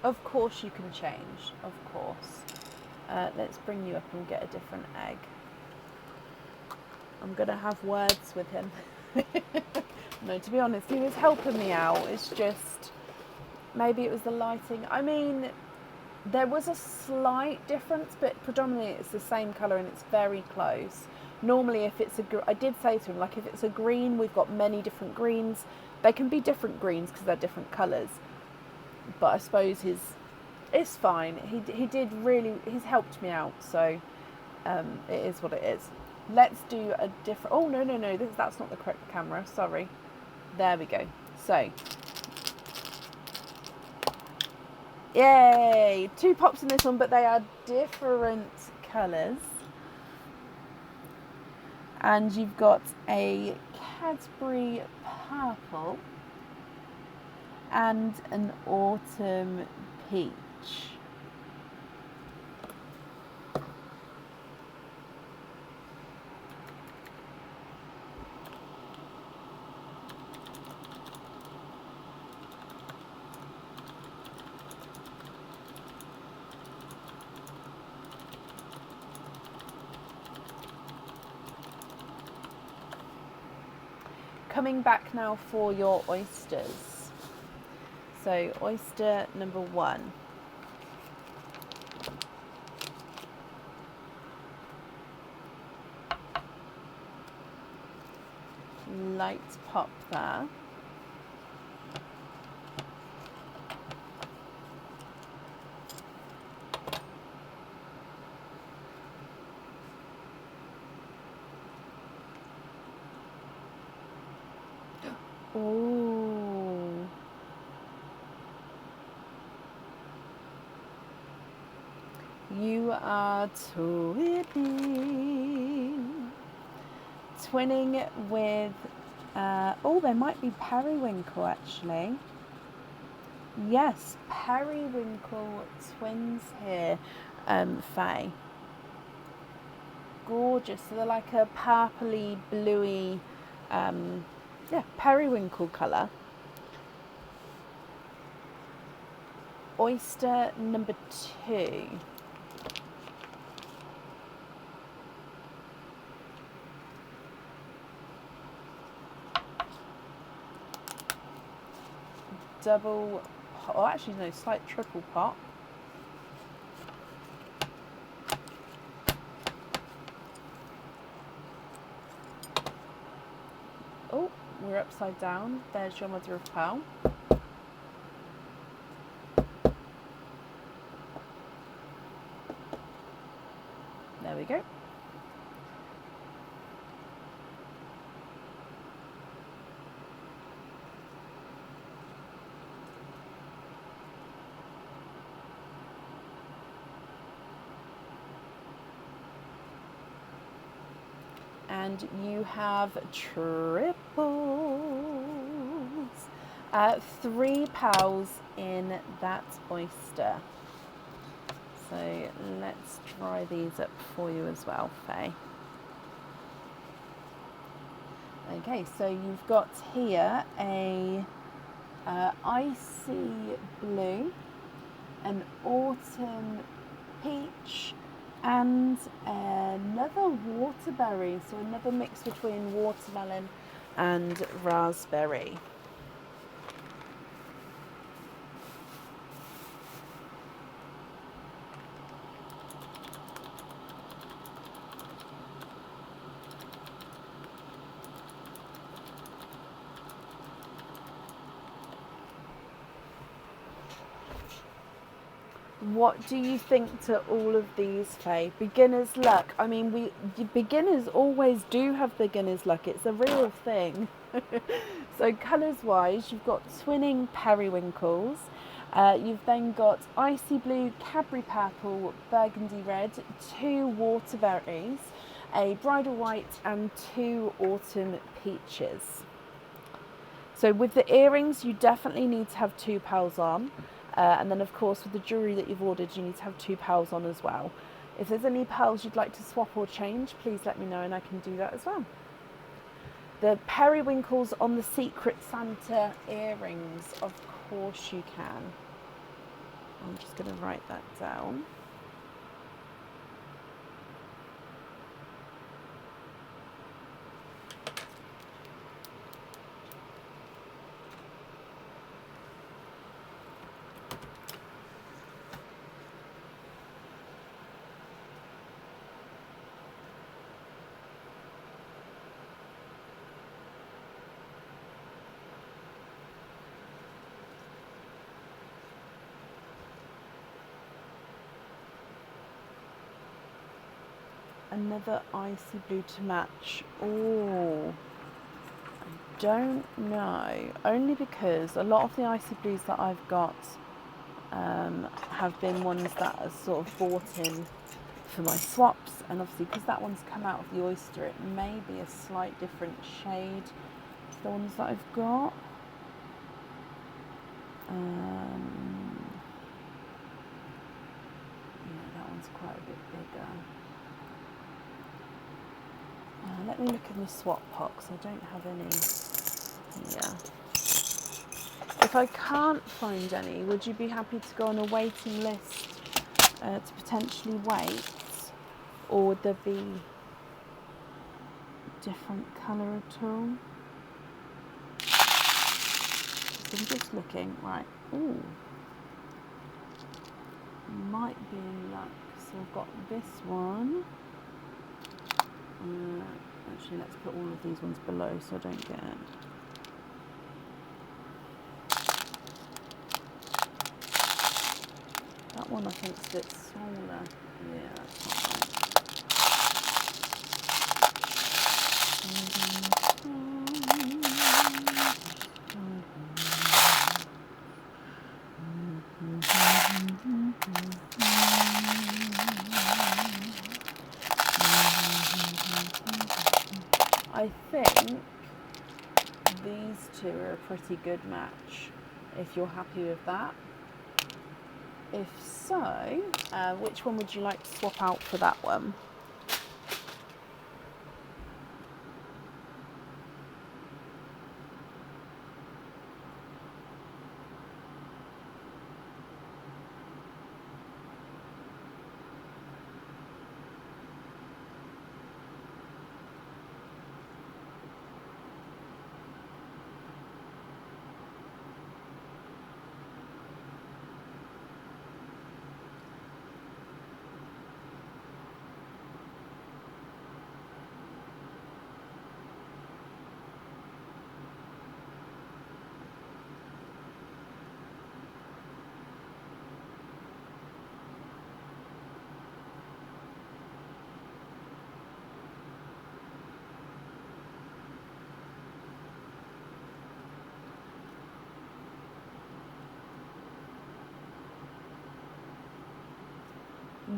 Of course you can change, of course. Let's bring you up and get a different egg. I'm going to have words with him. No, to be honest, he was helping me out. It's just, maybe it was the lighting. I mean, there was a slight difference, but predominantly it's the same colour and it's very close. Normally if it's I did say to him, like if it's a green, we've got many different greens. They can be different greens because they're different colours. But I suppose it's fine. He did really, he's helped me out, so it is what it is. Let's do a different, oh no, that's not the correct camera, sorry. There we go. So, yay! 2 pops in this one, but they are different colours. And you've got a Cadbury purple and an autumn peach. Coming back now for your oysters. So oyster number 1. Light pop there. Oh. You are twinning with, oh, there might be periwinkle actually. Yes, periwinkle twins here, Faye. Gorgeous. So they're like a purpley, bluey, yeah, periwinkle colour. Oyster number 2. Double, oh actually no, slight triple pop. Oh, we're upside down. There's your mother of pearl. There we go. and you have triples. 3 pals in that oyster. So let's dry these up for you as well, Faye. Okay, so you've got here a icy blue, an autumn peach, and another waterberry, so another mix between watermelon and raspberry. What do you think to all of these, Faye? Beginner's luck. I mean, beginners always do have beginner's luck. It's a real thing. So colours-wise, you've got twinning periwinkles. You've then got icy blue, Cadbury purple, burgundy red, 2 waterberries, a bridal white, and 2 autumn peaches. So with the earrings, you definitely need to have 2 pals on. And then, of course, with the jewellery that you've ordered, you need to have 2 pals on as well. If there's any pals you'd like to swap or change, please let me know and I can do that as well. The periwinkles on the Secret Santa earrings, of course you can. I'm just going to write that down. Another icy blue to match. Oh, I don't know. Only because a lot of the icy blues that I've got have been ones that are sort of bought in for my swaps, and obviously because that one's come out of the oyster, it may be a slight different shade to the ones that I've got. Yeah, that one's quite a bit bigger. Let me look in the swap pot, because I don't have any here. If I can't find any, would you be happy to go on a waiting list to potentially wait? Or would there be a different colour at all? So I'm just looking, right, ooh. Might be in luck. So I've got this one. Actually, let's put all of these ones below so I don't get it. That one I think is a bit smaller. Yeah, that's not right. I think these 2 are a pretty good match, if you're happy with that. If so, which one would you like to swap out for that one?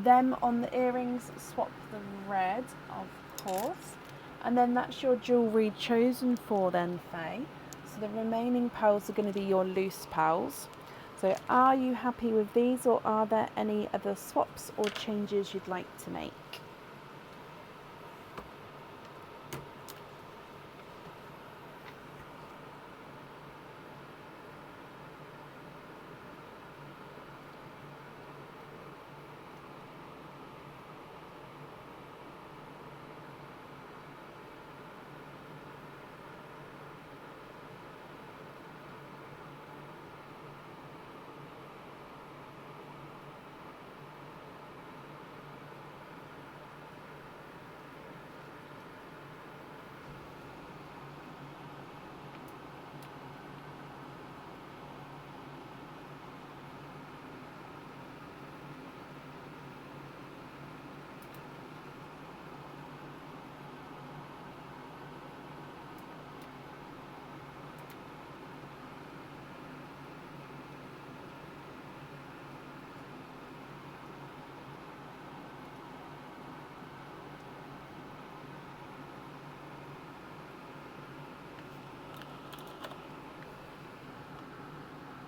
Them on the earrings, swap the red, of course. And then that's your jewellery chosen for then, Faye. So the remaining pearls are going to be your loose pearls. So are you happy with these, or are there any other swaps or changes you'd like to make?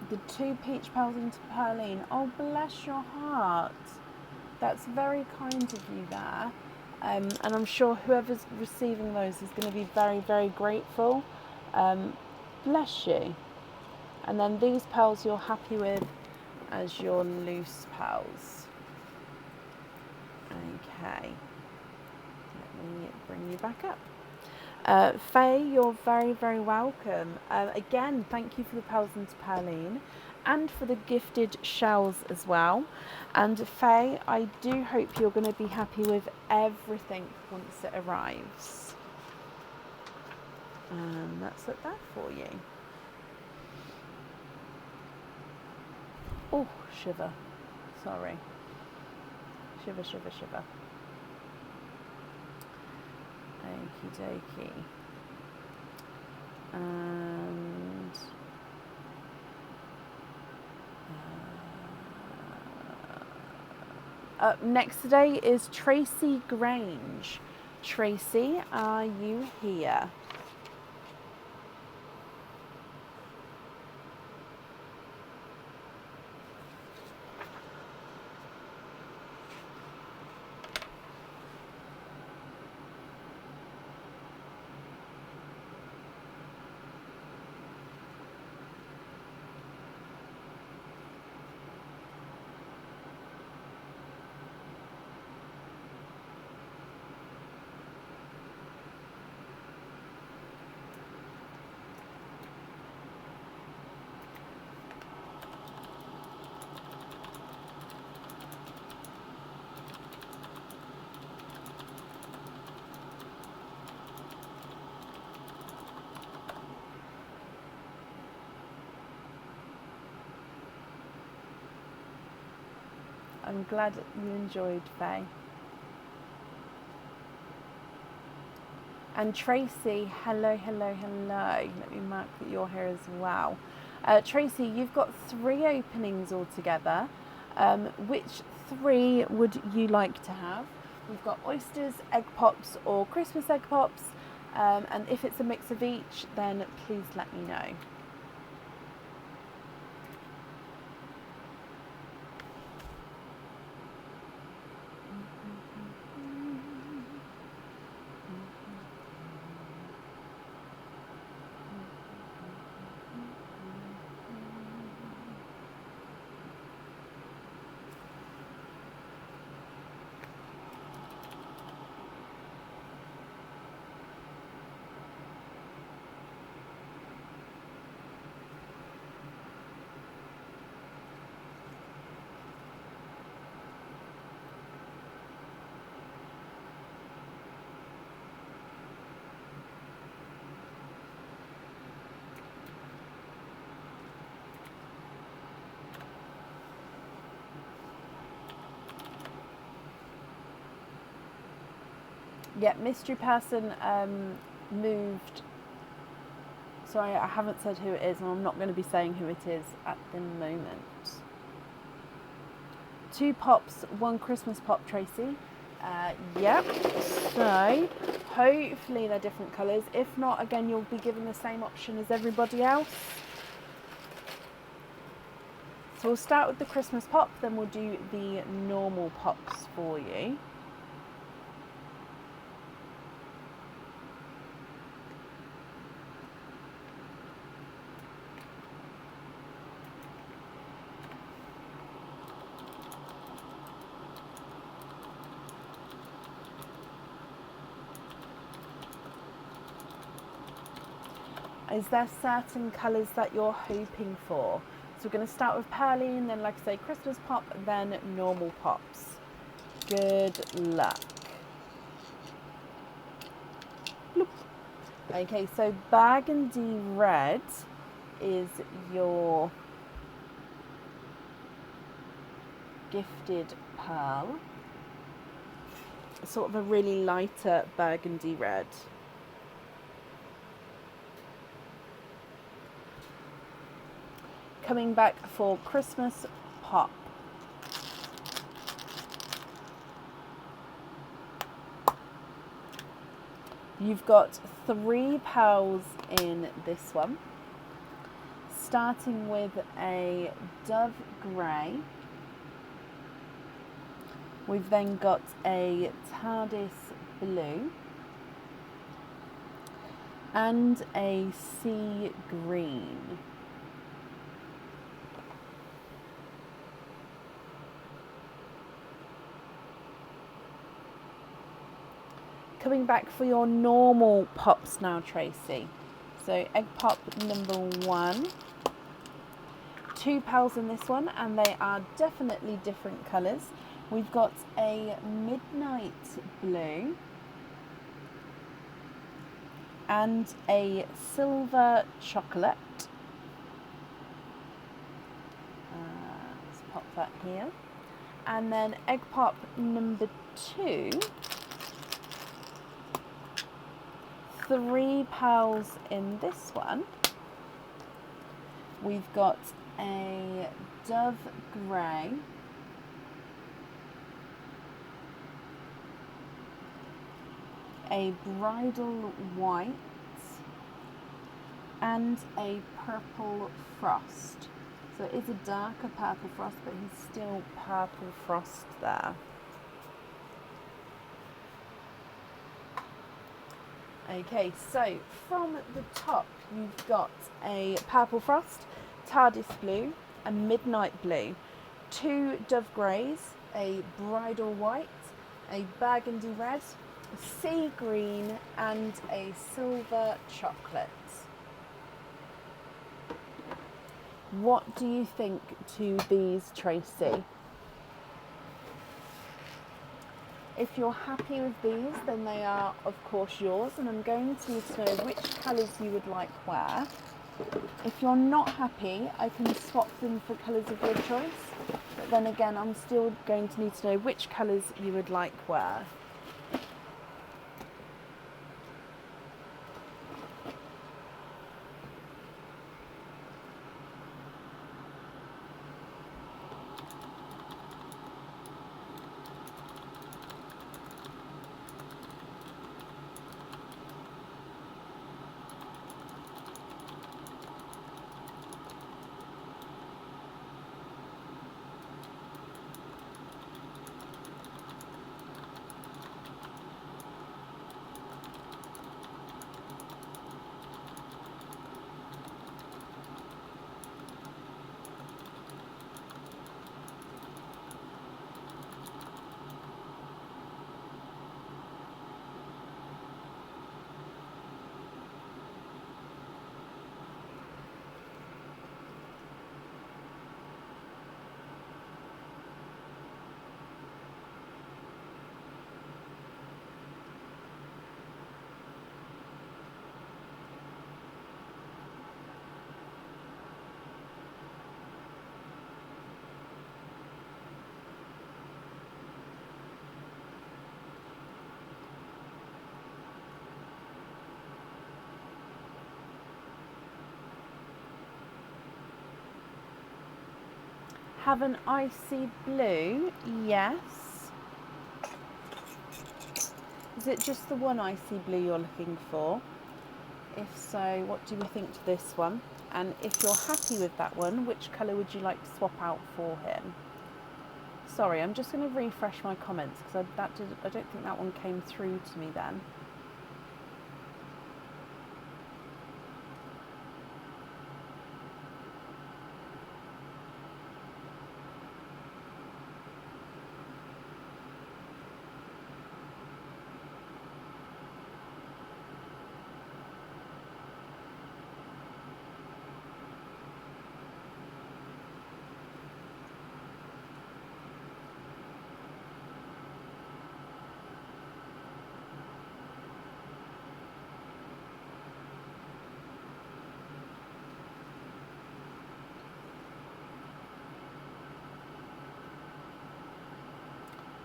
The 2 peach pearls into Pearline. Oh, bless your heart. That's very kind of you there. And I'm sure whoever's receiving those is going to be very, very grateful. Bless you. And then these pearls you're happy with as your loose pearls. Okay. Let me bring you back up. Faye, you're very, very welcome. Again, thank you for the pearls into Pearline and for the gifted shells as well. And Faye, I do hope you're going to be happy with everything once it arrives. And that's it there for you. Oh, shiver. Sorry. Shiver, shiver, shiver. Okie dokie. And up next today is Tracy Grange. Tracy, are you here? I'm glad you enjoyed, Faye. And Tracy, hello, hello, hello. Let me mark that you're here as well. Tracy, you've got 3 openings altogether. Which 3 would you like to have? We've got oysters, egg pops, or Christmas egg pops. And if it's a mix of each, then please let me know. Yeah, mystery person moved. Sorry, I haven't said who it is, and I'm not going to be saying who it is at the moment. 2 pops, 1 Christmas pop, Tracy. Yep, so hopefully they're different colours. If not, again, you'll be given the same option as everybody else. So we'll start with the Christmas pop, then we'll do the normal pops for you. Is there certain colours that you're hoping for? So we're going to start with Pearline, then like I say, Christmas pop, then normal pops. Good luck. Bloop. Okay, so burgundy red is your gifted pearl. Sort of a really lighter burgundy red. Coming back for Christmas pop. You've got 3 pearls in this one, starting with a dove grey. We've then got a TARDIS blue and a sea green. Coming back for your normal pops now, Tracy. So egg pop number 1. 2 pearls in this one, and they are definitely different colours. We've got a midnight blue and a silver chocolate. Let's pop that here. And then egg pop number 2. 3 pearls in this one. We've got a dove grey, a bridal white, and a purple frost. So it is a darker purple frost, but he's still purple frost there. Okay, so from the top you've got a purple frost, TARDIS blue, a midnight blue, 2 dove greys, a bridal white, a burgundy red, a sea green, and a silver chocolate. What do you think to these, Tracy? If you're happy with these, then they are, of course, yours, and I'm going to need to know which colours you would like where. If you're not happy, I can swap them for colours of your choice, but then again, I'm still going to need to know which colours you would like where. Have an icy blue, yes. Is it just the one icy blue you're looking for? If so, what do we think to this one? And if you're happy with that one, which colour would you like to swap out for him? Sorry, I'm just going to refresh my comments because I don't think that one came through to me then.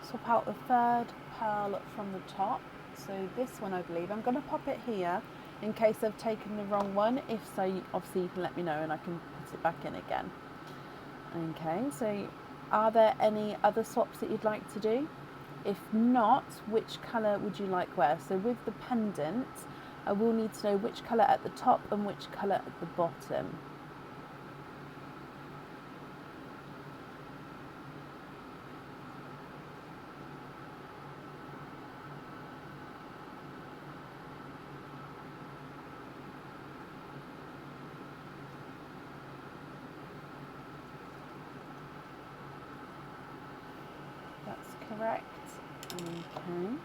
Swap out the third pearl from the top. So this one, I believe. I'm going to pop it here in case I've taken the wrong one. If so, obviously you can let me know and I can put it back in again. Okay, so are there any other swaps that you'd like to do? If not, which colour would you like where? So with the pendant, I will need to know which colour at the top and which colour at the bottom. Correct. Okay.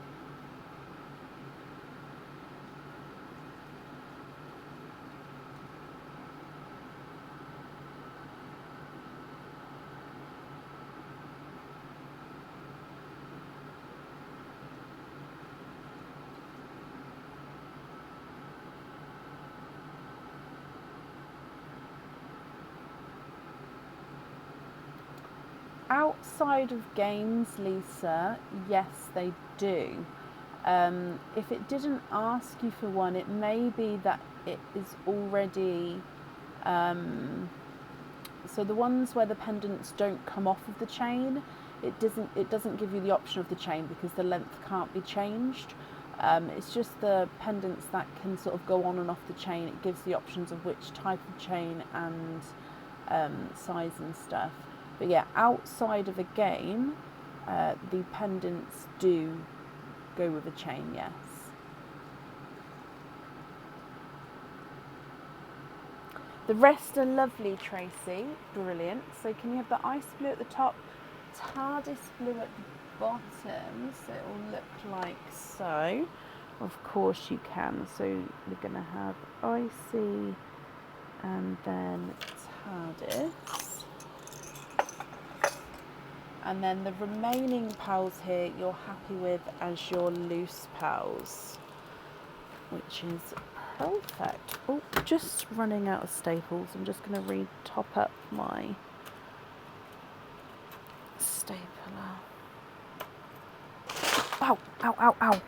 Outside of games, Lisa, yes, they do. If it didn't ask you for one, it may be that it is already... so the ones where the pendants don't come off of the chain, it doesn't give you the option of the chain because the length can't be changed. It's just the pendants that can sort of go on and off the chain. It gives the options of which type of chain and size and stuff. But yeah, outside of a game, the pendants do go with a chain, yes. The rest are lovely, Tracy. Brilliant. So can you have the ice blue at the top, TARDIS blue at the bottom? So it will look like so. Of course you can. So we're going to have icy and then TARDIS. And then the remaining pals here you're happy with as your loose pals, which is perfect. Oh, just running out of staples. I'm just going to re-top up my stapler. Ow, ow, ow, ow.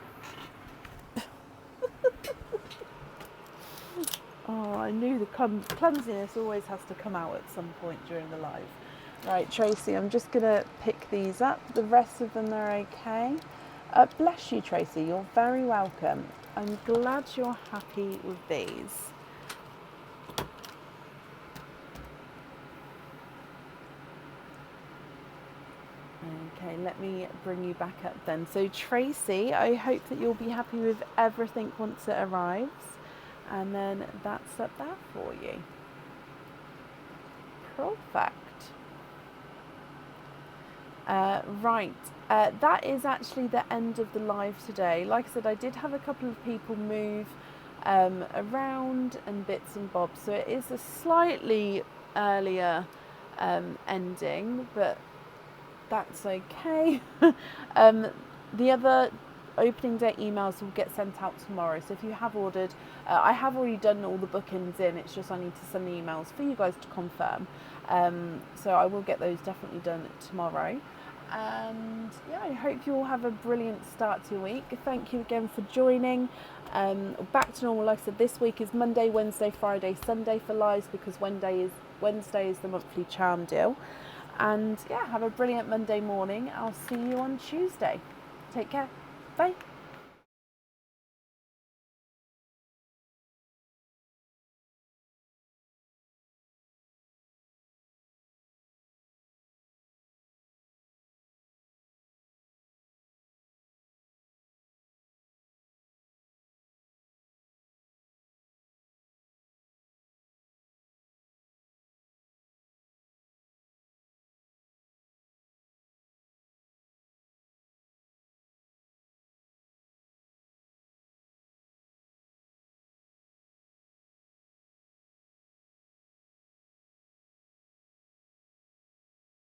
Oh, I knew the clumsiness always has to come out at some point during the live. Right, Tracy, I'm just going to pick these up. The rest of them are okay. Bless you, Tracy. You're very welcome. I'm glad you're happy with these. Okay, let me bring you back up then. So, Tracy, I hope that you'll be happy with everything once it arrives. And then that's up there for you. Perfect. Right, that is actually the end of the live today. Like I said, I did have a couple of people move around and bits and bobs, so it is a slightly earlier ending, but that's okay. The other opening day emails will get sent out tomorrow, so if you have ordered, I have already done all the bookings in, it's just I need to send the emails for you guys to confirm. So I will get those definitely done tomorrow. And yeah, I hope you all have a brilliant start to your week. Thank you again for joining. Back to normal, like I said, this week is Monday, Wednesday, Friday, Sunday for lives because Wednesday is the monthly charm deal. And yeah, have a brilliant Monday morning. I'll see you on Tuesday. Take care. Bye.